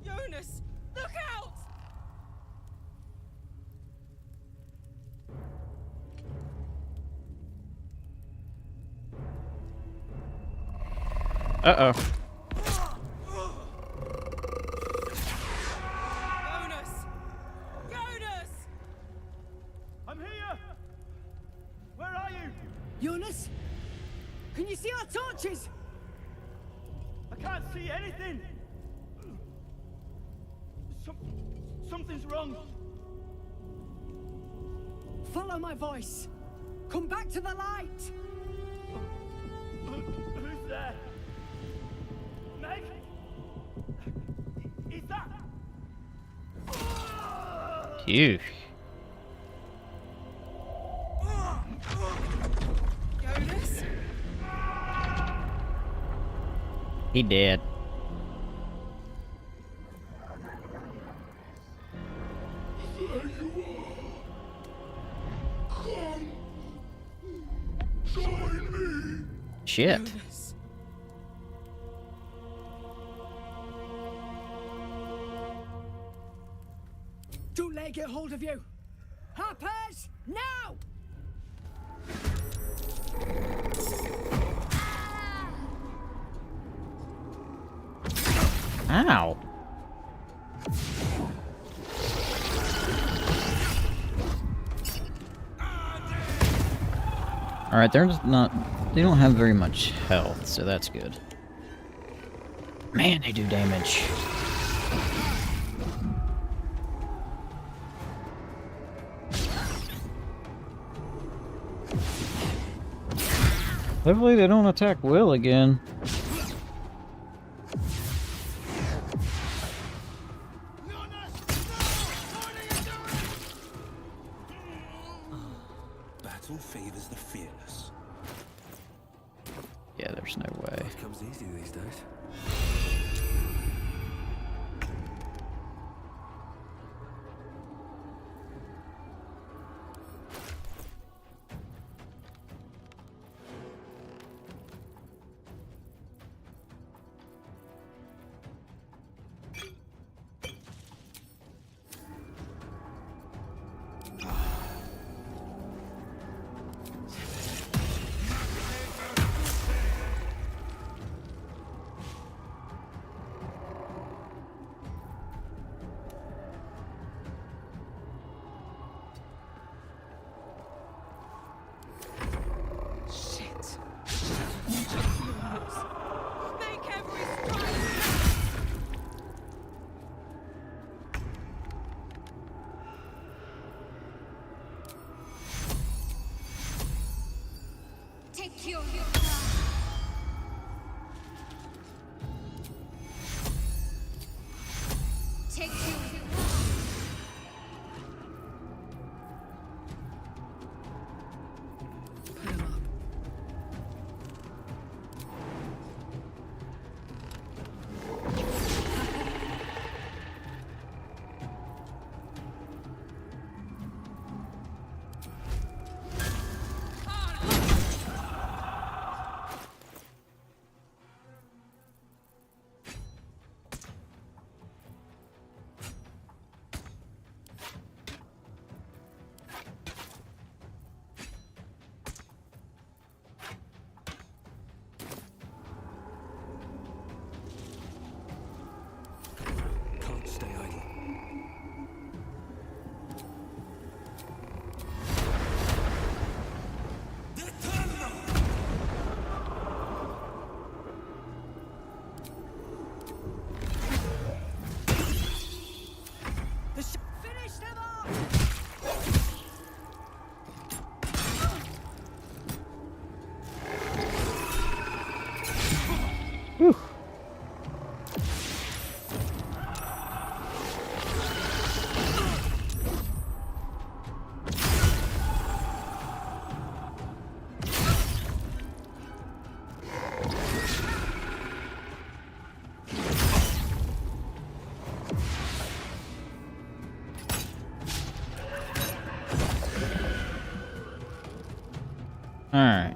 Jonas, look out! Uh-oh. Jonas! Jonas! I'm here! Where are you? Jonas? Can you see our torches? I can't see anything! Something's wrong. Follow my voice. Come back to the light. Who's there? Meg? Is that? Phew. Jonas? He dead. Shit. Jonas. Don't let it get hold of you. Harpers, now! Ow. Alright, they don't have very much health, so that's good. Man, they do damage. Hopefully they don't attack Will again. Battle favors the fearless. Yeah, there's no way. Life comes easy these days. Take your Take your Whew. All right.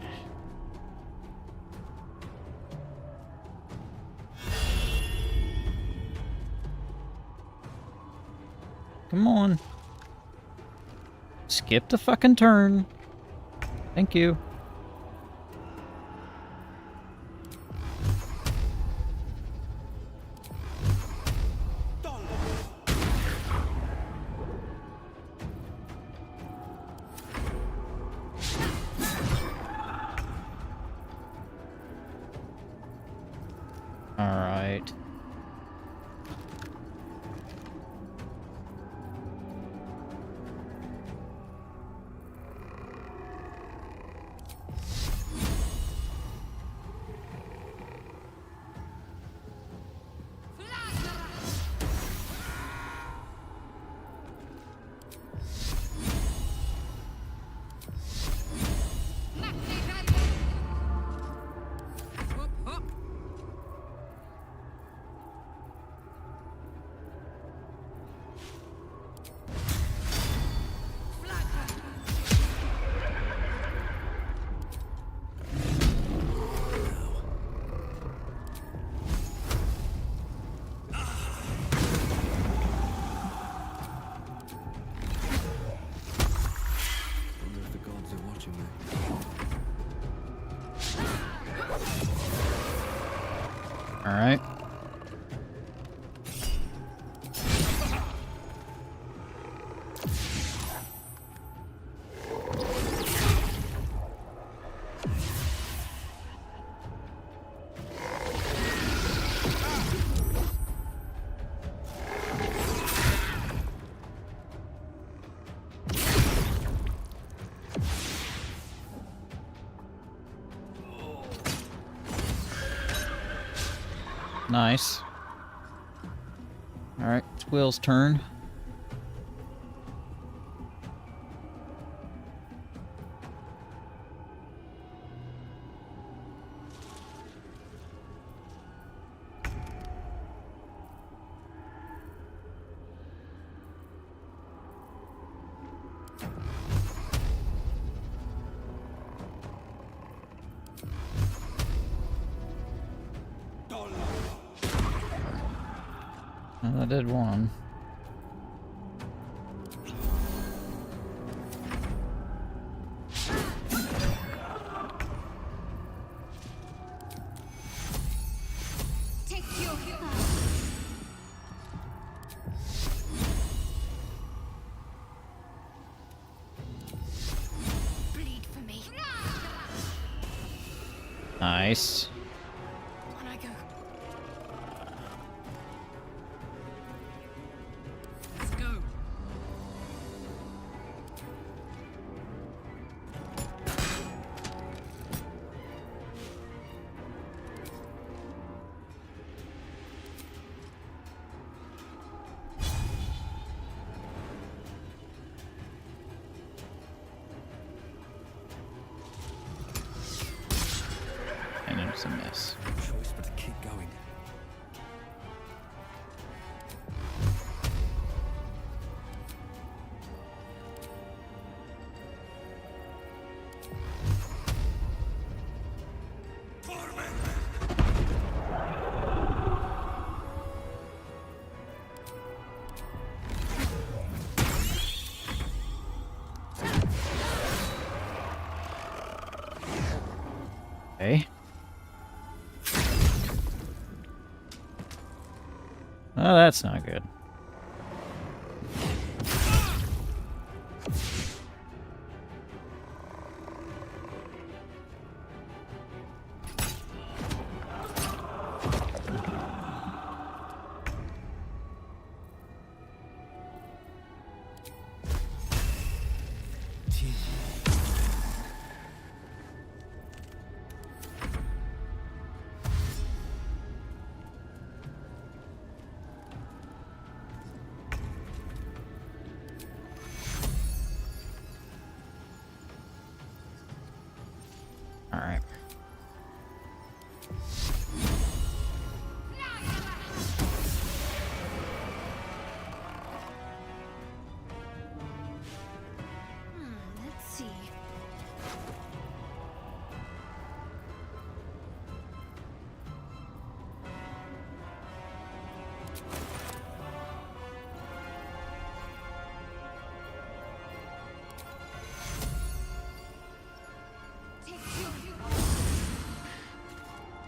Come on. Skip the fucking turn. Thank you. All right. Wonder if the gods are watching me. All right. Nice. All right, it's Will's turn. Well, I did one. Take your bleed for me. Nice. On I go. Let's go. And it's a miss. No choice but to keep going. Okay. Oh, that's not good.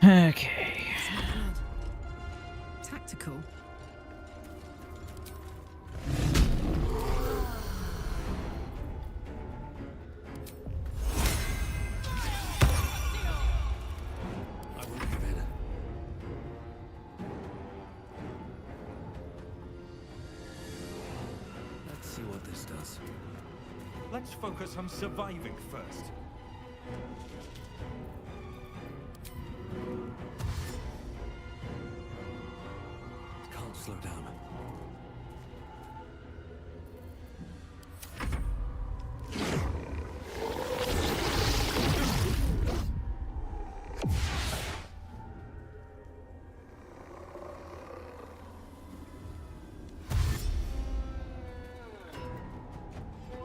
Okay. Tactical. I won't give in. Let's see what this does. Let's focus on surviving first. Can't slow down.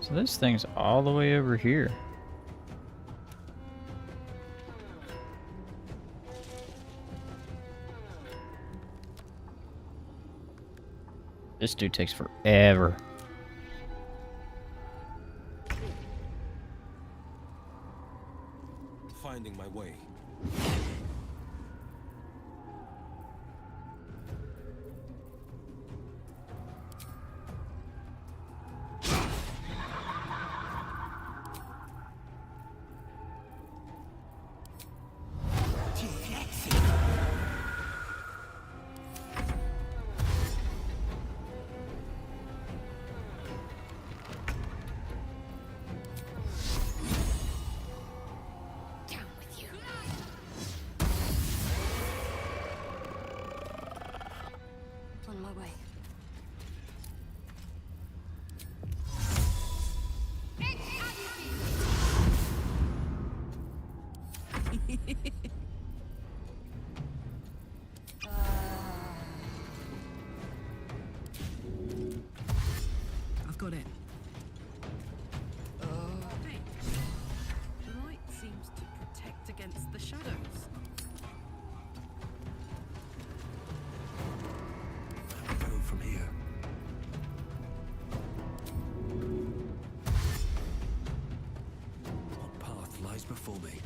So this thing's all the way over here. This dude takes forever. Finding my way. On my way. I've got it. Hey, the light seems to protect against the shadows. Go from here. What path lies before me?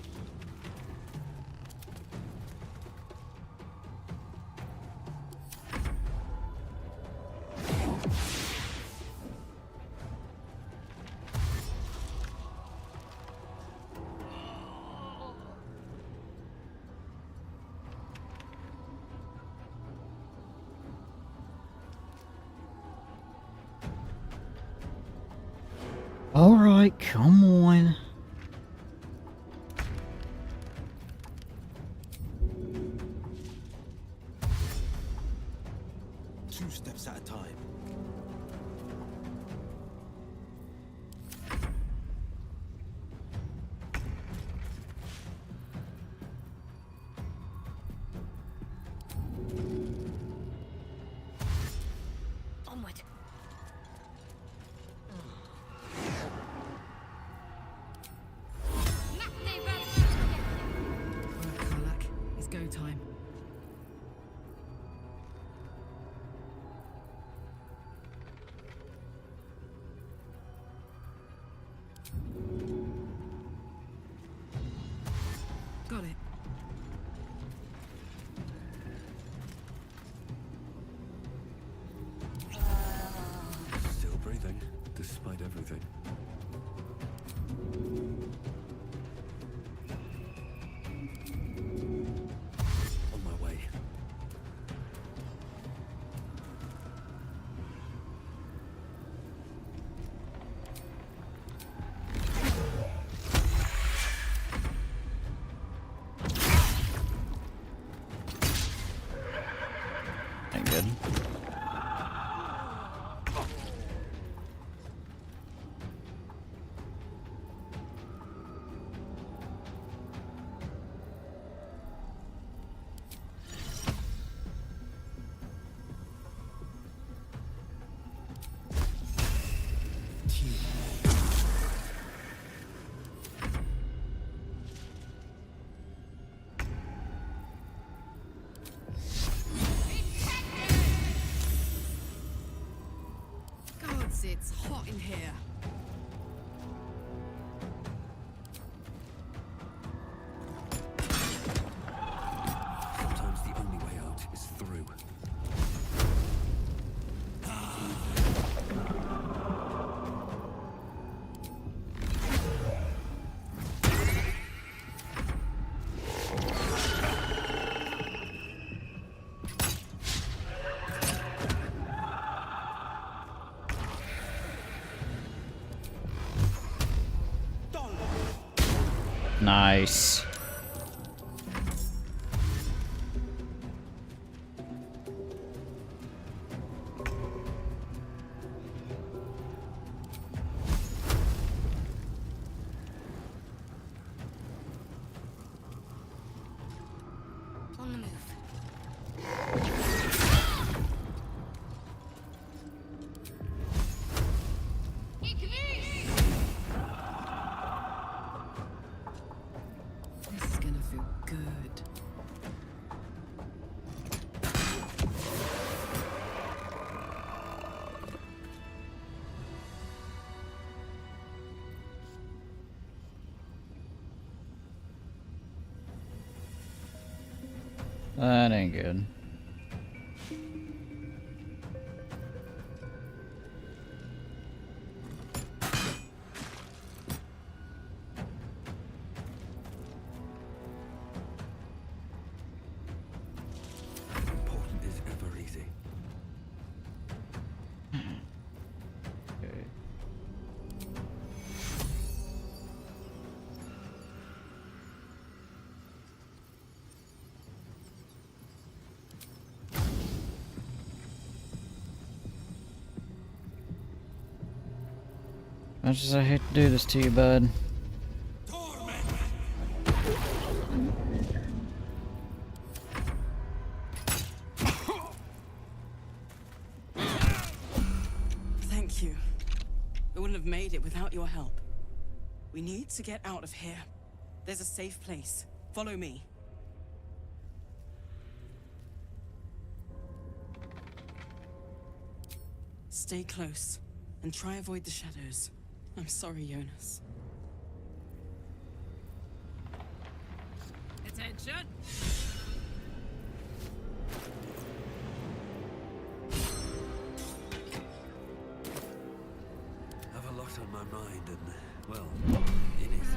Alright, come on. Two steps at a time. Onward. Karlak, it's go time. Got it. Still breathing, despite everything. On my way. Ain't good. Gods, it's hot in here. Nice. On the move. This is gonna feel good. That ain't good. Important is ever easy. Okay. Much as I hate to do this to you, bud. Thank you. I wouldn't have made it without your help. We need to get out of here. There's a safe place. Follow me. Stay close and try avoid the shadows. I'm sorry, Jonas. Attention! Have a lot on my mind and, well, in it.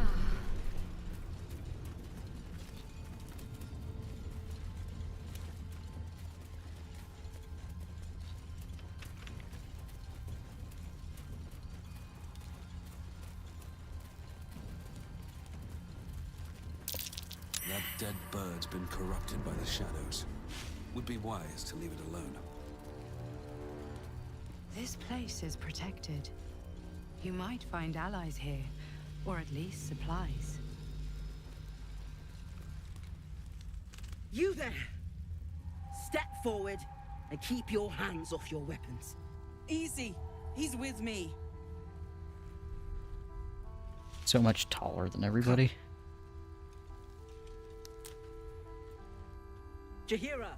That dead bird's been corrupted by the shadows. Would be wise to leave it alone. This place is protected. You might find allies here, or at least supplies. You there! Step forward and keep your hands off your weapons. Easy. He's with me. So much taller than everybody. Jahira!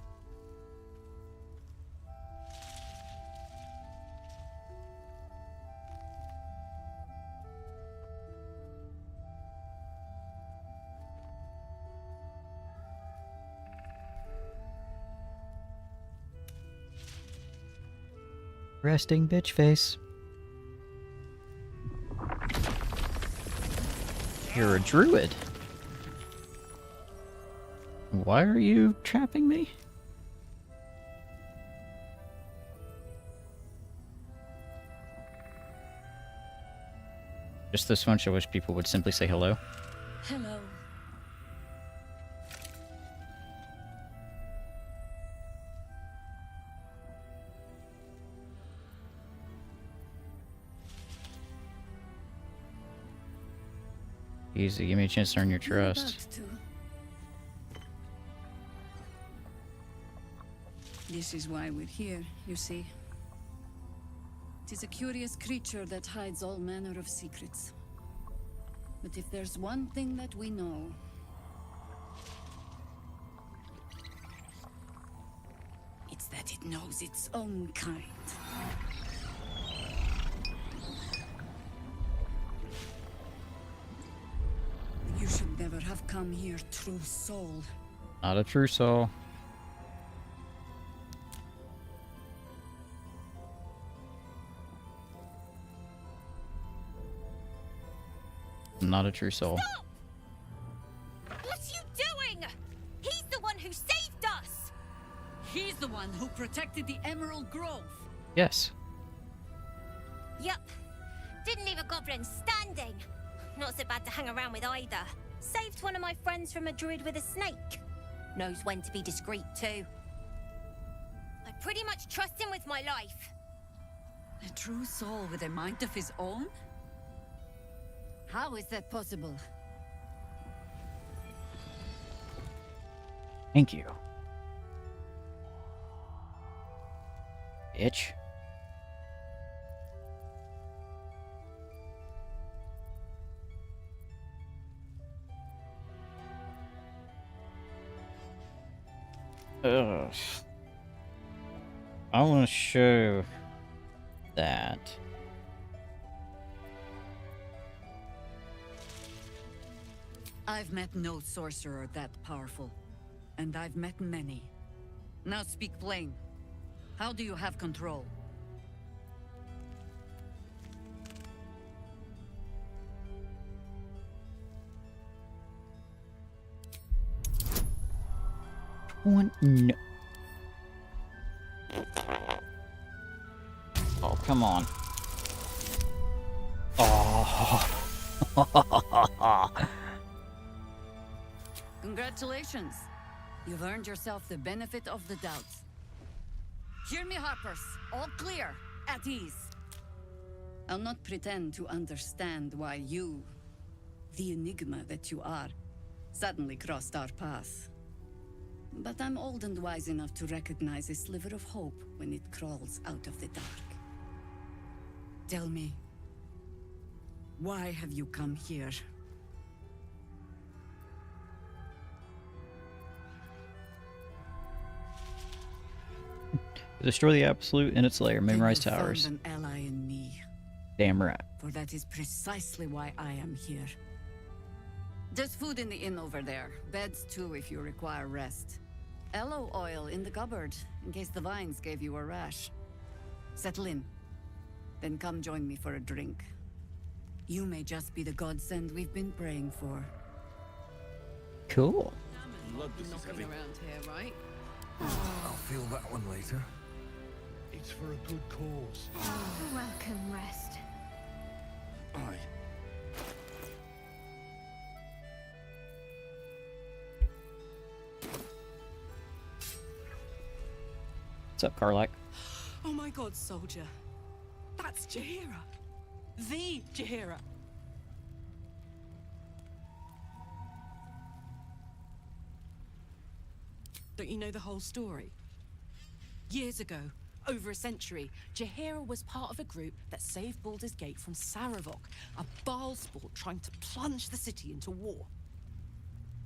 Resting bitch face. You're a druid. Why are you trapping me? Just this much, I wish people would simply say hello. Hello. Easy, give me a chance to earn your trust. Whereabouts to? This is why we're here, you see. It is a curious creature that hides all manner of secrets. But if there's one thing that we know, it's that it knows its own kind. You should never have come here, true soul. Not a true soul. Not a true soul. What are you doing? He's the one who saved us! He's the one who protected the Emerald Grove. Yes. Yup. Didn't leave a goblin standing. Not so bad to hang around with either. Saved one of my friends from a druid with a snake. Knows when to be discreet, too. I pretty much trust him with my life. A true soul with a mind of his own? How is that possible? Thank you. Itch. Ugh. I want to show that. I've met no sorcerer that powerful, and I've met many. Now speak plain. How do you have control? One no. Oh, come on. Oh. Congratulations. You've earned yourself the benefit of the doubt. Hear me, Harpers. All clear. At ease. I'll not pretend to understand why you, the enigma that you are, suddenly crossed our path. But I'm old and wise enough to recognize a sliver of hope when it crawls out of the dark. Tell me, why have you come here? Destroy the Absolute in its lair. Memorize Then you towers. found an ally in me. Damn right. For that is precisely why I am here. There's food in the inn over there. Beds too if you require rest. Aloe oil in the cupboard, in case the vines gave you a rash. Settle in. Then come join me for a drink. You may just be the godsend we've been praying for. Cool. Love this is heavy. Around here, right? I'll feel that one later. It's for a good cause. Welcome, rest. Aye. What's up, Karlak? Oh my god, soldier. That's Jaheira. The Jaheira. Don't you know the whole story? Years ago, over a century, Jaheira was part of a group that saved Baldur's Gate from Saravok, a Baal sport trying to plunge the city into war.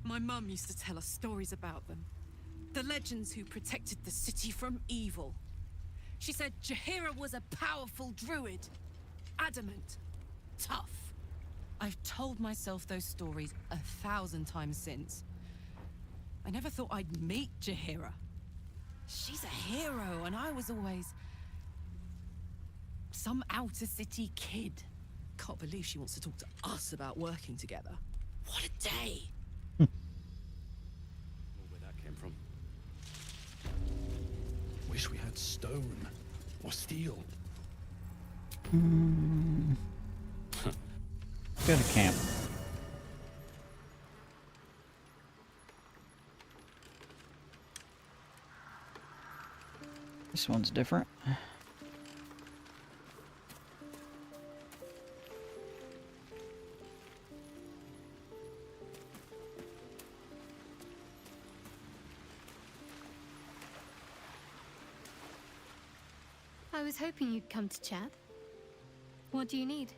My mum used to tell us stories about them. The legends who protected the city from evil. She said Jaheira was a powerful druid. Adamant. Tough. I've told myself those stories 1,000 times since. I never thought I'd meet Jaheira. She's a hero, and I was always some outer city kid. Can't believe she wants to talk to us about working together. What a day! Where that came from. Wish we had stone or steel. Go to camp. This one's different. I was hoping you'd come to chat. What do you need?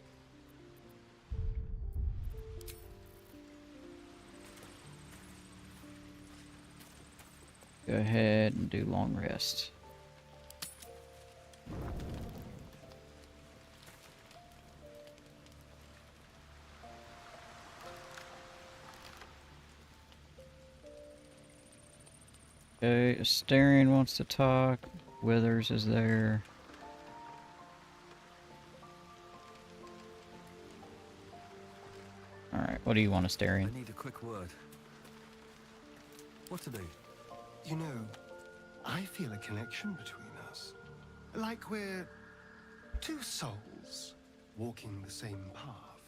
Go ahead and do long rest. Okay, Asterion wants to talk. Withers is there. Alright, what do you want, Asterion? I need a quick word. What to do? You know, I feel a connection between us. Like we're two souls walking the same path.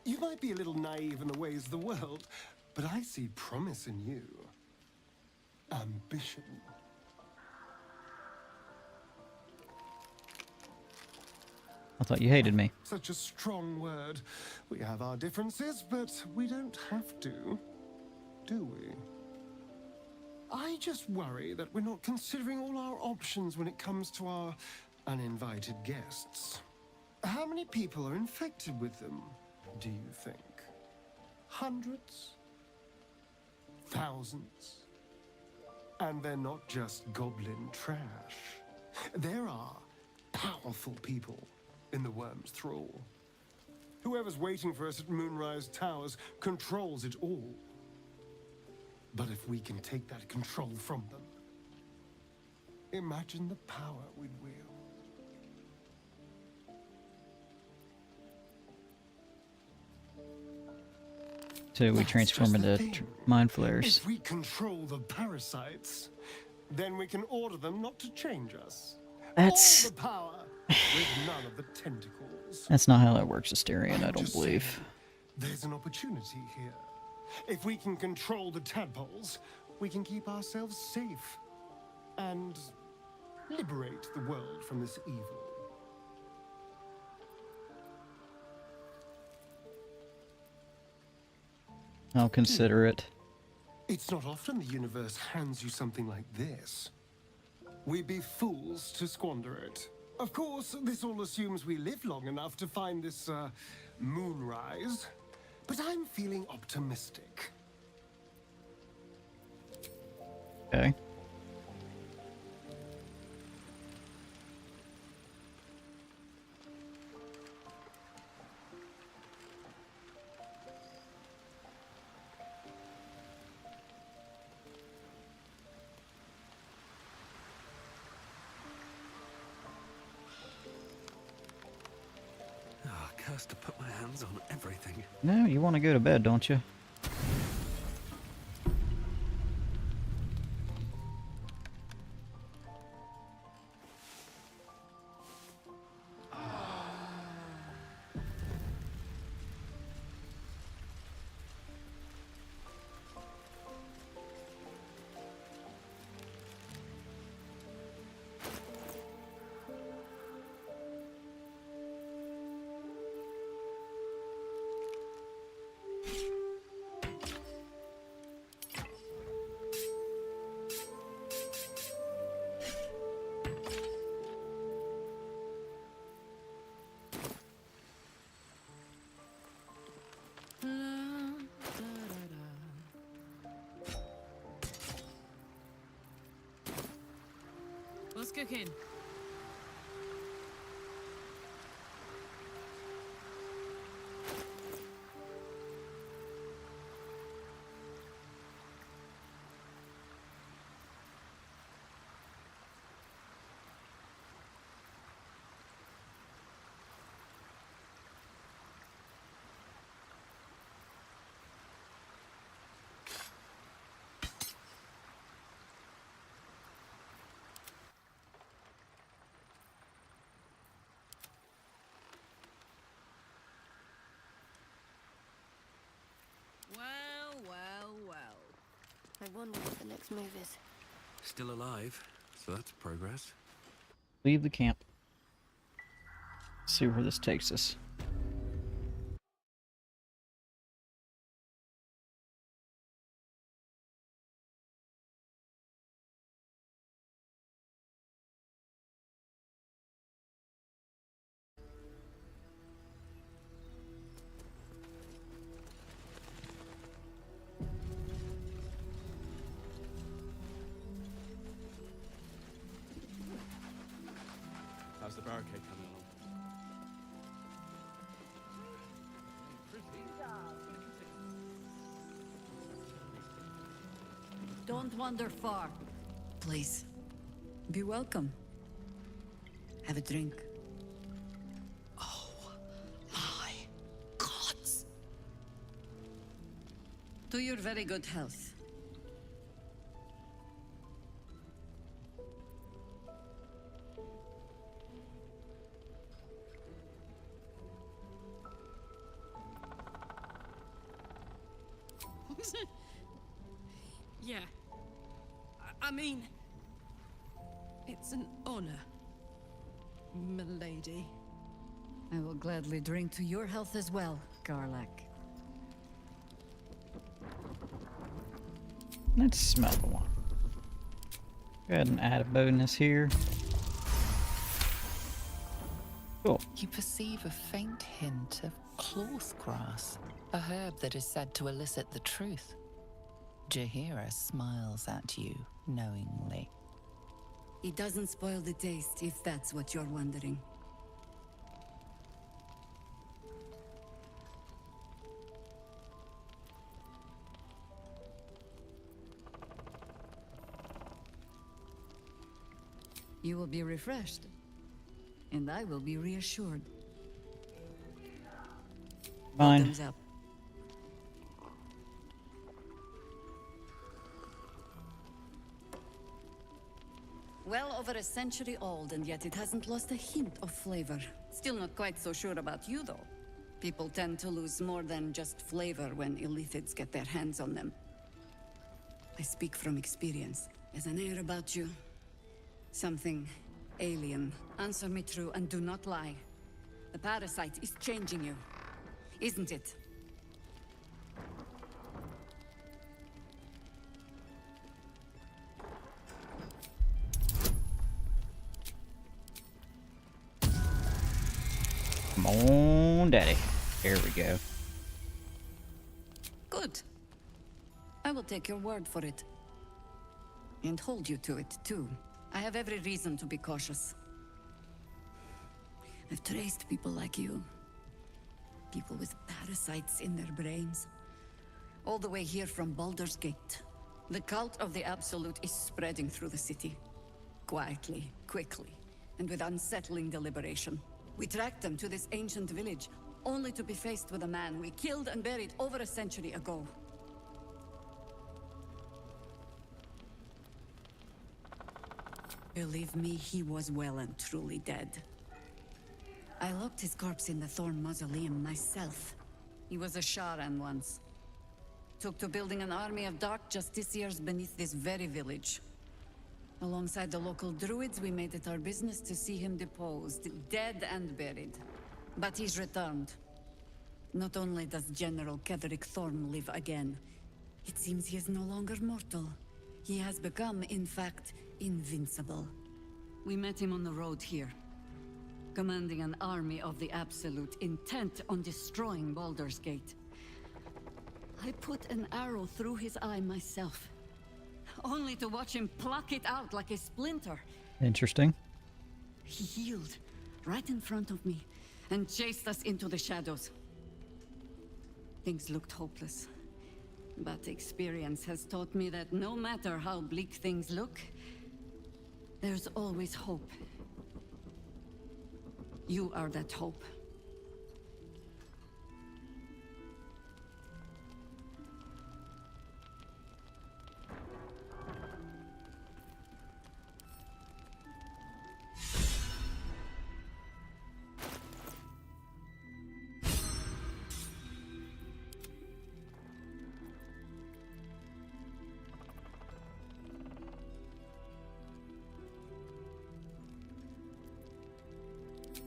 You might be a little naive in the ways of the world, but I see promise in you. Ambition. I thought you hated me. Such a strong word. We have our differences, but we don't have to, do we? I just worry that we're not considering all our options when it comes to our uninvited guests. How many people are infected with them, do you think? Hundreds? Thousands? And they're not just goblin trash. There are powerful people in the worm's thrall. Whoever's waiting for us at Moonrise Towers controls it all. But if we can take that control from them, imagine the power we'd wield. So we transform into mind flayers. If we control the parasites, then we can order them not to change us. That's All the power with none of the tentacles. That's not how that works, Asterion, I don't believe. There's an opportunity here. If we can control the tadpoles, we can keep ourselves safe and liberate the world from this evil. I'll consider it. It's not often the universe hands you something like this. We'd be fools to squander it. Of course, this all assumes we live long enough to find this, moonrise. But I'm feeling optimistic. Okay. Cursed to put my hands on everything. No, you want to go to bed, don't you? What's cooking? Well, well, well. I wonder what the next move is. Still alive, so that's progress. Leave the camp. See where this takes us. How's the barricade coming along? Don't wander far. Please. Be welcome. Have a drink. Oh, my gods. To your very good health. Yeah. I mean, it's an honor, milady. I will gladly drink to your health as well, Garlac. Let's smell the one. Go ahead and add a bonus here. Cool. You perceive a faint hint of cloth grass, a herb that is said to elicit the truth. Jahira smiles at you knowingly. It doesn't spoil the taste, if that's what you're wondering. You will be refreshed, and I will be reassured. Fine. Bottoms up. Well over a century old, and yet it hasn't lost a hint of flavor. Still not quite so sure about you, though. People tend to lose more than just flavor when illithids get their hands on them. I speak from experience. There's an air about you. Something alien. Answer me true and do not lie. The parasite is changing you, isn't it? Come on, Daddy. There we go. Good. I will take your word for it. And hold you to it, too. I have every reason to be cautious. I've traced people like you. People with parasites in their brains. All the way here from Baldur's Gate. The cult of the Absolute is spreading through the city. Quietly, quickly, and with unsettling deliberation. We tracked them to this ancient village, only to be faced with a man we killed and buried over a century ago. Believe me, he was well and truly dead. I locked his corpse in the Thorn Mausoleum myself. He was a Sharan once. Took to building an army of dark justiciars beneath this very village. Alongside the local druids, we made it our business to see him deposed, dead and buried. But he's returned. Not only does General Ketheric Thorn live again, it seems he is no longer mortal. He has become, in fact, invincible. We met him on the road here, commanding an army of the Absolute, intent on destroying Baldur's Gate. I put an arrow through his eye myself, only to watch him pluck it out like a splinter. Interesting. He healed right in front of me and chased us into the shadows. Things looked hopeless, but experience has taught me that no matter how bleak things look, there's always hope. You are that hope.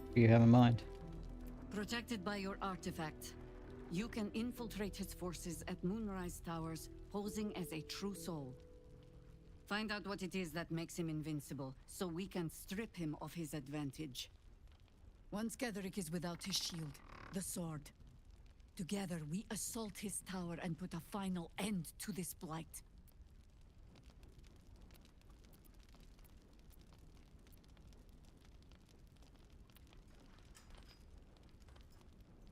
What do you have in mind? Protected by your artifact, you can infiltrate his forces at Moonrise Towers, posing as a true soul. Find out what it is that makes him invincible, so we can strip him of his advantage. Once Ketheric is without his shield, the sword. Together, we assault his tower and put a final end to this blight.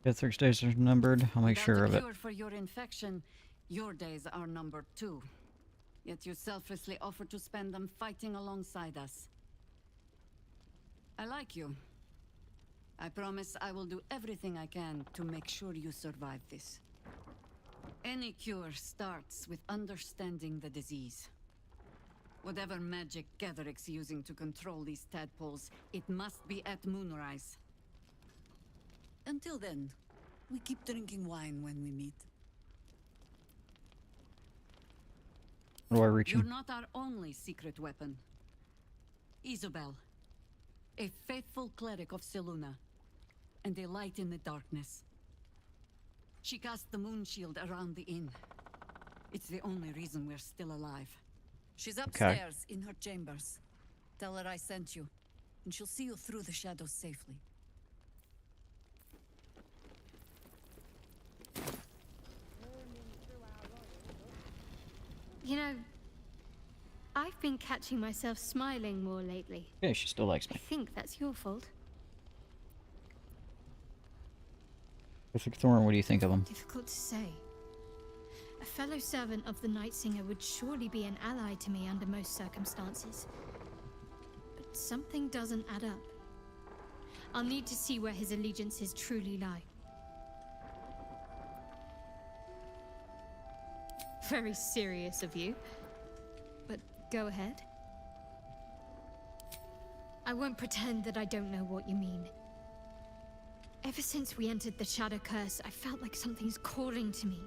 Ketheric's days are numbered. I'll make sure of it. Without a cure for your infection, your days are numbered too. Yet you selflessly offer to spend them fighting alongside us. I like you. I promise I will do everything I can to make sure you survive this. Any cure starts with understanding the disease. Whatever magic Ketheric's using to control these tadpoles, it must be at Moonrise. Until then, we keep drinking wine when we meet. How do I reach You're him? not our only secret weapon. Isabel, a faithful cleric of Seluna, and a light in the darkness. She cast the moon shield around the inn. It's the only reason we're still alive. She's upstairs in her chambers. Tell her I sent you, and she'll see you through the shadows safely. You know, I've been catching myself smiling more lately. Yeah, she still likes I me. think that's your fault. Perfect Thorn, what do you think of him? Difficult to say. A fellow servant of the Night Singer would surely be an ally to me under most circumstances. But something doesn't add up. I'll need to see where his allegiances truly lie. Very serious of you. But go ahead. I won't pretend that I don't know what you mean. Ever since we entered the Shadow Curse, I felt like something's calling to me.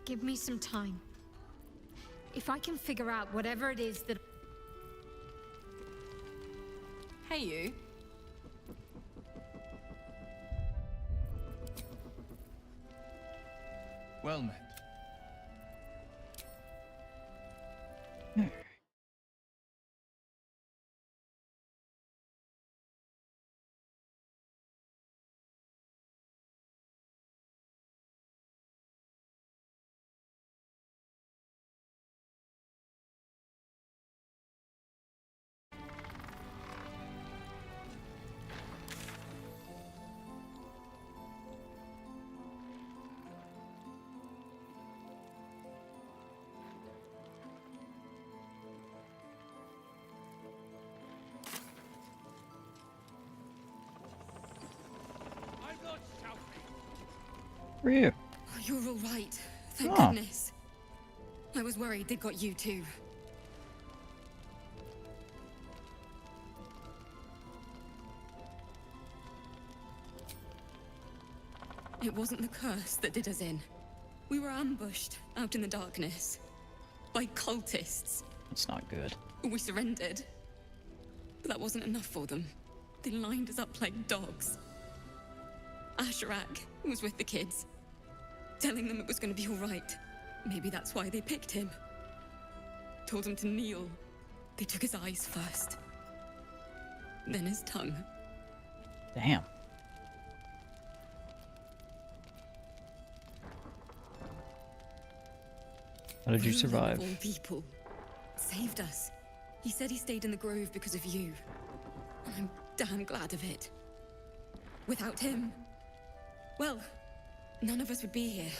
Give me some time. If I can figure out whatever it is that... Hey, you. Well met. Who are you? Oh, you're all right. Thank Ah. goodness. I was worried they'd got you too. It wasn't the curse that did us in. We were ambushed out in the darkness by cultists. It's not good. We surrendered. But that wasn't enough for them. They lined us up like dogs. Asherak was with the kids, telling them it was going to be all right. Maybe that's why they picked him. Told him to kneel. They took his eyes first. Then his tongue. Damn. How did you Roland, survive? of all people, saved us. He said he stayed in the grove because of you. And I'm damn glad of it. Without him, well, none of us would be here.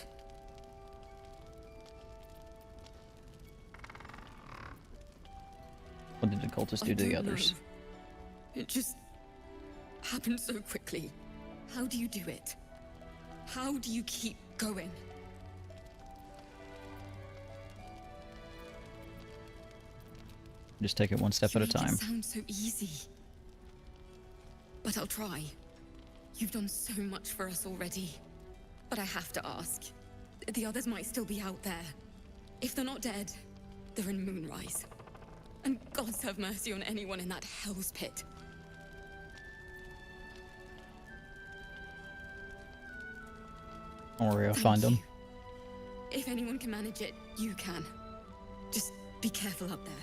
What did the cultists do to the others? Know. It just happened so quickly. How do you do it? How do you keep going? Just take it one step at a time. It sounds so easy. But I'll try. You've done so much for us already. But I have to ask. The others might still be out there. If they're not dead, they're in Moonrise. And gods have mercy on anyone in that hell's pit. Don't worry, I'll find them. If anyone can manage it, you can. Just be careful up there.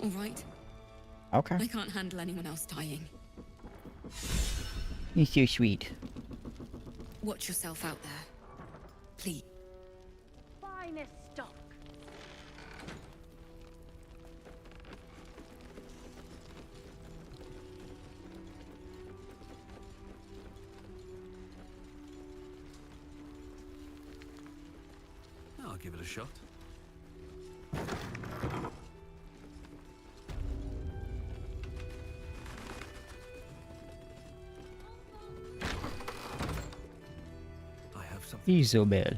All right? Okay. I can't handle anyone else dying. You're so sweet. Watch yourself out there. Please. Finest stock. I'll give it a shot. I have something. Isabel.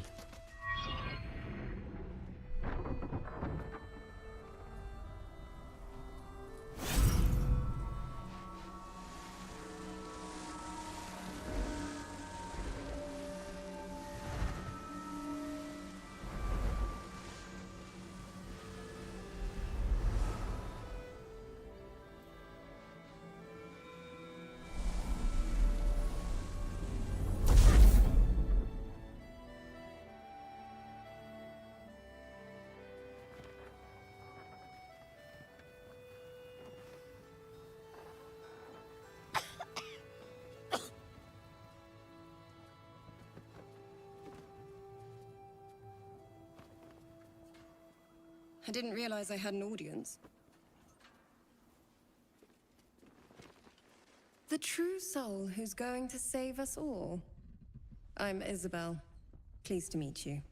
I didn't realize I had an audience. The true soul who's going to save us all. I'm Isabel. Pleased to meet you.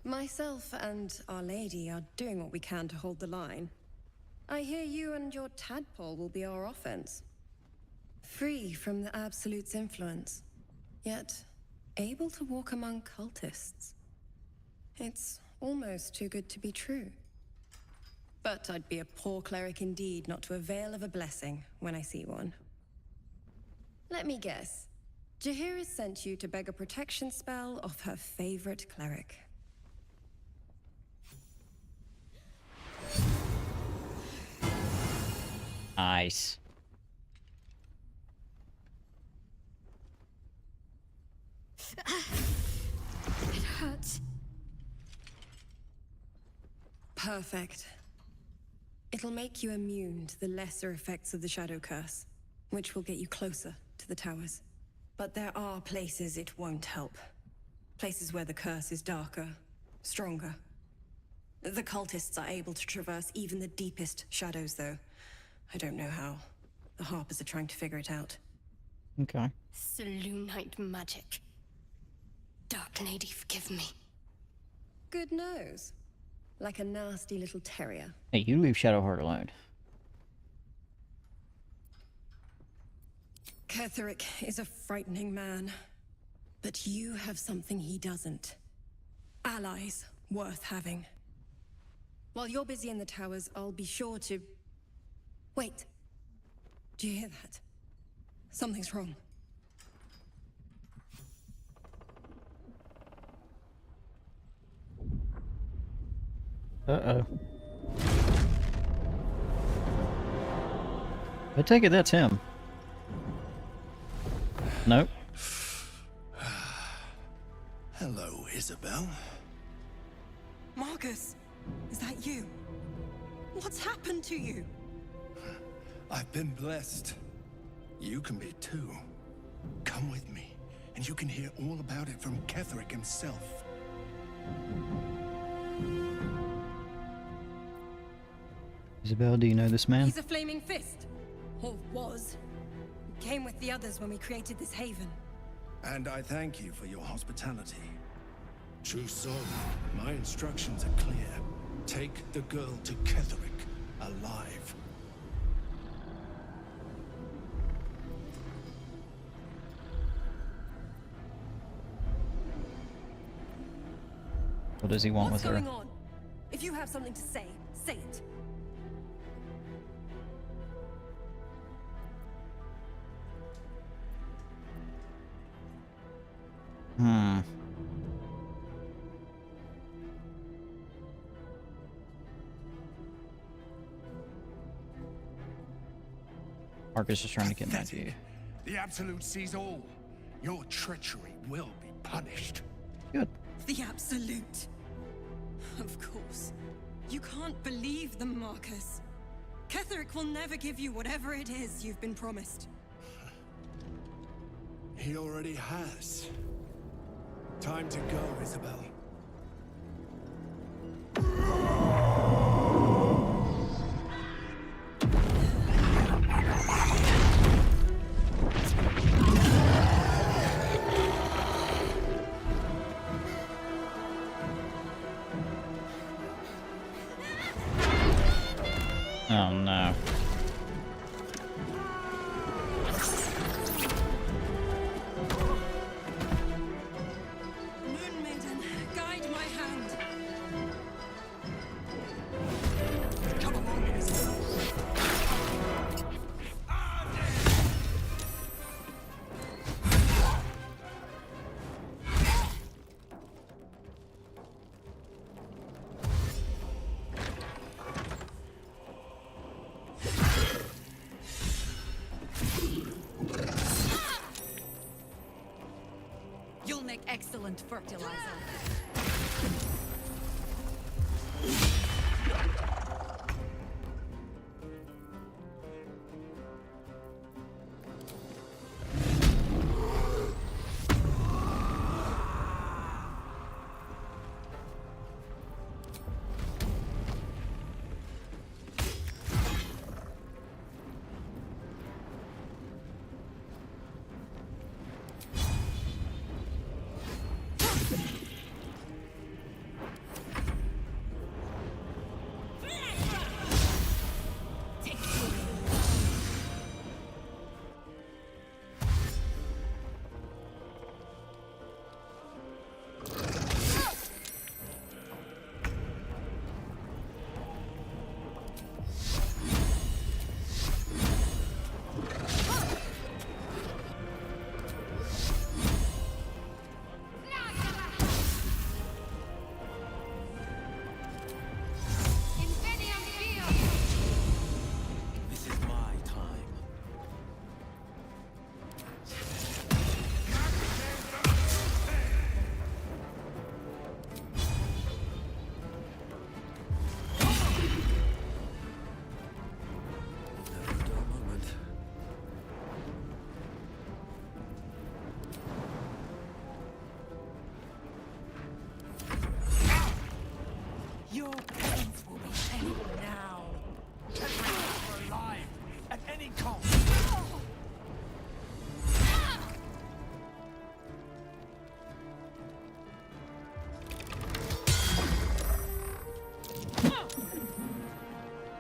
Myself and Our Lady are doing what we can to hold the line. I hear you and your tadpole will be our offense. Free from the Absolute's influence, yet able to walk among cultists. It's almost too good to be true. But I'd be a poor cleric indeed not to avail of a blessing when I see one. Let me guess. Jaheira sent you to beg a protection spell off her favorite cleric. Nice. It hurts. Perfect. It'll make you immune to the lesser effects of the Shadow Curse, which will get you closer to the towers. But there are places it won't help. Places where the curse is darker, stronger. The cultists are able to traverse even the deepest shadows, though. I don't know how. The Harpers are trying to figure it out. Okay. Selûnite magic. Dark Lady, forgive me. Good nose. Like a nasty little terrier. Hey, you leave Shadowheart alone. Ketherick is a frightening man. But you have something he doesn't. Allies worth having. While you're busy in the towers, I'll be sure to... Wait. Do you hear that? Something's wrong. Uh-oh. I take it that's him. Nope. Hello, Isabel. Marcus, is that you? What's happened to you? I've been blessed. You can be too. Come with me, and you can hear all about it from Ketherick himself. Isabel, do you know this man? He's a flaming fist. Or was. He came with the others when we created this haven. And I thank you for your hospitality. True soul, my instructions are clear. Take the girl to Ketherick, alive. What does he want What's with her? going on? If you have something to say, say it. Marcus is trying to get back to you. The Absolute sees all. Your treachery will be punished. Good. The Absolute. Of course. You can't believe them, Marcus. Ketherick will never give you whatever it is you've been promised. He already has. Time to go, Isabel. Oh no. Moon Maiden, guide my hand. Come along, Isabel. You'll make excellent fertilizer.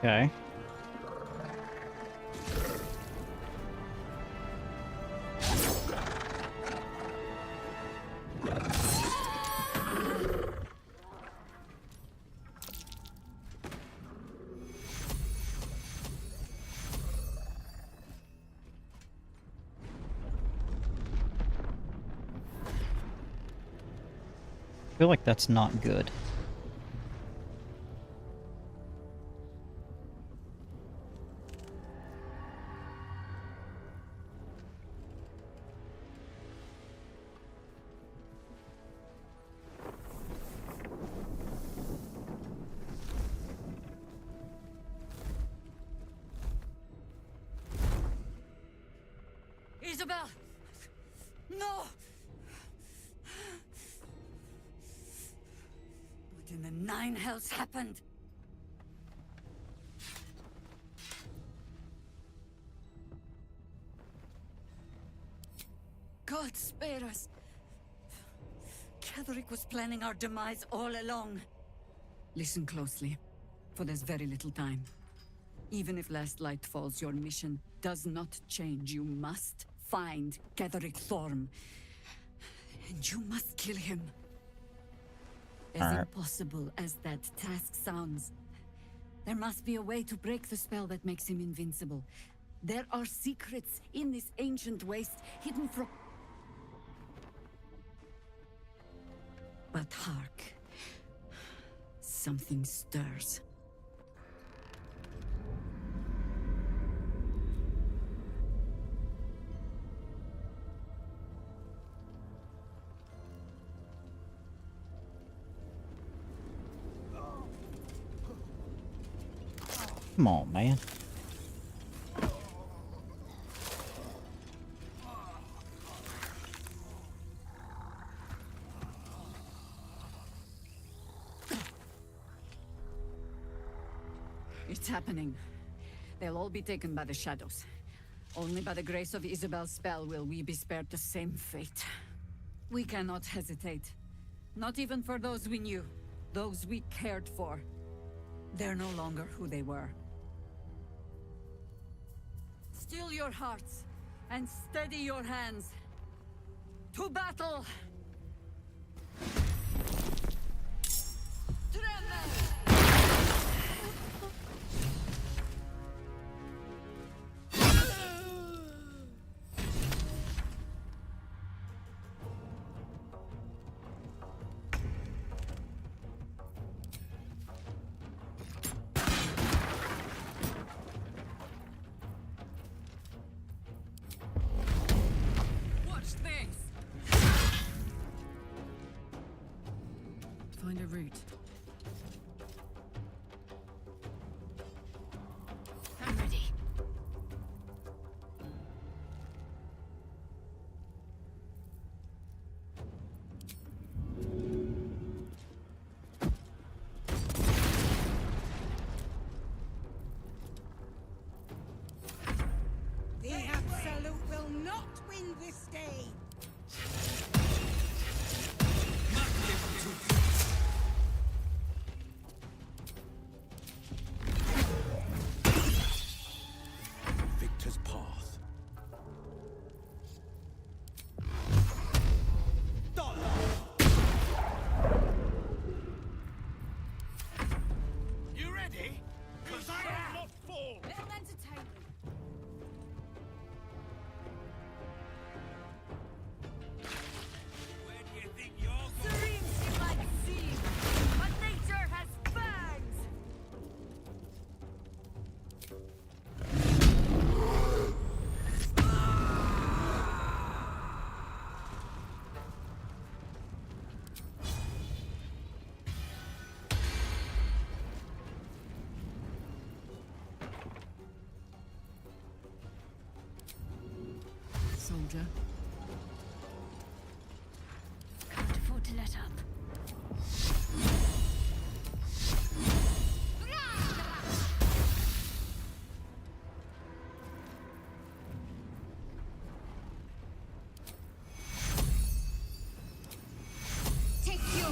Okay. I feel like that's not good. Isabel! No! What in the nine hells happened? God spare us. Ketherick was planning our demise all along. Listen closely, for there's very little time. Even if last light falls, your mission does not change. You must find Ketherick Thorm. And you must kill him. As impossible as that task sounds, there must be a way to break the spell that makes him invincible. There are secrets in this ancient waste hidden from... But hark. Something stirs. Come on, man. It's happening. They'll all be taken by the shadows. Only by the grace of Isabel's spell will we be spared the same fate. We cannot hesitate. Not even for those we knew. Those we cared for. They're no longer who they were. Still your hearts, and steady your hands. To battle! Find a route. I'm ready. The Absolute will not win this day. Victor's path. You ready? 'Cause I will not fall. Little entertainment. Where do you think you're going? Serene she might seem, but nature has fangs! Soldier. Can't afford to let up. Take your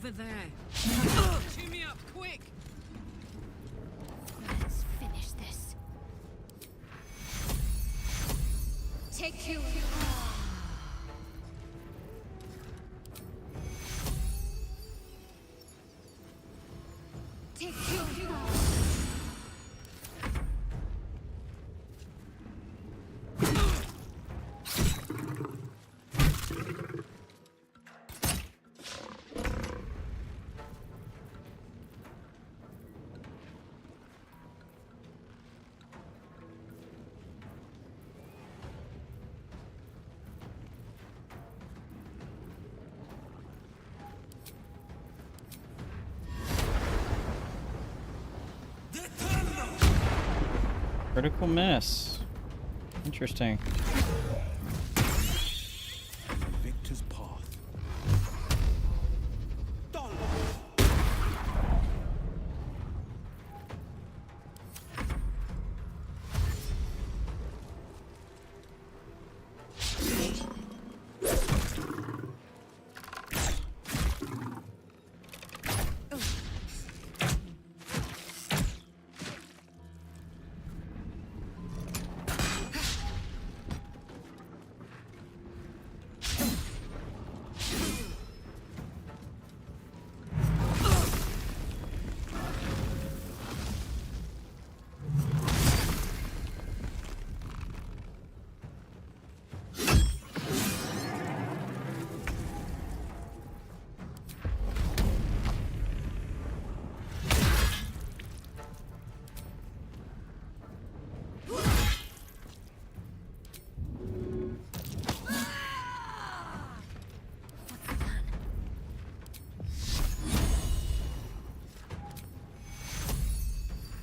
over there. Cheer me up, quick! Let's finish this. Take you. Take you. Critical miss. Interesting. Victor's path.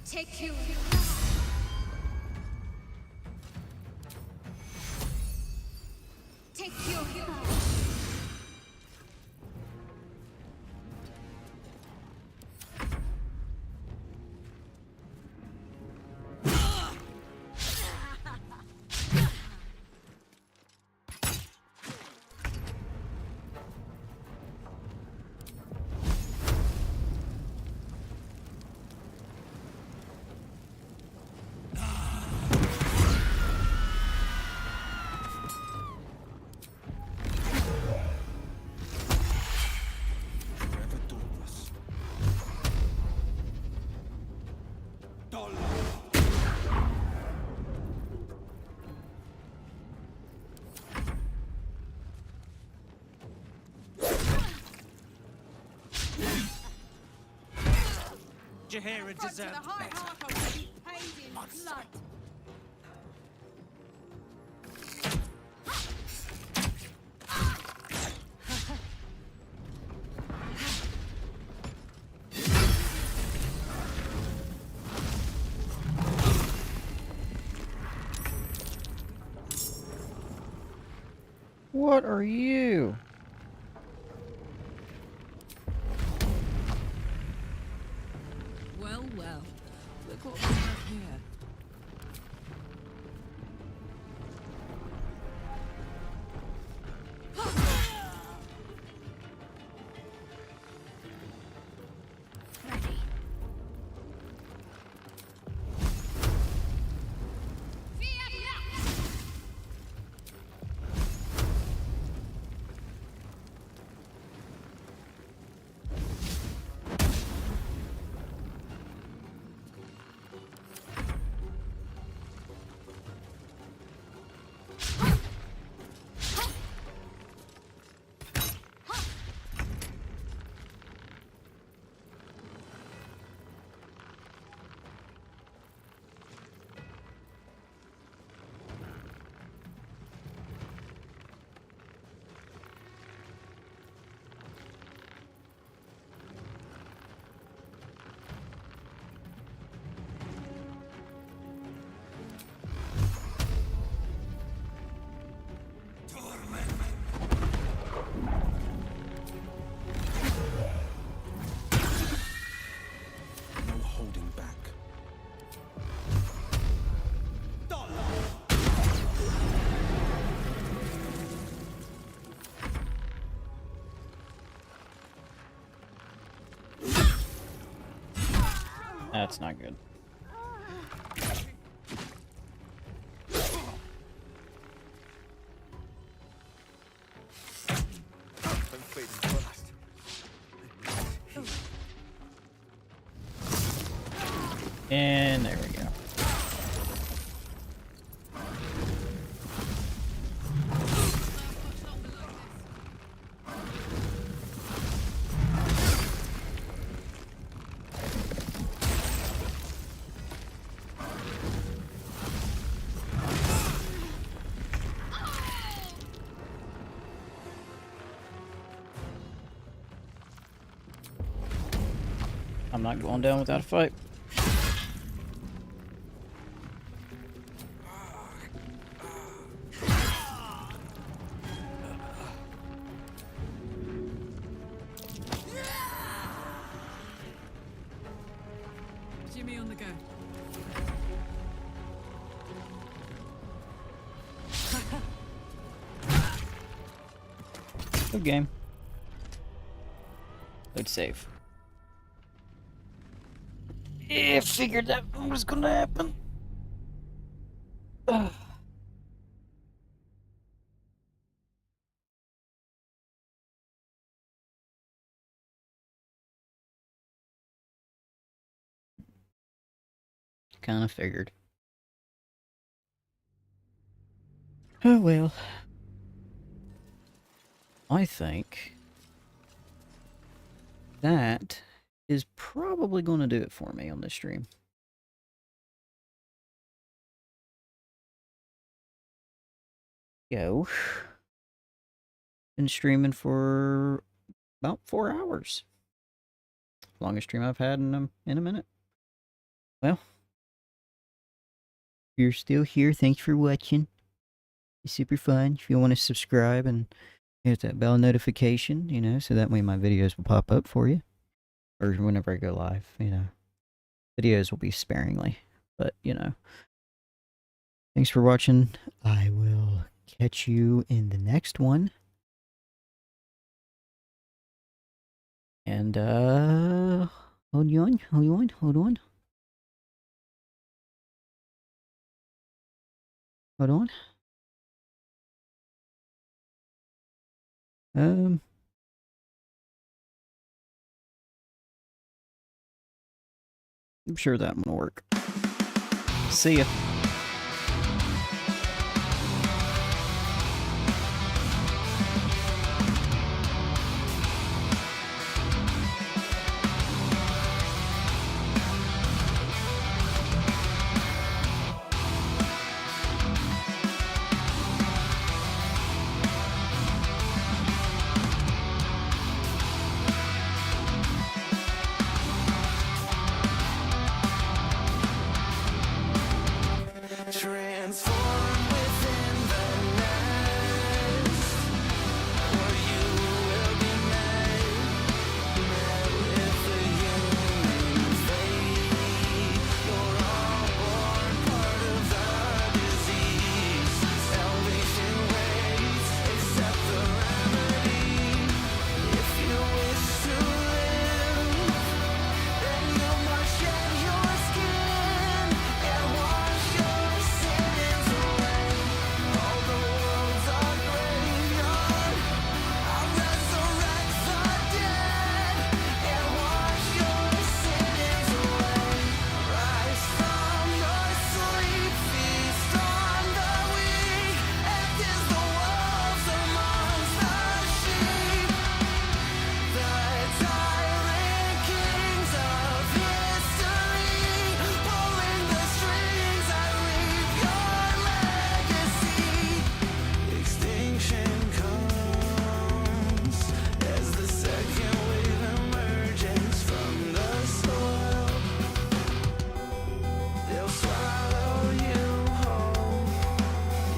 Take you. Take you. Jaheira deserved better. What are you? Well, well. Look what we have here. that's not good. And there we go. I'm not going down without a fight. Jimmy on the go. Good game. Good save. Yeah, figured that was gonna happen. Ugh. Kinda figured. Oh well. I think that is probably going to do it for me on this stream. Yo. Been streaming for about 4 hours. Longest stream I've had in a minute. Well, if you're still here, thanks for watching. It's super fun. If you want to subscribe and hit that bell notification, you know, so that way my videos will pop up for you. Or whenever I go live, you know. Videos will be sparingly, but, you know. Thanks for watching. I will catch you in the next one. And, hold on. I'm sure that will work. See ya.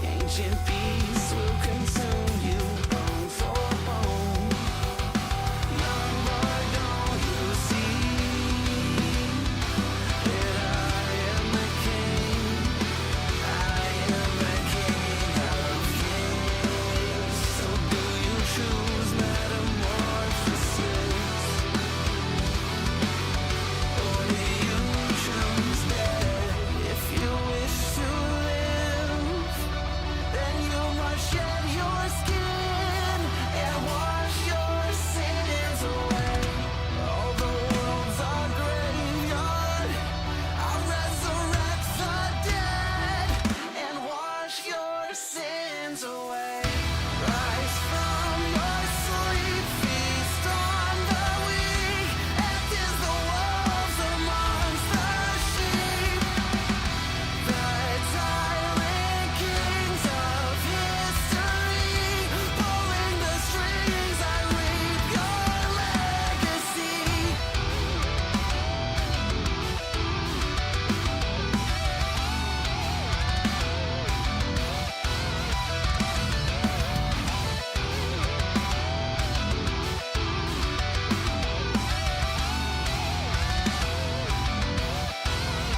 Ancient beasts